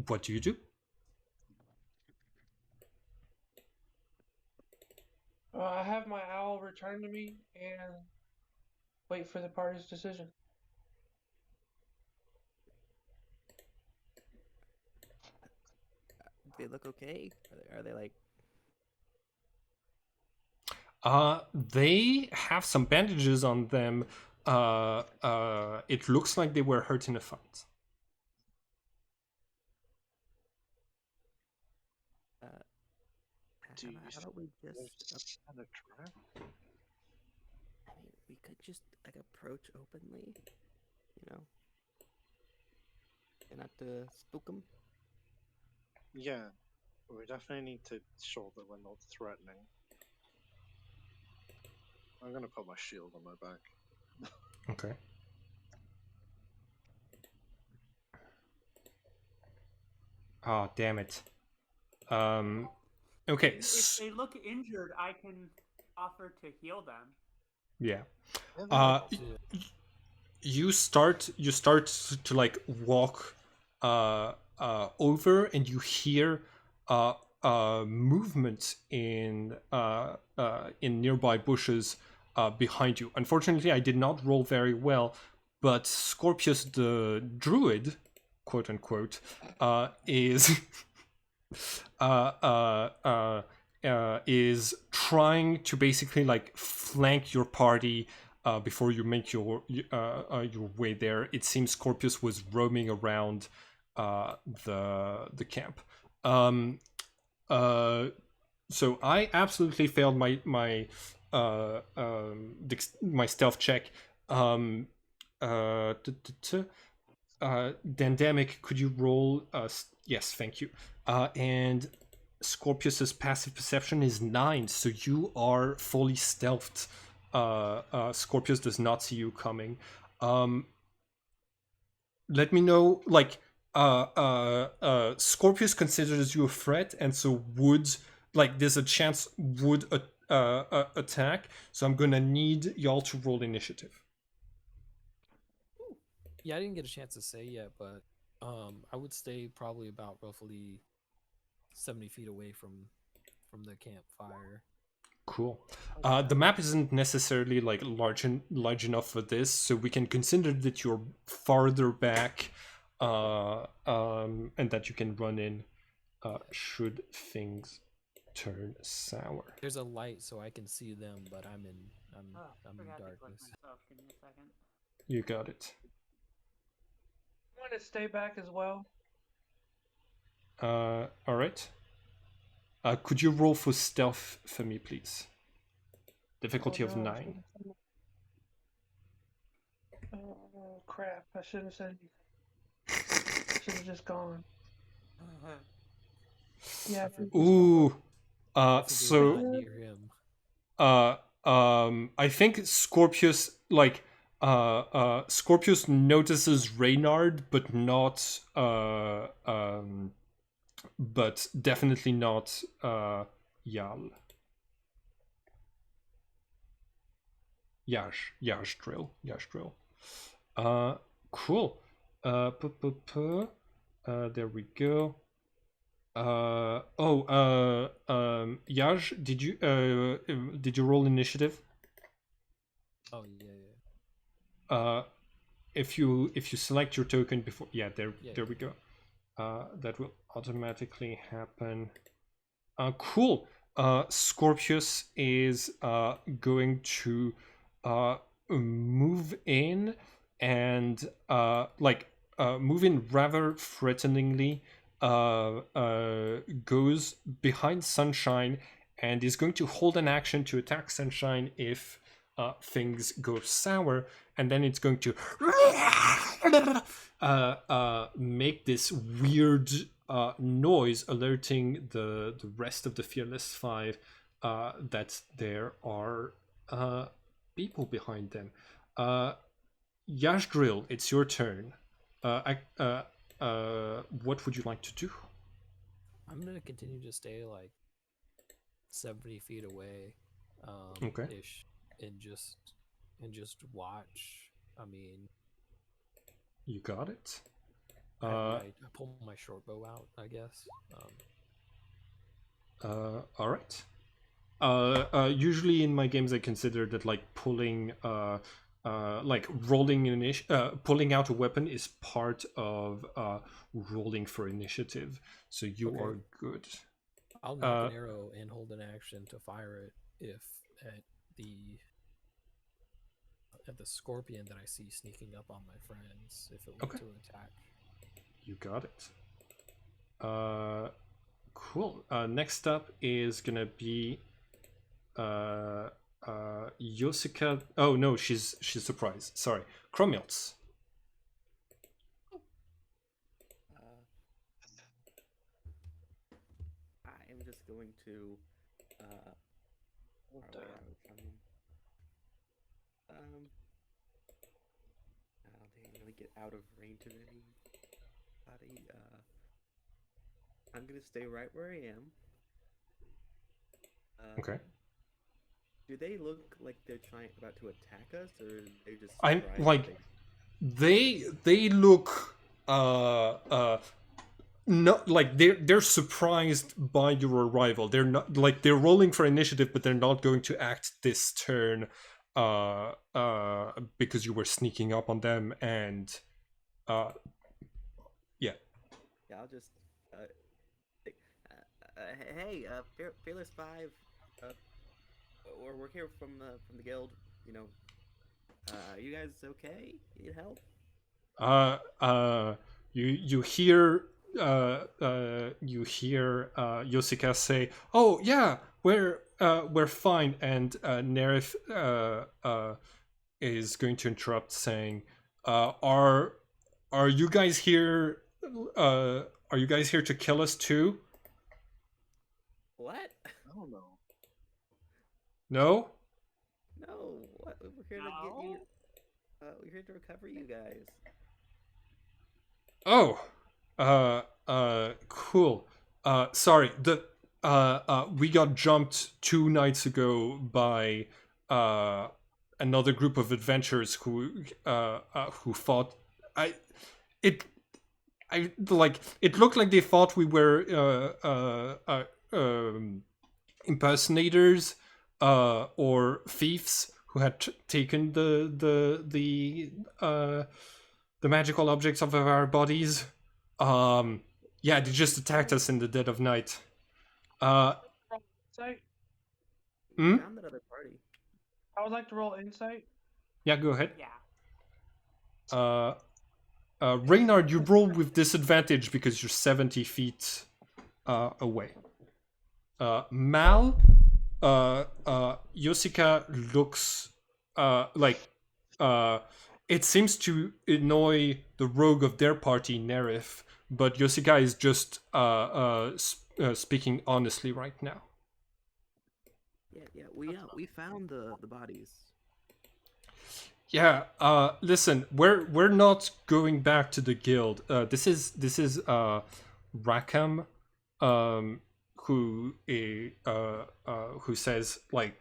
A: What do you do?
F: I have my owl return to me and wait for the party's decision.
B: They look okay? Are they like...
A: They have some bandages on them. It looks like they were hurt in a fight.
E: Do you
B: how about we
E: think
B: just...
E: there's kind of trap?
B: I mean, we could just, like, approach openly, you know? And not to spook them.
E: Yeah, we definitely need to show that we're not threatening. I'm gonna put my shield on my back.
A: Okay. Oh, damn it. Okay.
C: If they look injured, I can offer to heal them.
A: Yeah.
E: Yeah,
A: You start to like walk over, and you hear movement in nearby bushes behind you. Unfortunately, I did not roll very well, but Scorpius the druid, quote unquote, is is trying to basically like flank your party before you make your way there. It seems Scorpius was roaming around the camp. So I absolutely failed my my stealth check. Dandamic, could you roll? Yes, thank you. And Scorpius's passive perception is 9, so you are fully stealthed. Scorpius does not see you coming. Let me know, like, Scorpius considers you a threat, and so would, like, there's a chance would attack. So I'm gonna need y'all to roll initiative.
D: Yeah, I didn't get a chance to say yet, but I would stay probably about roughly 70 feet away from the campfire.
A: Cool. The map isn't necessarily like large enough for this, so we can consider that you're farther back, and that you can run in should things turn sour.
D: There's a light, so I can see them, but I'm in
C: Forgot to click
D: darkness.
C: myself. Give me a second.
A: You got it.
F: I'm going to stay back as well.
A: All right. Could you roll for stealth for me, please? Difficulty of 9.
F: Oh, crap. I should have said. Should have just gone. Yeah.
A: Ooh.
D: I think
A: So
D: we're not near him.
A: I think Scorpius, like, Scorpius notices Reynard, but not but definitely not Yal. Yash drill. Cool. There we go. Yash, did you roll initiative?
D: Oh yeah.
A: If you select your token before, there we go. That will automatically happen. Cool. Scorpius is going to move in and move in rather threateningly. Goes behind Sunshine and is going to hold an action to attack Sunshine if things go sour, and then it's going to make this weird noise, alerting the rest of the Fearless Five that there are people behind them. Yashdrill, it's your turn. What would you like to do?
D: I'm gonna continue to stay like 70 feet away,
A: Okay.
D: ish, and just watch. I mean,
A: You got it.
D: I pull my short bow out, I guess.
A: All right. Usually in my games, I consider that like pulling, like rolling pulling out a weapon is part of rolling for initiative. So you
D: Okay.
A: are good.
D: I'll knock an arrow and hold an action to fire it if at the scorpion that I see sneaking up on my friends, if it were
A: Okay.
D: to attack.
A: You got it. Cool. Next up is gonna be Yosika. Oh no, she's surprised. Sorry, Chromilts.
B: I am just going to
F: What the-
B: I don't think I'm gonna get out of range of anybody. I'm gonna stay right where I am.
A: Okay.
B: Do they look like they're about to attack us, or they just?
A: I'm
B: surprised
A: like, they look not like they're surprised by your arrival. They're not like they're rolling for initiative, but they're not going to act this turn because you were sneaking up on them, and
B: Yeah, I'll just. Hey, Fearless Five. We're here from the guild. You know, are you guys okay? Need help?
A: you hear Yosika say, "Oh yeah, we're fine," and Nerif is going to interrupt, saying, "Are you guys here? Are you guys here to kill us too?
B: What?
E: I don't know.
A: No?
B: No. What? We're here to get you. We're here to recover you guys.
A: Oh, cool. Sorry, we got jumped 2 nights ago by another group of adventurers who fought. It looked like they thought we were impersonators or thieves who had taken the magical objects of our bodies. Yeah, they just attacked us in the dead of night.
F: Insight.
A: Hmm?
B: Found that other party.
F: I would like to roll insight.
A: Yeah, go ahead.
C: Yeah.
A: Reynard, you roll with disadvantage because you're 70 feet away. Mal, Yosika looks it seems to annoy the rogue of their party, Nerif, but Yosika is just speaking honestly right now.
B: Yeah. We found the bodies.
A: Yeah, listen, we're not going back to the guild. This is Rackham, who says, like,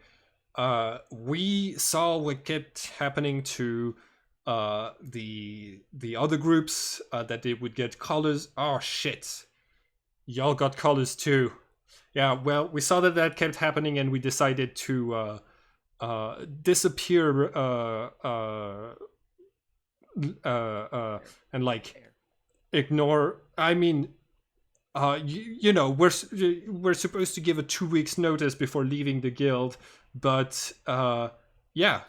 A: we saw what kept happening to the other groups, that they would get collars. Oh shit, y'all got collars too. Yeah, well, we saw that kept happening, and we decided to disappear and like ignore. I mean, you know, we're supposed to give a 2 weeks notice before leaving the guild, but yeah,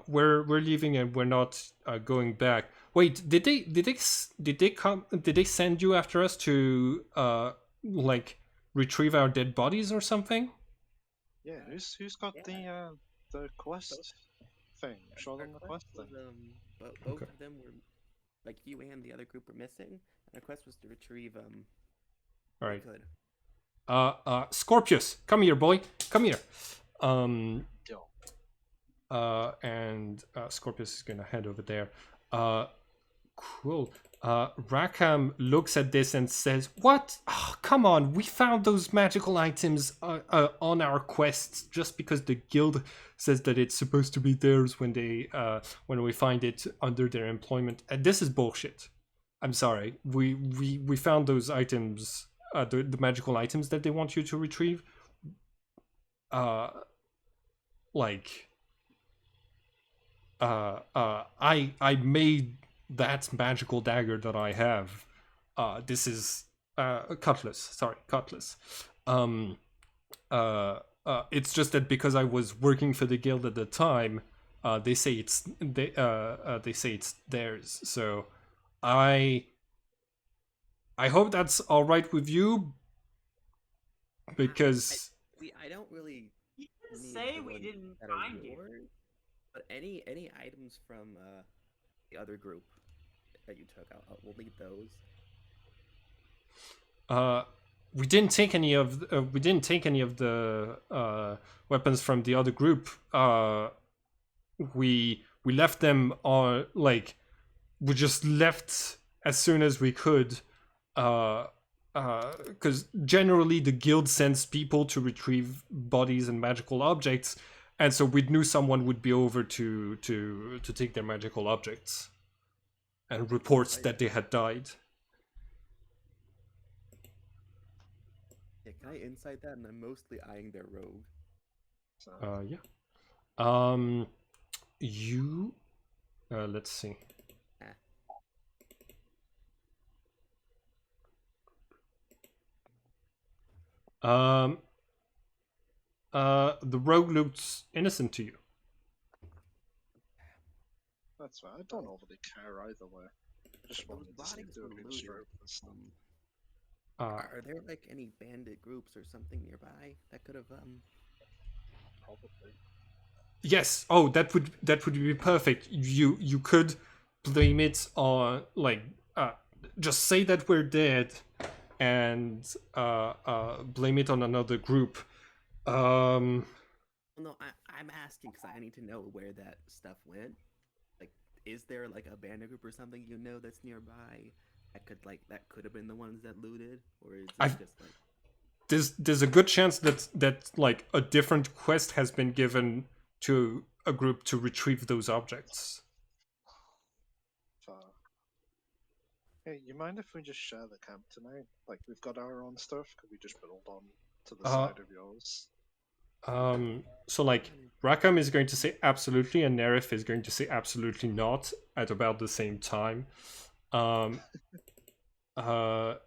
A: we're leaving and we're not going back. Wait, did they send you after us to like retrieve our dead bodies or something?
E: Yeah, who's got the quest thing? Show them the quest thing.
B: Both
A: Okay.
B: of them were, like, you and the other group were missing. And our quest was to retrieve
A: All right.
B: Could.
A: Scorpius, come here, boy. Come here.
E: Yo.
A: And Scorpius is gonna head over there. Cool. Rackham looks at this and says, "What? Oh, come on! We found those magical items on our quests just because the guild says that it's supposed to be theirs when we find it under their employment. And this is bullshit. I'm sorry. We found those items, the magical items that they want you to retrieve. I made that magical dagger that I have. This is cutlass. Sorry, cutlass. It's just that because I was working for the guild at the time, they say it's theirs. So I hope that's all right with you, because
B: I don't really
C: You didn't
B: need
C: say
B: the
C: we
B: ones
C: didn't
B: that are
C: find you.
B: yours, but any items from the other group that you took, we'll need those.
A: we didn't take any of the weapons from the other group. We left them on, like, we just left as soon as we could, because generally the guild sends people to retrieve bodies and magical objects, and so we knew someone would be over to take their magical objects and reports that they had died.
B: Yeah, can I insight that? And I'm mostly eyeing their rogue.
E: So,
A: Yeah. You. Let's see. The rogue looks innocent to you.
E: that's right. I don't overly care either way. Just
B: Those
E: wanted to see
B: bodies
E: if they
B: were
E: were being
B: looted.
E: straight this time.
B: Are there like any bandit groups or something nearby that could have
E: Probably.
A: Yes. Oh, that would be perfect. You could blame it on like just say that we're dead and blame it on another group.
B: Well, no, I'm asking because I need to know where that stuff went. Like, is there like a bandit group or something that's nearby that could have been the ones that looted, or is it just like
A: there's a good chance that like a different quest has been given to a group to retrieve those objects.
E: Hey, you mind if we just share the camp tonight? Like, we've got our own stuff. Could we just build on to the side of yours?
A: So like Rackham is going to say absolutely, and Nerif is going to say absolutely not at about the same time.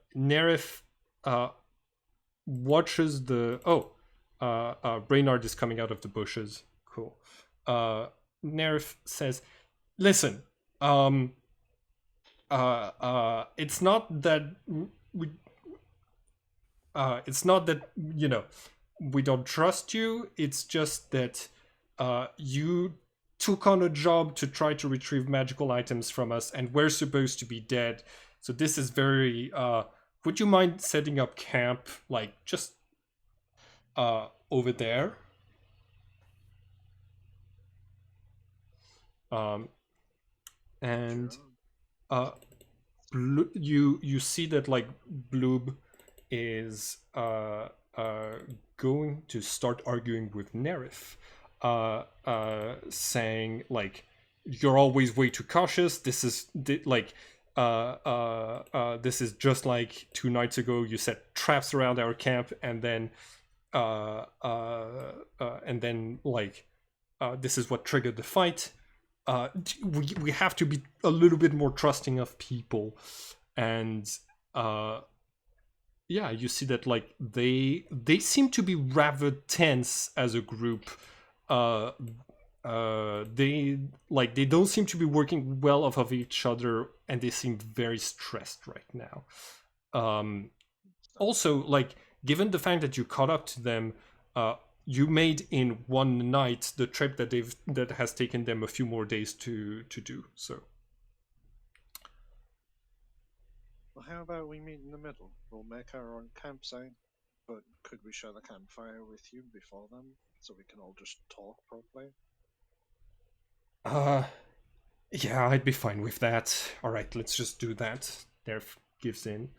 A: Nerif watches the Brainard is coming out of the bushes. Cool. Nerif says, "Listen, it's not that it's not that we don't trust you. It's just that you took on a job to try to retrieve magical items from us, and we're supposed to be dead. So this is very would you mind setting up camp like just over there?" And you see that like Bloob is going to start arguing with Nerif, saying like, "You're always way too cautious. This is this is just like 2 nights ago. You set traps around our camp, and then this is what triggered the fight. We have to be a little bit more trusting of people." And you see that like they seem to be rather tense as a group. They don't seem to be working well off of each other, and they seem very stressed right now. Also, like, given the fact that you caught up to them, you made in one night the trip that has taken them a few more days to do. So,
E: well, how about we meet in the middle? We'll make our own campsite, but could we share the campfire with you before then, so we can all just talk properly?
A: Yeah, I'd be fine with that. All right, let's just do that. Nerf gives in.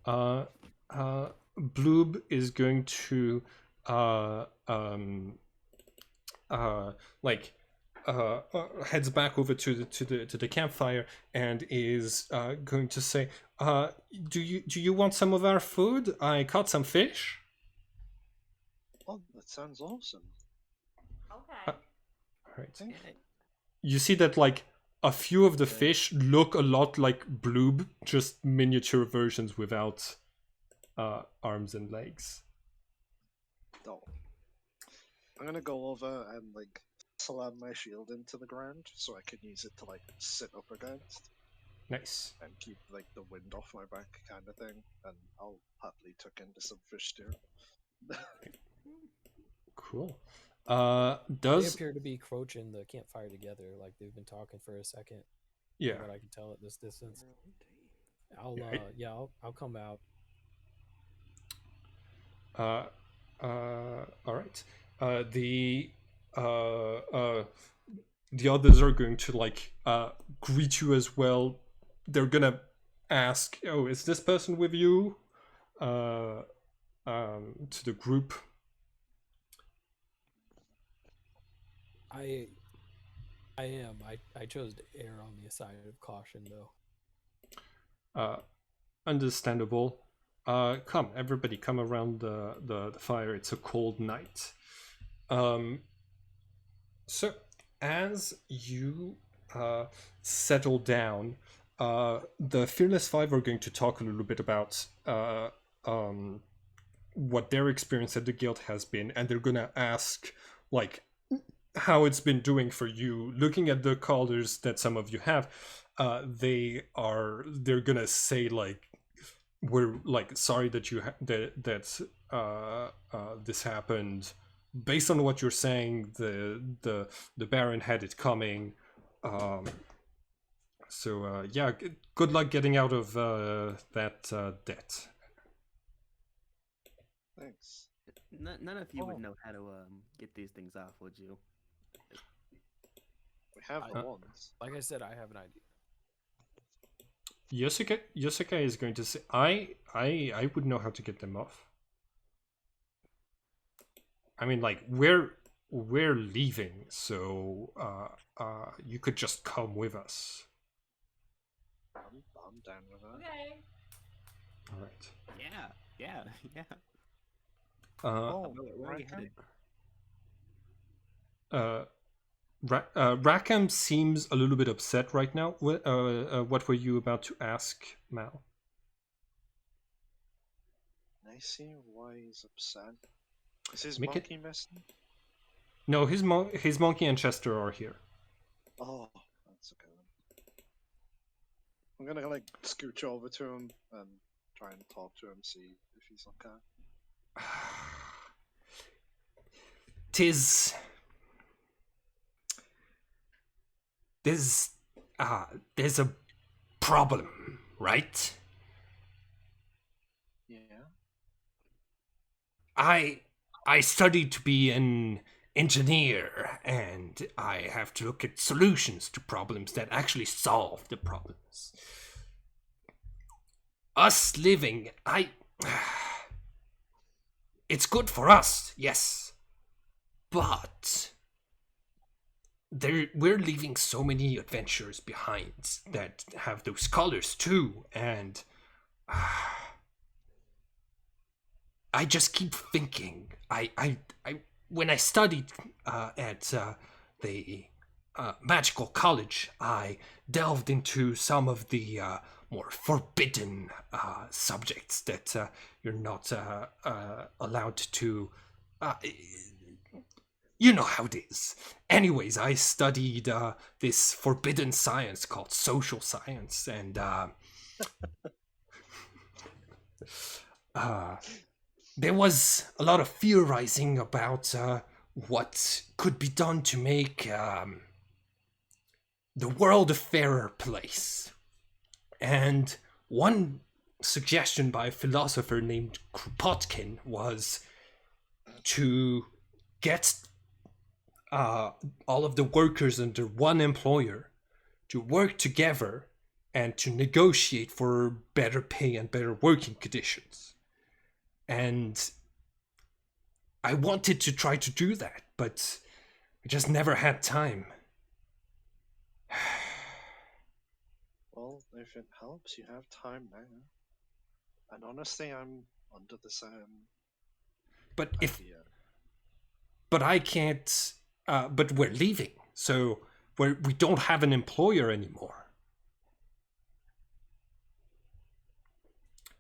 A: Bloob is going to heads back over to the campfire and is going to say, do you want some of our food? I caught some fish."
E: Oh, that sounds awesome.
C: Okay.
A: All right. You see that like a few of the fish look a lot like Bloob, just miniature versions without arms and legs.
E: Oh. I'm gonna go over and like slam my shield into the ground so I can use it to like sit up against
A: Nice.
E: and keep like the wind off my back kind of thing, and I'll happily tuck into some fish stew.
A: Cool.
D: They appear to be approaching the campfire together, like they've been talking for a second.
A: Yeah.
D: From what I can tell at this distance. I'll come out.
A: All right. The others are going to like greet you as well. They're gonna ask, "Oh, is this person with you?" To the group.
D: I am. I chose to err on the side of caution, though.
A: Understandable. Come, everybody, come around the fire. It's a cold night. So as you settle down, the Fearless Five are going to talk a little bit about what their experience at the guild has been, and they're gonna ask like how it's been doing for you, looking at the colors that some of you have. they're gonna say like, we're like sorry that this happened. Based on what you're saying, the Baron had it coming. So yeah, good luck getting out of that debt.
E: Thanks.
G: None of you
F: Oh.
G: would know how to get these things off, would you?
E: We have the wands.
D: Like I said, I have an idea.
A: Yosuke is going to say, I would know how to get them off. I mean, like we're leaving, so you could just come with us.
E: I'm down with that.
C: Okay.
A: All right.
G: Yeah.
E: Oh,
G: Where are you headed?
A: Rackham seems a little bit upset right now. What were you about to ask, Mal?
E: I see why he's upset. Is his
A: Make it-
E: monkey missing?
A: No, his monkey and Chester are here.
E: Oh, that's a good one. I'm gonna like scooch over to him and try and talk to him, see if he's okay.
A: There's a problem, right?
E: Yeah.
A: I studied to be an engineer, and I have to look at solutions to problems that actually solve the problems. Us living, it's good for us, yes, but we're leaving so many adventures behind that have those colors too, and I just keep thinking. When I studied at the magical college, I delved into some of the more forbidden subjects that you're not allowed to. You know how it is. Anyways, I studied this forbidden science called social science, and there was a lot of theorizing about what could be done to make the world a fairer place. And one suggestion by a philosopher named Kropotkin was to get all of the workers under one employer to work together and to negotiate for better pay and better working conditions. And I wanted to try to do that, but I just never had time.
E: Well, if it helps, you have time now. And honestly, I'm under the same
A: But
E: idea.
A: but I can't. But we're leaving, so we don't have an employer anymore.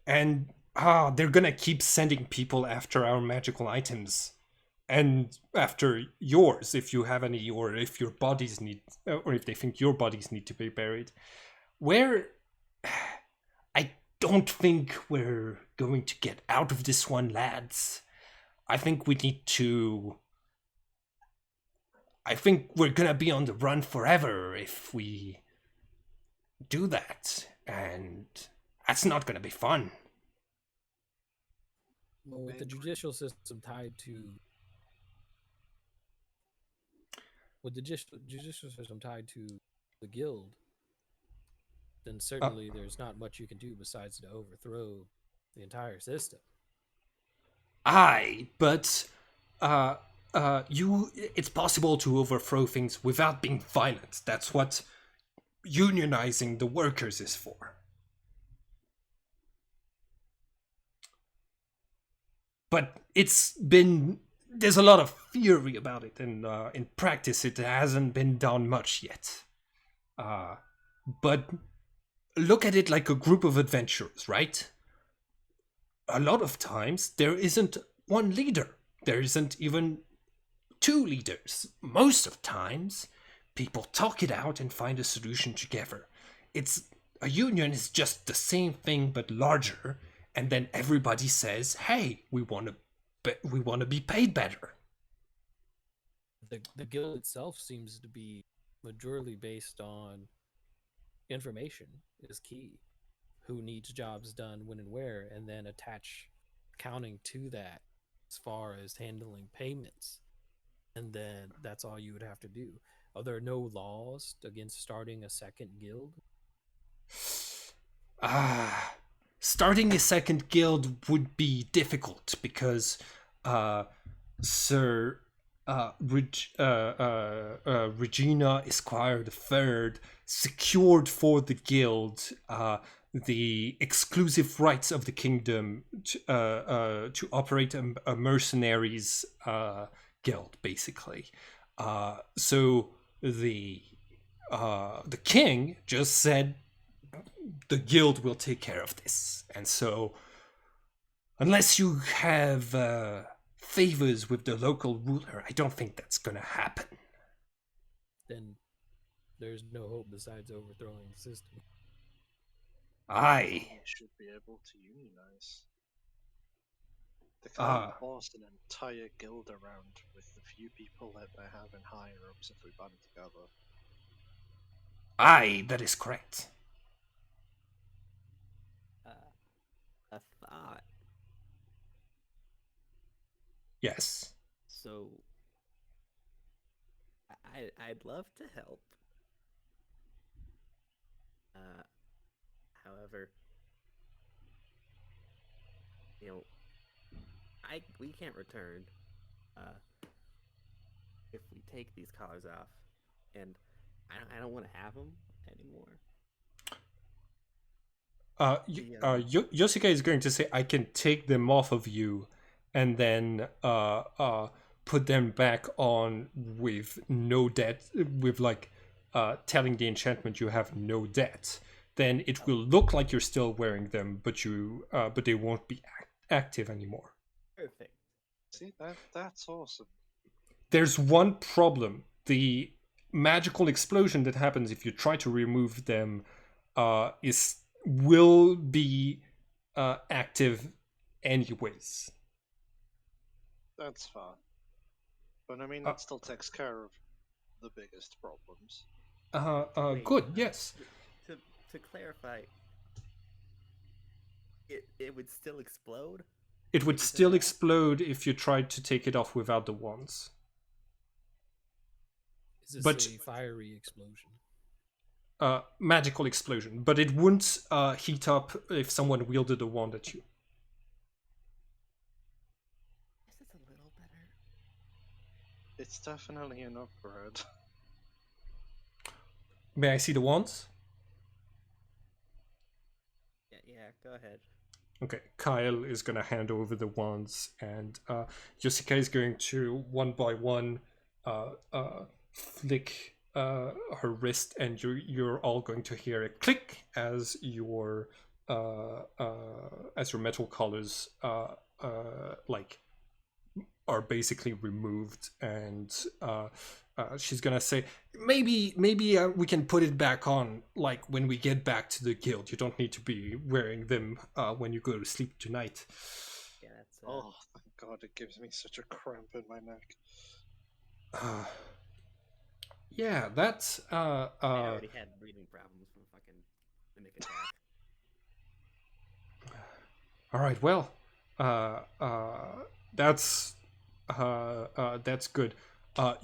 A: And they're gonna keep sending people after our magical items, and after yours if you have any, or if your bodies need, or if they think your bodies need to be buried. I don't think we're going to get out of this one, lads. I think we're gonna be on the run forever if we do that, and that's not gonna be fun.
D: Well, with the judicial system tied to the guild, then certainly there's not much you can do besides to overthrow the entire system.
A: Aye, but it's possible to overthrow things without being violent. That's what unionizing the workers is for. But there's a lot of theory about it, and in practice it hasn't been done much yet. But look at it like a group of adventurers, right? A lot of times there isn't one leader. There isn't even two leaders. Most of times people talk it out and find a solution together. a union is just the same thing but larger, and then everybody says, "Hey, we want to be paid better."
D: The guild itself seems to be majorly based on information is key. Who needs jobs done, when and where, and then attach accounting to that as far as handling payments. And then that's all you would have to do. Are there no laws against starting a second guild?
A: Starting a second guild would be difficult because Sir Regina Esquire III secured for the guild the exclusive rights of the kingdom to operate a mercenaries guild, basically. So the king just said the guild will take care of this, and so unless you have favors with the local ruler, I don't think that's gonna happen.
D: Then there's no hope besides overthrowing the system.
A: Aye.
E: We should be able to unionize. They can't boss an entire guild around with the few people that they have in higher ups if we band together.
A: Aye, that is correct.
B: A thought.
A: Yes.
B: So, I'd love to help. However, we can't return if we take these collars off, and I don't want to have them anymore.
A: Yosuke is going to say, "I can take them off of you, and then put them back on with no debt, with telling the enchantment you have no debt. Then it will look like you're still wearing them, but they won't be active anymore."
B: Perfect.
E: See, that's awesome.
A: There's one problem: the magical explosion that happens if you try to remove them will be active anyways.
E: That's fine. But I mean, that still takes care of the biggest problems.
A: Good, yes.
B: To clarify, it would still explode?
A: It would still explode if you tried to take it off without the wands.
D: Is this a fiery explosion?
A: Magical explosion, but it wouldn't heat up if someone wielded a wand at you.
B: Is this a little better?
E: It's definitely an upgrade.
A: May I see the wands?
B: Yeah, go ahead.
A: Okay, Kyle is going to hand over the wands, and Yosuke is going to, one by one, flick her wrist, and you're all going to hear a click as your metal collars are basically removed, and she's gonna say, maybe we can put it back on when we get back to the guild. You don't need to be wearing them when you go to sleep tonight.
B: Yeah, that's
E: Oh, thank God, it gives me such a cramp in my neck.
A: Yeah, that's
B: I already had breathing problems from fucking mimic attack.
A: all right, well, that's good. I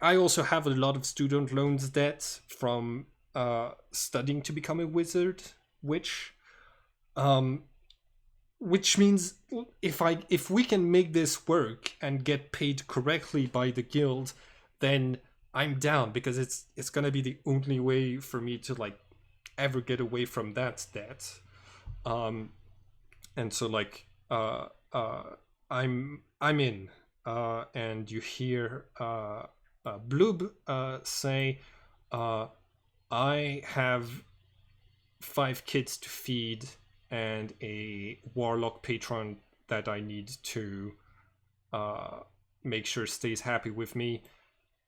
A: also have a lot of student loans debt from studying to become a wizard, which means if we can make this work and get paid correctly by the guild, then I'm down, because it's gonna be the only way for me to ever get away from that debt. And so I'm in. And you hear Bloob say, I have 5 kids to feed and a warlock patron that I need to make sure stays happy with me.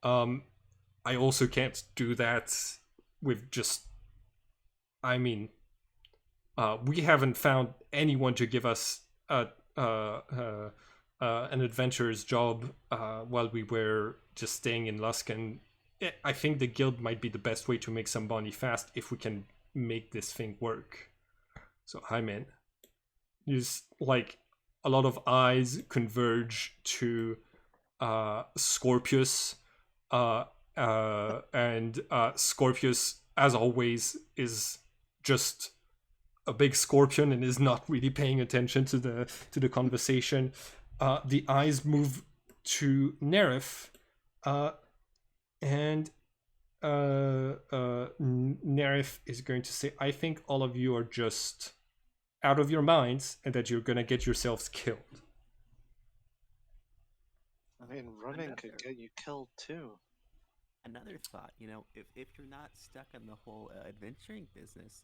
A: I also can't do that with just. I mean, we haven't found anyone to give us an adventurer's job while we were just staying in Luskan. I think the guild might be the best way to make some money fast if we can make this thing work. So I'm in. There's like a lot of eyes converge to Scorpius, and Scorpius, as always, is just a big scorpion and is not really paying attention to the conversation. The eyes move to Nerif, and Nerif is going to say, I think all of you are just out of your minds and that you're going to get yourselves killed.
E: I mean, running could get you killed too.
G: Another thought, if you're not stuck in the whole adventuring business,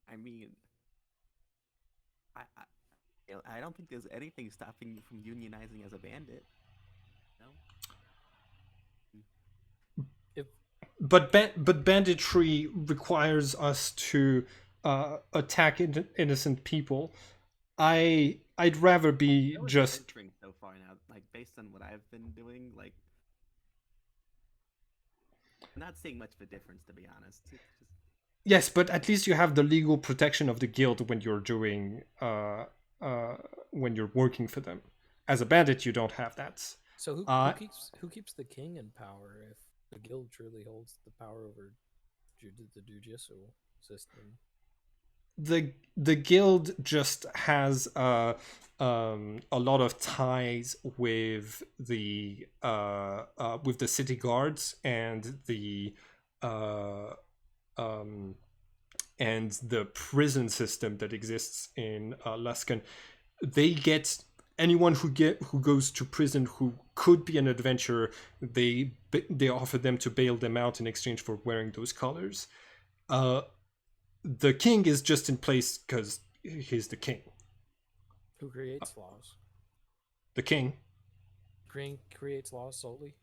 G: I mean, I don't think there's anything stopping you from unionizing as a bandit.
A: But banditry requires us to attack innocent people. I'd rather be just
G: adventuring so far now, like based on what I've been doing, like I'm not seeing much of a difference, to be honest.
A: Yes, but at least you have the legal protection of the guild when you're doing when you're working for them. As a bandit, you don't have that.
D: So who keeps the king in power if the guild truly holds the power over the judicial system?
A: The guild just has a lot of ties with the city guards and the prison system that exists in Luskan. They get anyone who goes to prison who could be an adventurer. They offer them to bail them out in exchange for wearing those colors. The king is just in place because he's the king.
D: Who creates laws?
A: The king.
D: King creates laws solely?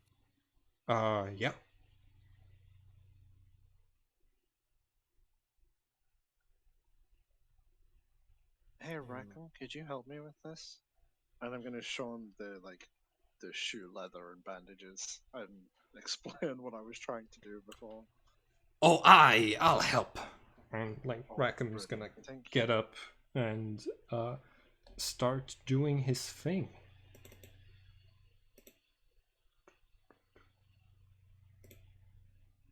A: Yeah.
E: Hey, Rackham, could you help me with this? And I'm gonna show him the shoe leather and bandages and explain what I was trying to do before.
A: Oh, I'll help. And Rackham is gonna
E: Thank
A: get up and start doing his thing.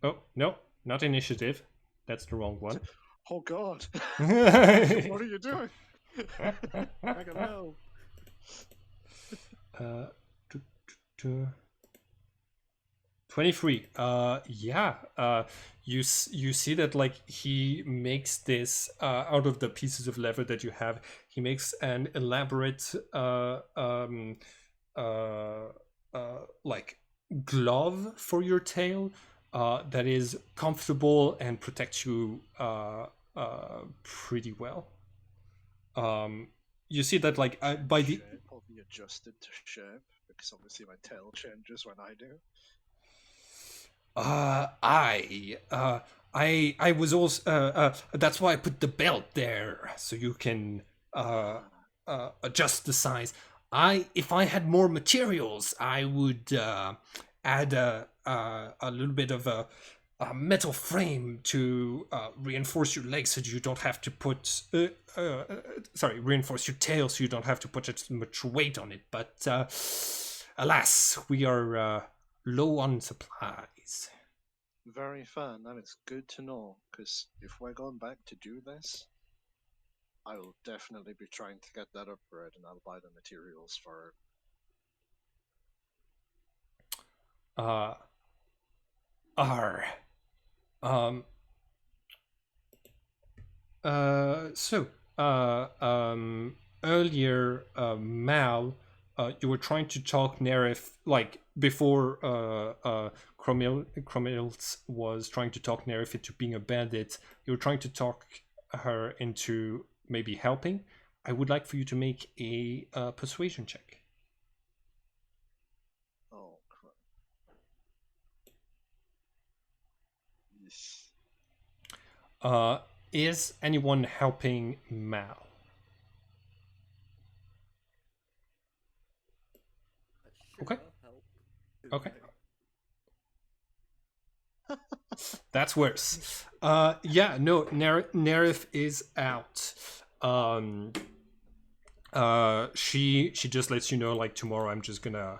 A: Oh no, not initiative. That's the wrong one.
E: Oh God! What are you doing?
G: I don't know.
A: 23. Yeah. You see that he makes this out of the pieces of leather that you have. He makes an elaborate glove for your tail that is comfortable and protects you pretty well. You see that by the
E: will be adjusted to shape because obviously my tail changes when I do.
A: I was also that's why I put the belt there so you can adjust the size. If I had more materials, I would add a little bit of a metal frame to reinforce your legs so you don't have to put reinforce your tail so you don't have to put as much weight on it. But alas, we are low on supplies.
E: Very fun. That is good to know, because if we're going back to do this, I will definitely be trying to get that upgrade, and I'll buy the materials for
A: it. Earlier, Mal, you were trying to talk Nerif, before Cromils was trying to talk Nerif into being a bandit. You were trying to talk her into maybe helping. I would like for you to make a persuasion check.
E: Oh crap. Yeesh.
A: Is anyone helping Mal?
B: Sure,
A: Okay.
B: I'll help.
A: Okay. That's worse. Yeah, no, Nerif is out. She just lets you know, like, tomorrow I'm just gonna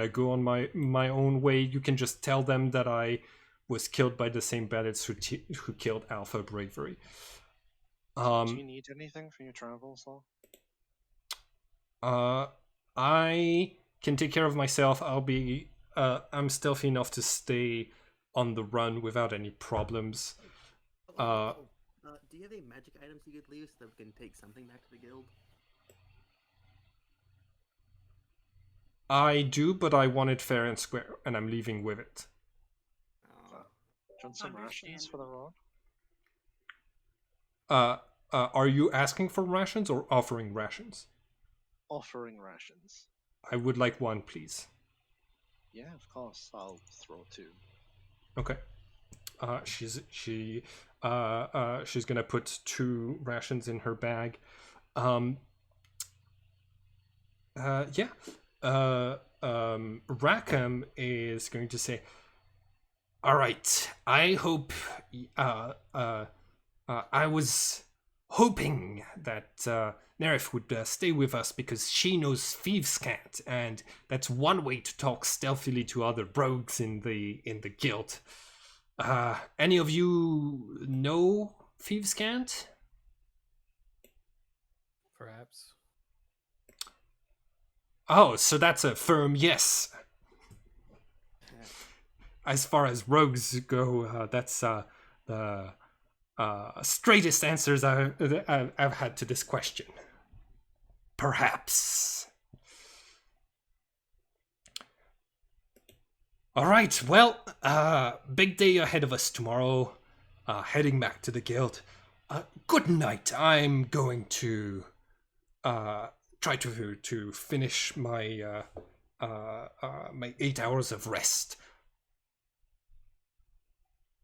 A: go on my own way. You can just tell them that I was killed by the same bandits who killed Alpha Bravery.
E: Do you need anything for your travels, though?
A: I can take care of myself. I'm stealthy enough to stay on the run without any problems.
B: Do you have any magic items you could leave so that we can take something back to the guild?
A: I do, but I want it fair and square, and I'm leaving with it.
E: Do you want some rations for the road?
A: Are you asking for rations or offering rations?
E: Offering rations.
A: I would like one, please.
E: Yeah, of course. I'll throw 2.
A: Okay. She's gonna put 2 rations in her bag. Yeah. Rackham is going to say, "All right. I hope. I was hoping that Nerif would stay with us because she knows thieves can't, and that's one way to talk stealthily to other rogues in the guild. Any of you know thieves can't?
D: Perhaps.
A: Oh, so that's a firm yes. As far as rogues go, that's the straightest answers I've had to this question. Perhaps. All right, well, big day ahead of us tomorrow. Heading back to the guild. Good night. I'm going to try to finish my my 8 hours of rest.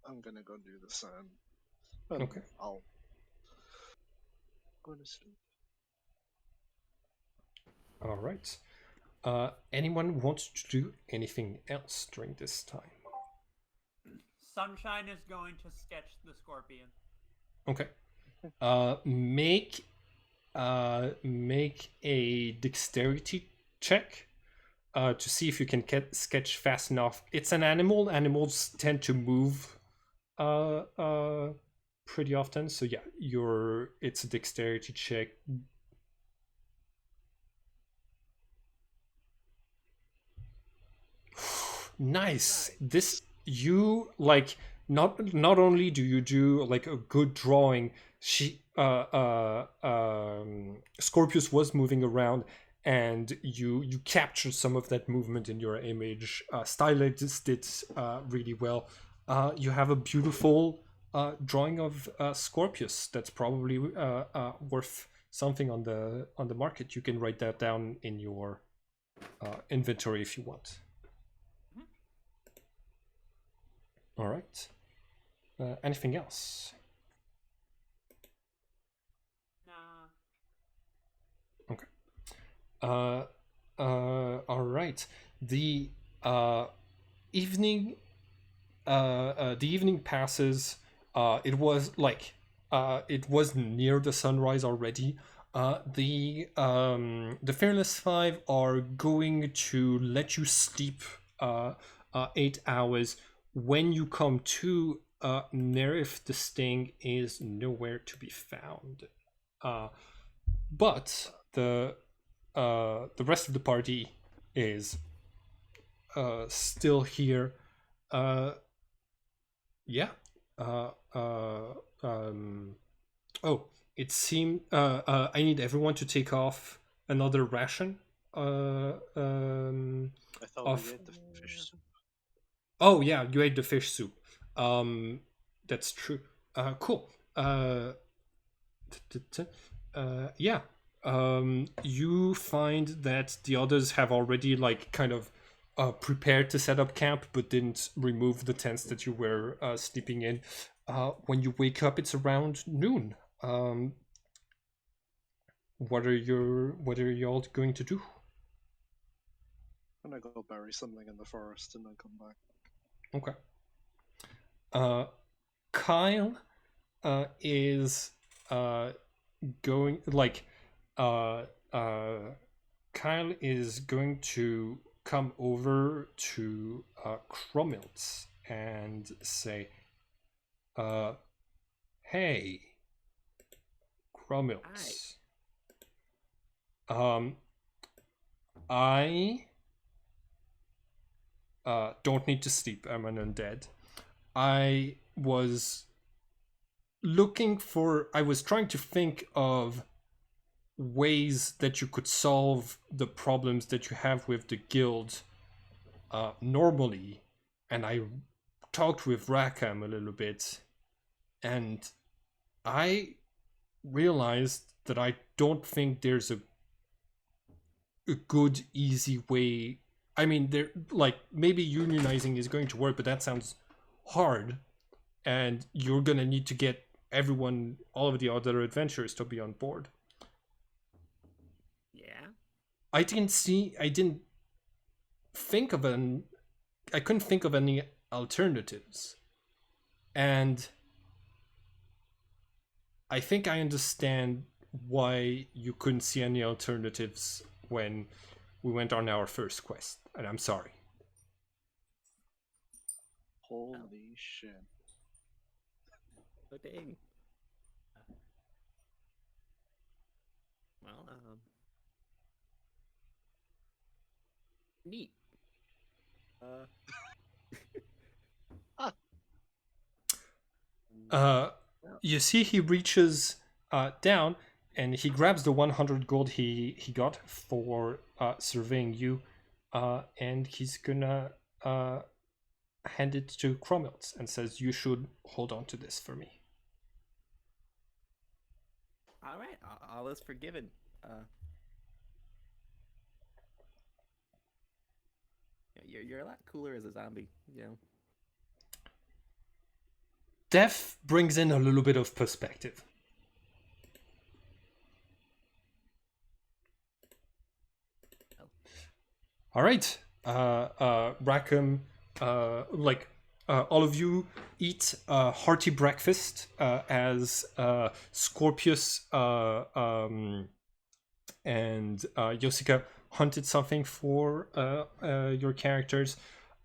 E: I'm gonna go do the same.
A: Okay.
E: I'll go to sleep.
A: All right. Anyone wants to do anything else during this time?
C: Sunshine is going to sketch the scorpion.
A: Okay. Make a dexterity check to see if you can sketch fast enough. It's an animal. Animals tend to move pretty often. So yeah, it's a dexterity check. Nice. This you like not only do you do like a good drawing, Scorpius was moving around and you captured some of that movement in your image. Stylized it really well. You have a beautiful drawing of Scorpius that's probably worth something on the market. You can write that down in your inventory if you want. All right. Anything else?
C: Nah.
A: Okay. All right. The evening. The evening passes. It was near the sunrise already. The Fearless Five are going to let you sleep 8 hours. When you come to, Nerif, the sting is nowhere to be found. But the rest of the party is still here. Yeah. It seemed I need everyone to take off another ration.
E: I thought we ate the fish soup.
A: Oh yeah, you ate the fish soup. That's true. Cool. Yeah. you find that the others have already like kind of prepared to set up camp, but didn't remove the tents that you were sleeping in. When you wake up, it's around noon. What are y'all going to do?
E: I'm gonna go bury something in the forest and then come back.
A: Okay. Kyle is going like Kyle is going to come over to Cromilts and say, hey, Cromilts. I don't need to sleep. I'm an undead. I was trying to think of ways that you could solve the problems that you have with the guild normally, and I talked with Rackham a little bit, and I realized that I don't think there's a good, easy way. I mean, there like maybe unionizing is going to work, but that sounds hard, and you're gonna need to get everyone, all of the other adventurers, to be on board.
B: Yeah.
A: I couldn't think of any alternatives, and I think I understand why you couldn't see any alternatives when we went on our first quest, and I'm sorry.
E: Holy shit.
B: Oh, dang. Well, neat.
A: You see he reaches down and he grabs the 100 gold he got for surveying you, and he's gonna hand it to Cromwell and says, you should hold on to this for me.
B: All right, all is forgiven. You're a lot cooler as a zombie, you know.
A: Death brings in a little bit of perspective. All right, Rackham, all of you eat a hearty breakfast as Scorpius and Yosika hunted something for your characters,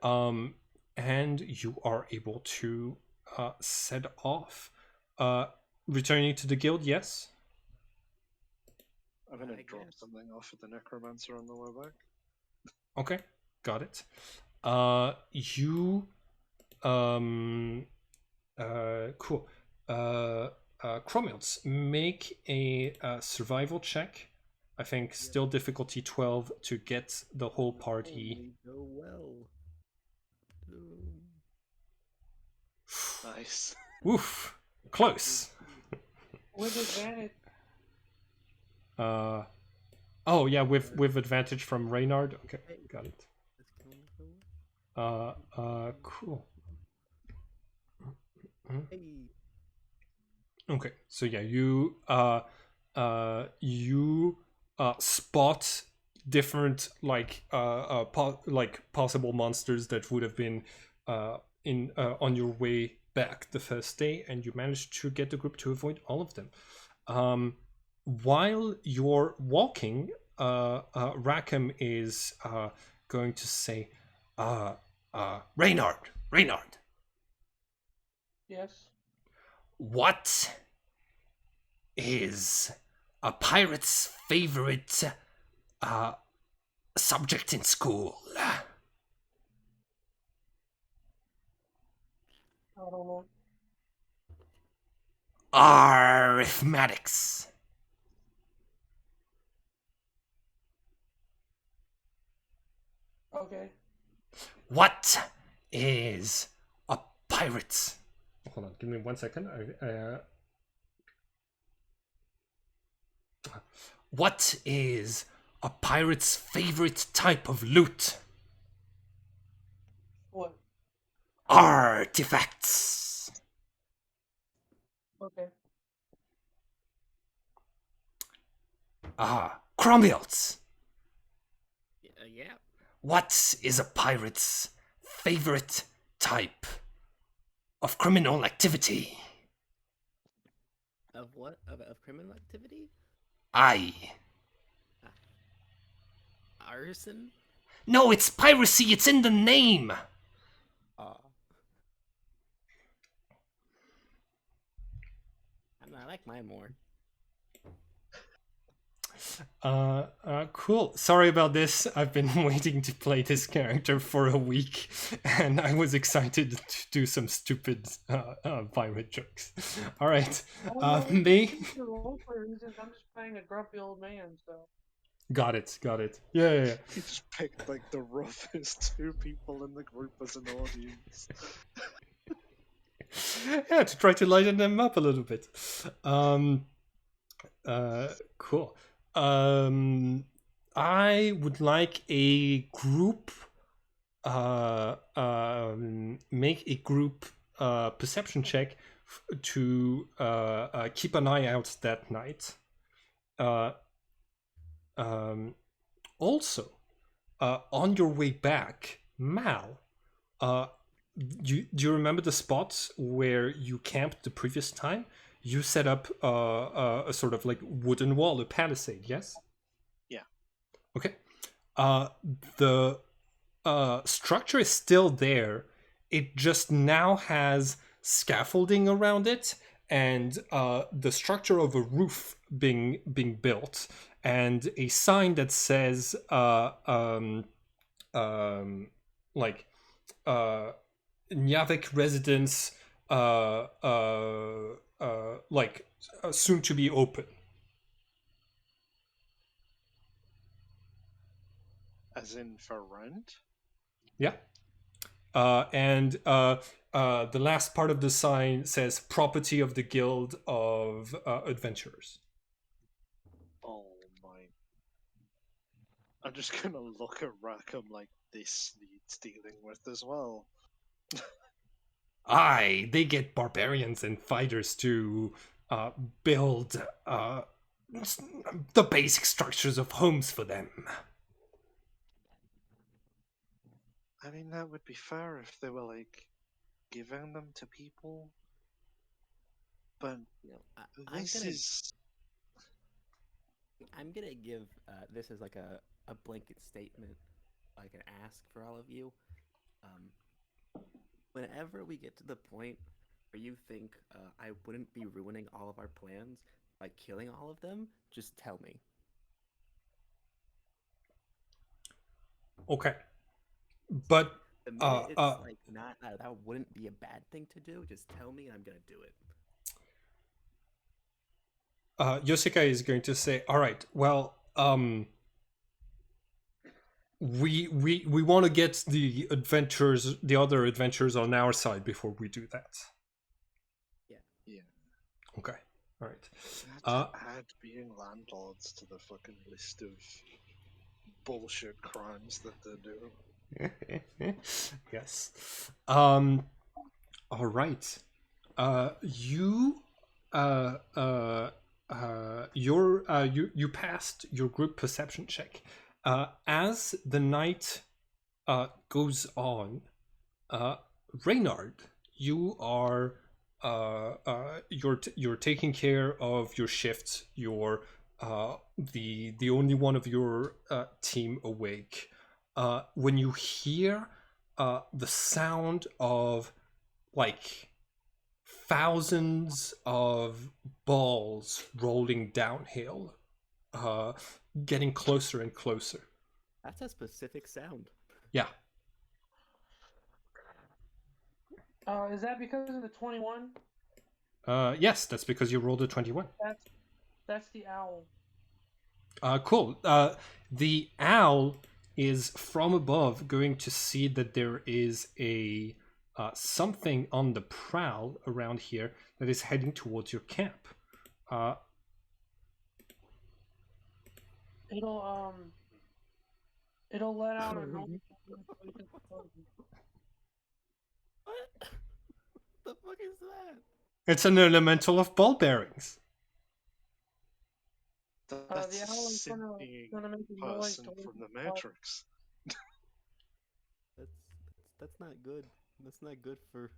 A: and you are able to set off. Returning to the guild, yes?
E: I'm gonna drop something off at the necromancer on the way back.
A: Okay, got it. Cool. Cromwells, make a survival check. I think still difficulty 12 to get the whole party.
B: Go well.
E: Nice.
A: Woof, close.
F: With advantage.
A: Oh yeah, with advantage from Reynard. Okay, got it. Cool. Okay, so yeah, you spot different possible monsters that would have been on your way back the first day, and you managed to get the group to avoid all of them. While you're walking, Rackham is going to say, Reynard.
F: Yes.
A: What is a pirate's favorite subject in school?
F: I don't know.
A: Arithmetics.
F: Okay.
A: What is a pirate? Hold on, give me 1 second. what is a pirate's favorite type of loot?
F: What?
A: Artifacts.
F: Okay.
A: Cromwells.
B: Yeah.
A: What is a pirate's favorite type of criminal activity?
B: Of what? Of criminal activity?
A: Aye.
B: Arson?
A: No, it's piracy. It's in the name.
B: I like mine more.
A: Cool. Sorry about this. I've been waiting to play this character for a week, and I was excited to do some stupid pirate jokes. All right, me.
F: I'm just playing a grumpy old man, so.
A: Got it. Yeah.
E: He just picked like the roughest two people in the group as an audience.
A: Yeah, to try to lighten them up a little bit. Cool. I would like a group make a group perception check to keep an eye out that night. Also, on your way back, Mal, do you remember the spot where you camped the previous time? You set up a sort of like wooden wall, a palisade, yes?
E: Yeah.
A: Okay. The structure is still there. It just now has scaffolding around it and the structure of a roof being built and a sign that says Nyavik residence soon to be open.
E: As in for rent?
A: Yeah. And the last part of the sign says property of the Guild of Adventurers.
E: Oh my. I'm just gonna look at Rackham like this needs dealing with as well.
A: Aye, they get barbarians and fighters to build the basic structures of homes for them.
E: I mean, that would be fair if they were like giving them to people. But
B: I'm gonna give this as like a blanket statement, like an ask for all of you. Whenever we get to the point where you think I wouldn't be ruining all of our plans by killing all of them, just tell me.
A: Okay. But
B: the minute it's like not that wouldn't be a bad thing to do, just tell me and I'm gonna do it.
A: Yoshika is going to say, all right, well, we want to get the other adventures on our side before we do that.
E: Yeah.
A: Okay. All right.
E: Add being landlords to the fucking list of bullshit crimes that they do.
A: Yes. All right. You passed your group perception check. As the night goes on, Reynard, you are you're taking care of your shift. You're the only one of your team awake. When you hear the sound of like thousands of balls rolling downhill, getting closer and closer.
B: That's a specific sound.
A: Yeah.
F: Is that because of the 21?
A: Yes, that's because you rolled a 21.
F: That's the owl.
A: Cool. The owl is from above going to see that there is a something on the prowl around here that is heading towards your camp.
F: it'll let out a noise. So we can close it.
G: What? The fuck is that?
A: It's an elemental of ball bearings.
E: That's
F: The
E: a
F: owl is
E: sentient
F: gonna make a noise
E: person
F: to wake
E: from the
F: us up.
E: Matrix.
G: That's not good. That's not good for.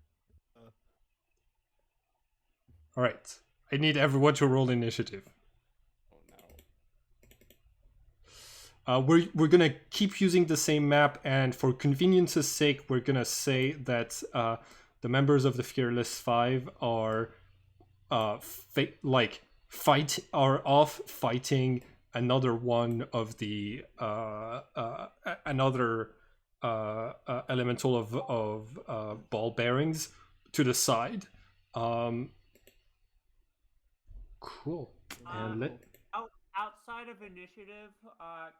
A: All right. I need everyone to roll initiative.
G: Oh no.
A: We're gonna keep using the same map, and for convenience's sake, we're gonna say that the members of the Fearless Five are fighting another one of the another elemental of ball bearings to the side. Cool. And
C: Outside of initiative,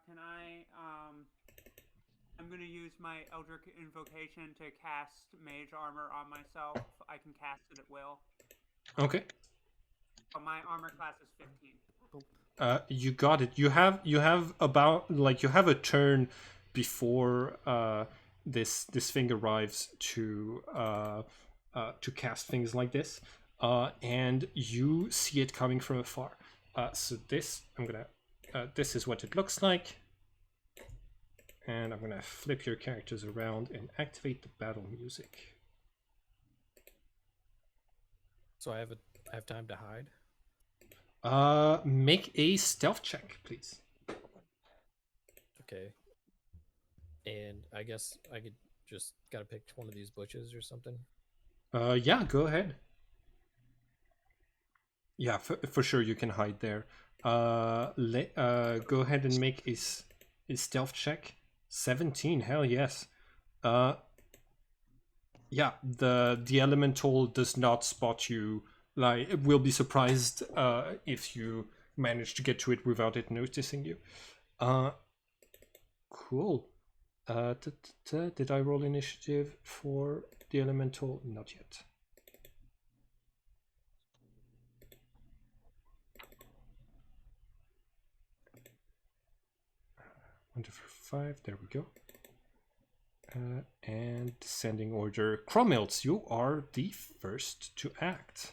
C: can I? I'm gonna use my Eldritch Invocation to cast Mage Armor on myself. I can cast it at will.
A: Okay.
C: Oh, my armor class is 15.
A: You got it. You have about you have a turn before this thing arrives to cast things like this, and you see it coming from afar. So this this is what it looks like, and I'm gonna flip your characters around and activate the battle music.
D: So I have time to hide.
A: Make a stealth check, please.
D: Okay. And I guess I could just gotta pick one of these bushes or something.
A: Yeah, go ahead. Yeah, for sure you can hide there. Go ahead and make a stealth check. 17, hell yes. Yeah, the elemental does not spot you. Like, it will be surprised if you manage to get to it without it noticing you. Cool. Did I roll initiative for the elemental? Not yet. One, 2, 3, 5. There we go. And descending order. Crommelts, you are the first to act.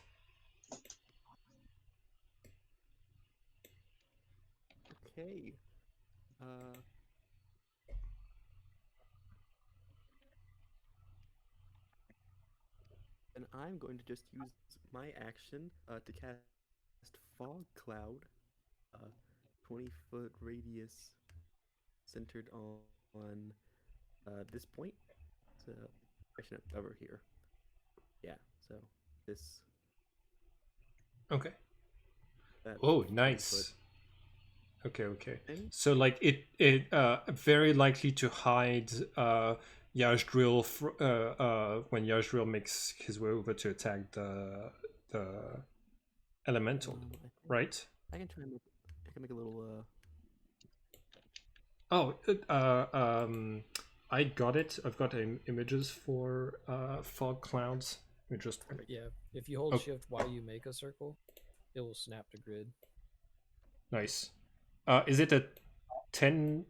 G: Okay. And I'm going to just use my action to cast Fog Cloud, 20-foot radius centered on this point. So actually no, over here. Yeah. So this.
A: Okay.
G: That
A: Oh,
G: 20
A: nice.
G: foot
A: Okay.
G: thing.
A: So like it very likely to hide Yashdrill when Yashdrill makes his way over to attack the elemental, right?
G: I can try and make a little.
A: Oh, I got it. I've got images for fog clouds. We just
D: Yeah, if you hold shift while you make a circle, it will snap to grid.
A: Nice. Is it a 10?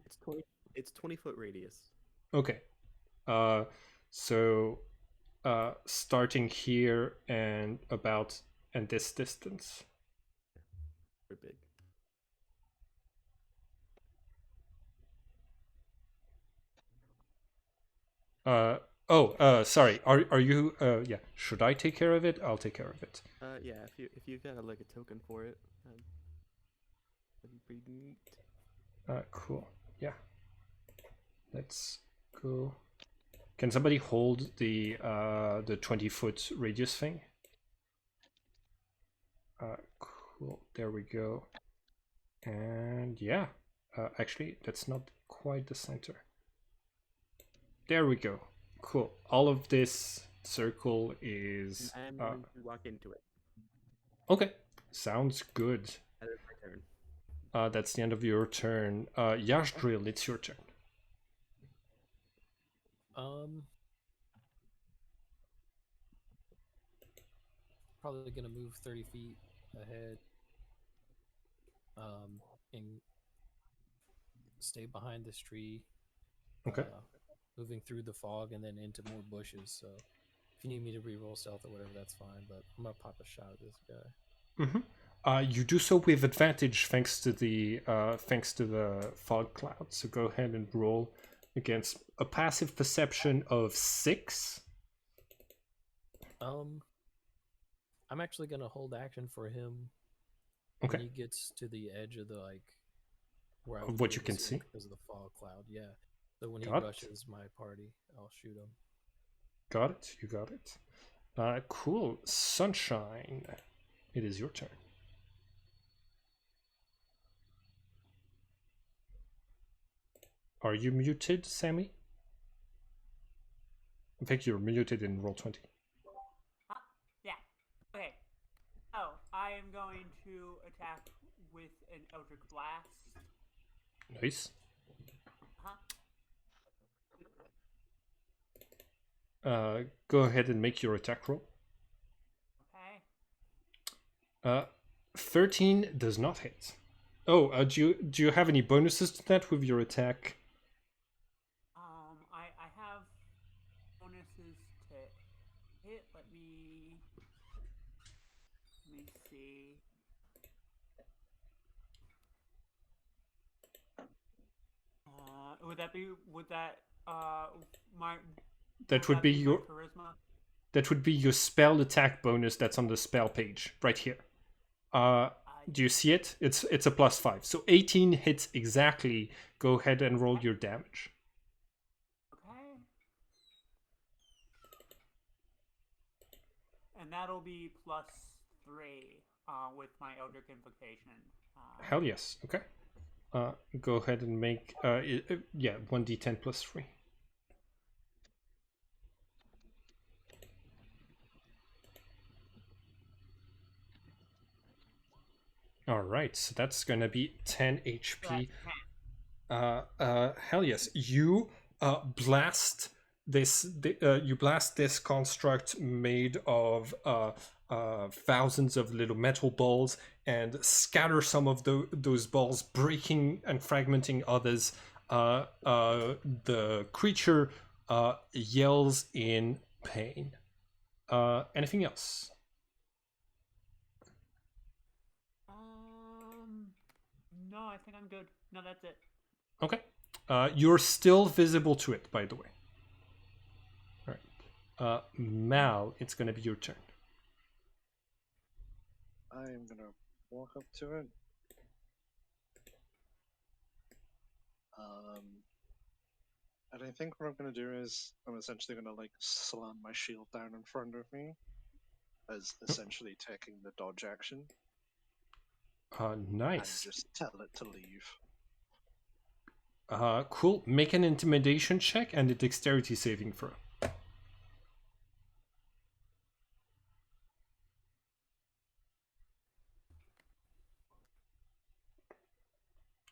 G: It's 20-foot radius.
A: Okay. So starting here and this distance.
G: Very big.
A: Sorry. Are you yeah, should I take care of it? I'll take care of it.
G: Yeah, if you've got like a token for it, that'd be pretty neat.
A: Cool. Yeah. Let's go. Can somebody hold the 20-foot radius thing? Cool. There we go. And yeah. Actually, that's not quite the center. There we go. Cool. All of this circle is.
G: I'm going to walk into it.
A: Okay. Sounds good.
G: That is my turn.
A: That's the end of your turn. Yashdrill, it's your turn.
D: Probably gonna move 30 feet ahead. And stay behind this tree.
A: Okay.
D: Moving through the fog and then into more bushes. So if you need me to re-roll stealth or whatever, that's fine. But I'm gonna pop a shot at this guy.
A: You do so with advantage thanks to the fog cloud. So go ahead and roll against a passive perception of 6.
D: I'm actually gonna hold action for him.
A: Okay.
D: When he gets to the edge of the where I
A: Of
D: would
A: what
D: be
A: you
D: able
A: can
D: to
A: see?
D: because of the fog cloud. Yeah. So when he
A: Got it.
D: rushes my party, I'll shoot him.
A: Got it. You got it. Cool. Sunshine. It is your turn. Are you muted, Sammy? I think you're muted in Roll20.
C: Yeah. Okay. So I am going to attack with an Eldritch Blast.
A: Nice.
C: Uh-huh.
A: Go ahead and make your attack roll.
C: Okay.
A: 13 does not hit. Oh, do you have any bonuses to that with your attack?
C: I have bonuses to hit. Let me see. My
A: That would be your
C: charisma?
A: that would be your spell attack bonus that's on the spell page right here. Do you see it? It's a +5. So 18 hits exactly. Go ahead and roll your damage.
C: Okay. And that'll be +3 with my Eldritch Invocation.
A: Hell yes. Okay. Go ahead and make 1d10 +3. All right, so that's gonna be 10 HP. Hell yes, you blast this. You blast this construct made of thousands of little metal balls and scatter some of those balls, breaking and fragmenting others. The creature yells in pain. Anything else?
C: No, I think I'm good. No, that's it.
A: Okay. You're still visible to it, by the way. All right. Mal, it's going to be your turn.
E: I am going to walk up to it. And I think what I'm going to do is I'm essentially going to slam my shield down in front of me as essentially taking the dodge action.
A: Nice.
E: And just tell it to leave.
A: Cool. Make an intimidation check and a dexterity saving throw.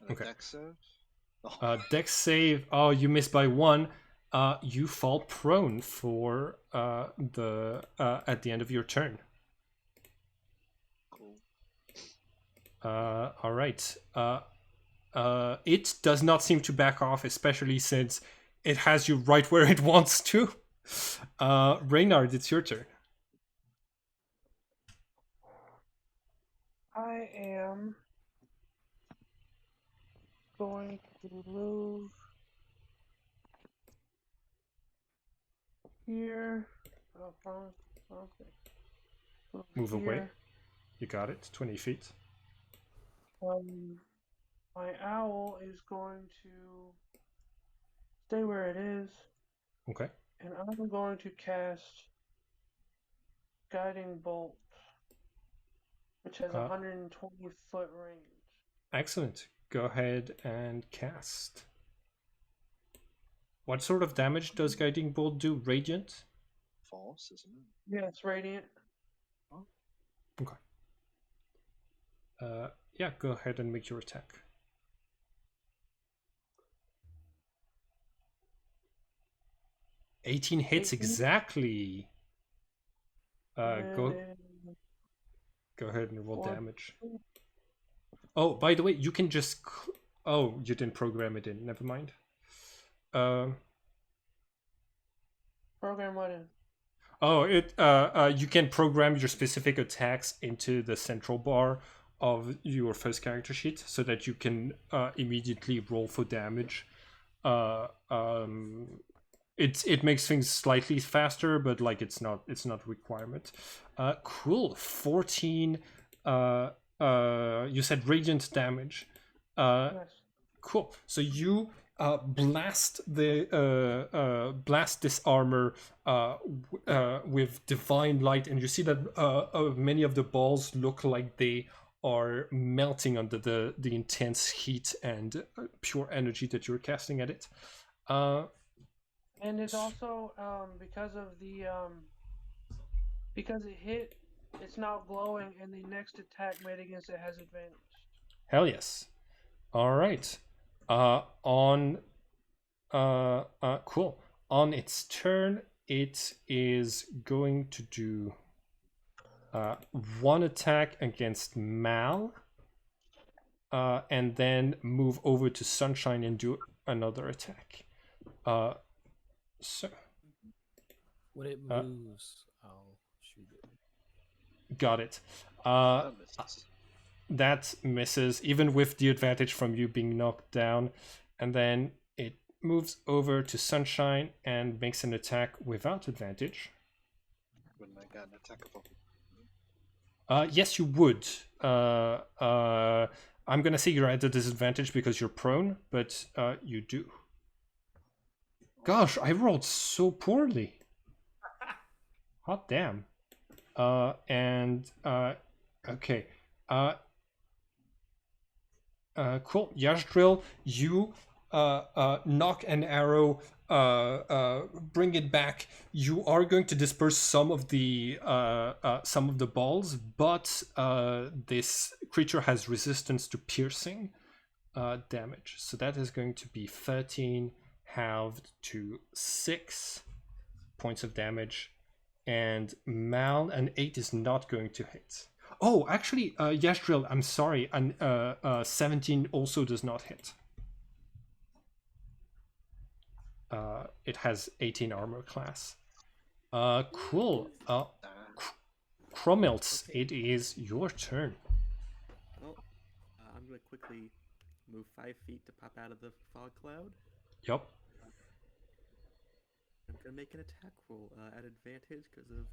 E: Okay. Dex save?
A: Dex save. Oh, you missed by 1. You fall prone for at the end of your turn.
E: Cool.
A: All right. It does not seem to back off, especially since it has you right where it wants to. Reynard, it's your turn.
F: I am going to move here. Okay.
A: Move
F: here.
A: away. You got it. 20 feet.
F: My owl is going to stay where it is.
A: Okay.
F: And I'm going to cast Guiding Bolt, which has 120-foot range.
A: Excellent. Go ahead and cast. What sort of damage does Guiding Bolt do? Radiant?
E: False, isn't it?
F: Yeah, it's radiant.
E: Oh.
A: Okay. Yeah, go ahead and make your attack. $18 hits
F: 18?
A: Exactly. Go ahead and roll
F: 4.
A: damage. Oh, by the way, you can just Oh, you didn't program it in. Never mind.
F: Program what in?
A: Oh, you can program your specific attacks into the central bar of your first character sheet so that you can immediately roll for damage. It makes things slightly faster, but like it's not a requirement. Cool. 14. You said radiant damage.
F: Yes.
A: Cool. So you blast this armor with divine light, and you see that many of the balls look like they are melting under the intense heat and pure energy that you're casting at it.
F: And it's also because of the because it hit, it's now glowing, and the next attack made against it has advantage.
A: Hell yes. All right. Cool. On its turn, it is going to do one attack against Mal, and then move over to Sunshine and do another attack. So
D: When it moves, I'll shoot it.
A: got it.
E: That misses.
A: That misses, even with the advantage from you being knocked down, and then it moves over to Sunshine and makes an attack without advantage.
E: Wouldn't I get an attackable?
A: Yes, you would. I'm gonna say you're at a disadvantage because you're prone, but you do. Gosh, I rolled so poorly. Hot damn. Okay. Cool. Yashdrill, you knock an arrow, bring it back. You are going to disperse some of the balls, but this creature has resistance to piercing damage. So that is going to be 13 halved to 6 points of damage. And Mal, an 8 is not going to hit. Oh, actually, Yashdrill, I'm sorry, 17 also does not hit. It has 18 armor class. Cool. Crommelts, it is your turn.
G: Well, I'm gonna quickly move 5 feet to pop out of the fog cloud.
A: Yep.
G: I'm gonna make an attack roll at advantage because of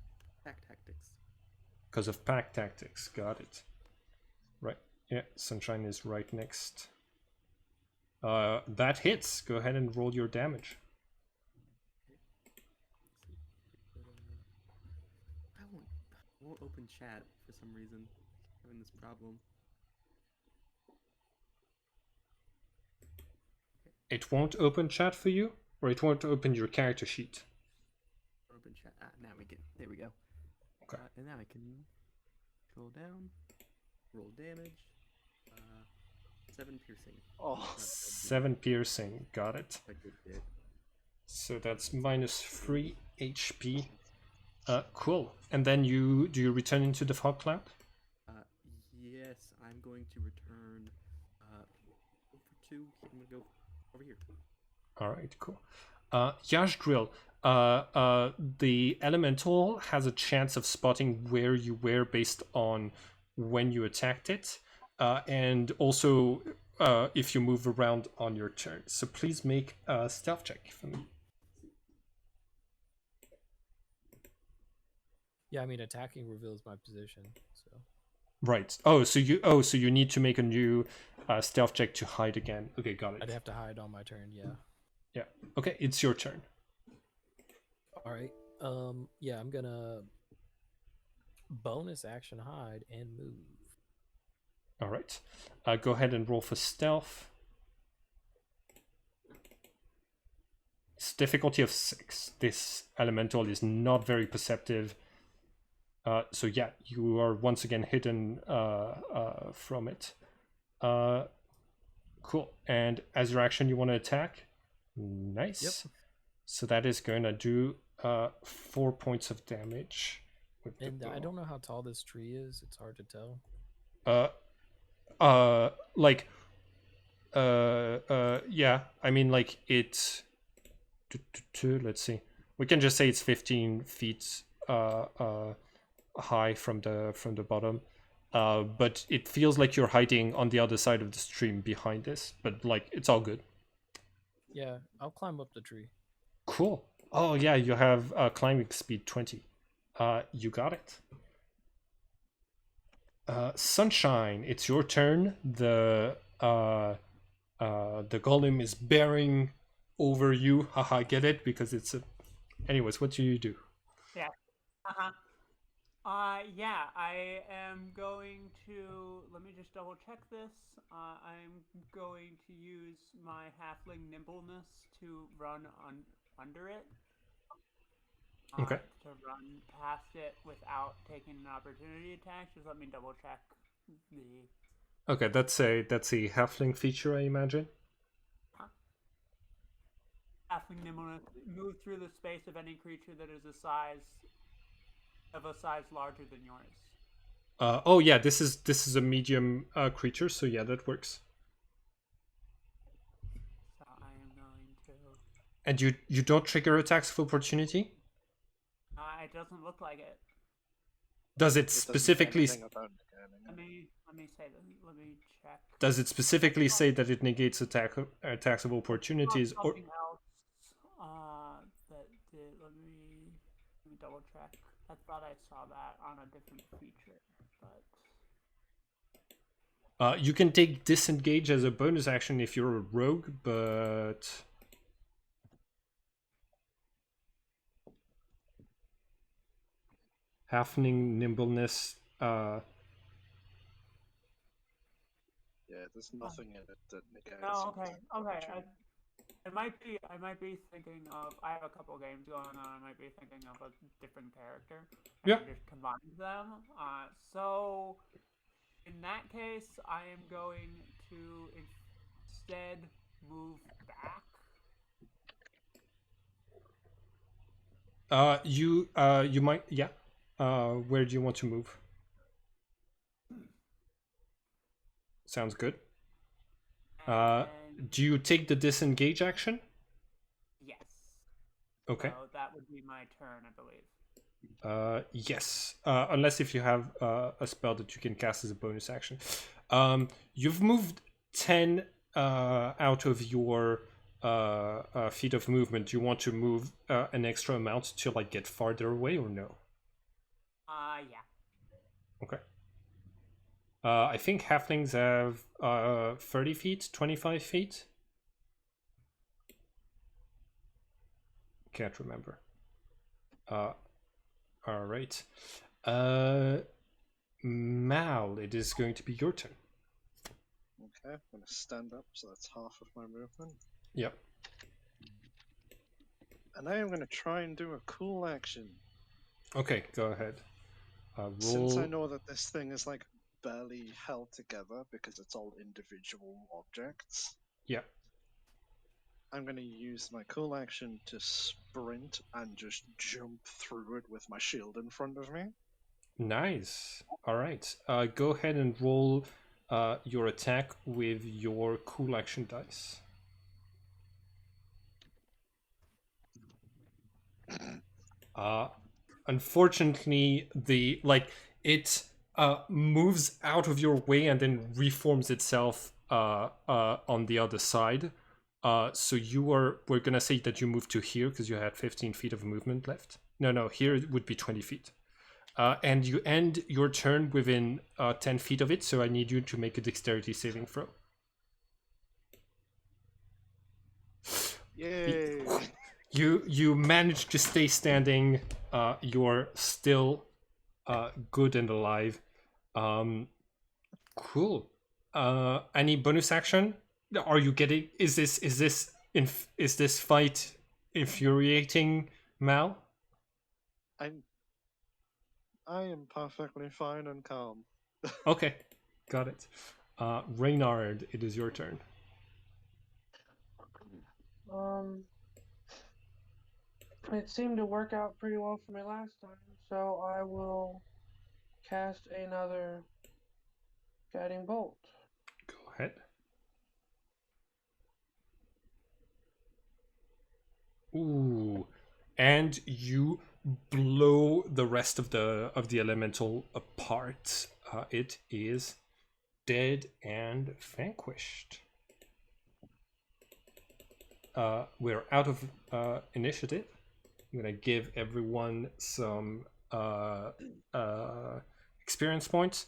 G: pack tactics.
A: Because of pack tactics, got it. Right, yeah, Sunshine is right next. That hits. Go ahead and roll your damage.
G: I won't open chat for some reason. Having this problem.
A: It won't open chat for you, or it won't open your character sheet.
G: Open chat. Now we get. There we go.
A: Okay.
G: And now I can scroll down, roll damage. 7 piercing.
E: Oh,
A: 7 piercing, got it.
G: I did it.
A: So that's minus 3 HP. Cool. And then do you return into the fog cloud?
G: Yes, I'm going to return. For 2. I'm gonna go over here.
A: All right, cool. Yashdrill, the elemental has a chance of spotting where you were based on when you attacked it, and also if you move around on your turn. So please make a stealth check for me.
D: Yeah, I mean, attacking reveals my position, so.
A: Right. So you need to make a new stealth check to hide again. Okay, got it.
D: I'd have to hide on my turn, yeah.
A: Yeah. Okay, it's your turn.
D: All right. Yeah, I'm gonna bonus action hide and move.
A: All right. Go ahead and roll for stealth. It's difficulty of 6. This elemental is not very perceptive. So yeah, you are once again hidden from it. Cool. And as your action, you want to attack? Nice.
D: Yep.
A: So that is going to do 4 points of damage. With the
D: And I
A: bow.
D: don't know how tall this tree is. It's hard to tell.
A: Yeah. I mean, like it. Let's see. We can just say it's 15 feet high from the bottom. But it feels like you're hiding on the other side of the stream behind this. But like it's all good.
D: Yeah, I'll climb up the tree.
A: Cool. Oh yeah, you have climbing speed 20. You got it. Sunshine, it's your turn. The golem is bearing over you. Haha, get it? Because it's a. Anyways, what do you do?
C: Yeah. Yeah, I am going to. Let me just double check this. I'm going to use my halfling nimbleness to run under it.
A: Okay.
C: To run past it without taking an opportunity attack. Just let me double check the.
A: Okay, that's a halfling feature, I imagine.
C: Halfling nimbleness. Move through the space of any creature that is a size larger than yours.
A: Oh yeah, this is a medium creature, so yeah, that works.
C: So I am going to.
A: And you don't trigger attacks of opportunity?
C: It doesn't look like it.
A: Does it
E: doesn't say
A: specifically?
E: anything about negating
C: Let
E: it.
C: me say that. Let me check.
A: Does it specifically say that it negates attacks of opportunities or?
C: Something else. That did. Let me double check. I thought I saw that on a different feature, but.
A: You can take disengage as a bonus action if you're a rogue, but halfling nimbleness.
E: Yeah, there's nothing in it that negates.
C: No, okay,
E: attack of
C: okay.
E: opportunity.
C: I might be thinking of. I have a couple games going on. I might be thinking of a different character. And
A: Yeah.
C: I just combined them. So in that case, I am going to instead move back.
A: You might, yeah. Where do you want to move? Sounds good.
C: And
A: Do you take the disengage action?
C: yes.
A: Okay.
C: So that would be my turn, I believe.
A: Yes. Unless if you have a spell that you can cast as a bonus action. You've moved 10 out of your feet of movement. Do you want to move an extra amount to like get farther away or no?
C: Yeah.
A: Okay. I think halflings have 30 feet, 25 feet. Can't remember. All right. Mal, it is going to be your turn.
E: Okay, I'm gonna stand up, so that's half of my movement.
A: Yep.
E: And I am gonna try and do a cool action.
A: Okay, go ahead. Roll.
E: Since I know that this thing is like barely held together because it's all individual objects,
A: Yeah.
E: I'm gonna use my cool action to sprint and just jump through it with my shield in front of me.
A: Nice. All right. Go ahead and roll your attack with your cool action dice. Unfortunately, it moves out of your way and then reforms itself on the other side. So we're gonna say that you moved to here because you had 15 feet of movement left. No, here it would be 20 feet. And you end your turn within 10 feet of it, so I need you to make a dexterity saving throw.
E: Yay!
A: You manage to stay standing. You're still good and alive. Cool. Any bonus action? Are you getting? Is this fight infuriating, Mal?
E: I am perfectly fine and calm.
A: Okay, got it. Reynard, it is your turn.
F: It seemed to work out pretty well for me last time, so I will cast another guiding bolt.
A: Go ahead. Ooh, and you blow the rest of the elemental apart. It is dead and vanquished. We're out of initiative. I'm gonna give everyone some experience points.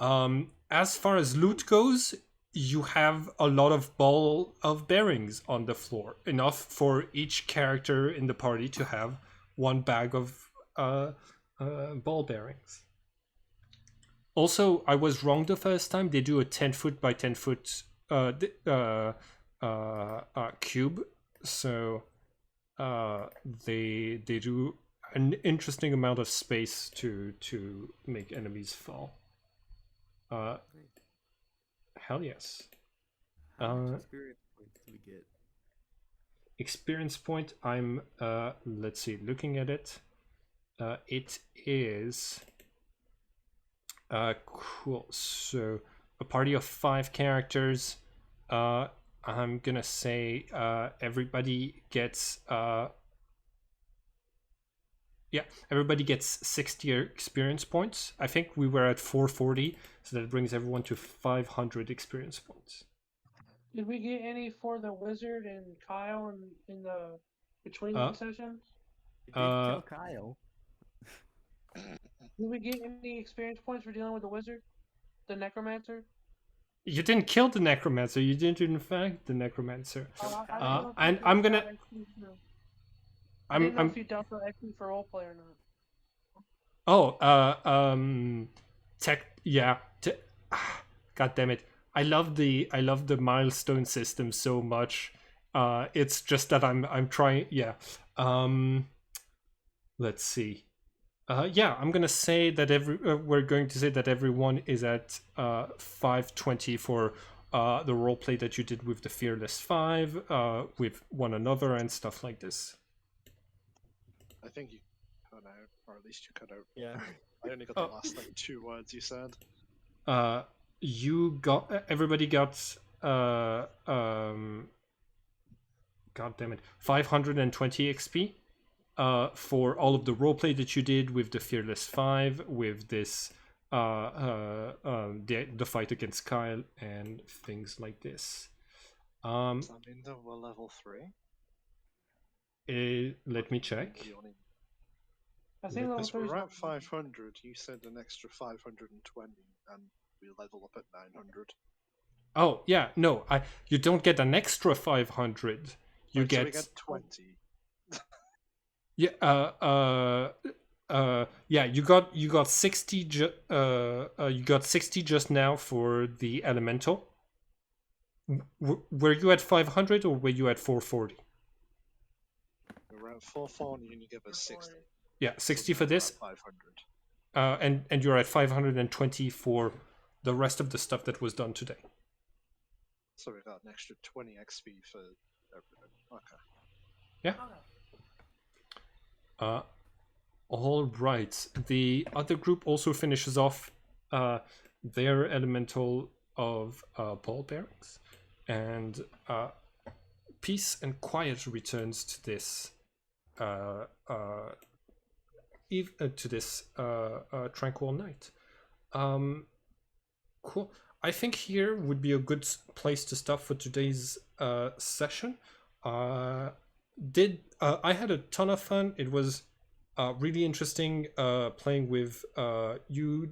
A: As far as loot goes, you have a lot of ball of bearings on the floor, enough for each character in the party to have one bag of ball bearings. Also, I was wrong the first time. They do a 10-foot by 10-foot cube, so they do an interesting amount of space to make enemies fall. Hell yes.
G: How much experience points do we get?
A: Experience point, I'm let's see, looking at it. It is cool. So a party of 5 characters. I'm gonna say everybody gets everybody gets 60 experience points. I think we were at 440, so that brings everyone to 500 experience points.
F: Did we get any for the wizard and Kyle in the between sessions?
G: We did kill Kyle.
F: Did we get any experience points for dealing with the wizard, the necromancer?
A: You didn't kill the necromancer. You didn't infect the necromancer. I'm gonna.
F: I didn't know if you dealt with XP for roleplay or not.
A: Oh, God damn it! I love the milestone system so much. It's just that I'm trying. Yeah. Let's see. I'm gonna say that we're going to say that everyone is at 520 for the roleplay that you did with the Fearless 5, with one another and stuff like this.
E: I think you cut out, or at least you cut out.
G: Yeah.
E: I only got the last like 2 words you said.
A: You got everybody got God damn it, 520 XP. For all of the roleplay that you did with the Fearless 5, with this the fight against Kyle and things like this.
E: Does that mean that we're level 3?
A: Let me check.
F: I think level
E: Because
F: 3 is
E: we're at 500, you said an extra 520, and we level up at 900.
A: Oh yeah, no, you don't get an extra 500. You
E: Right,
A: get.
E: So we get 20.
A: You got 60 you got 60 just now for the elemental. Were you at 500 or were you at 440?
E: We're at 440 and you give us 60.
A: Yeah, 60 for this.
E: 500.
A: And you're at 520 for the rest of the stuff that was done today.
E: So we got an extra 20 XP for everything. Okay.
A: Yeah. All right. The other group also finishes off their elemental of ball bearings, and peace and quiet returns to this tranquil night. Cool. I think here would be a good place to stop for today's session. I had a ton of fun. It was really interesting playing with you,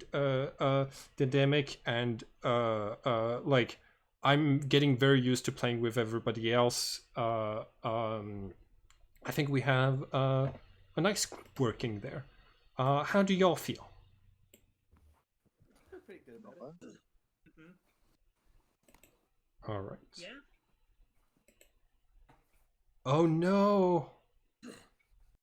A: Dynamic, and like I'm getting very used to playing with everybody else. I think we have a nice group working there. How do y'all feel?
B: I'm pretty good about it.
A: All right.
C: Yeah.
A: Oh no!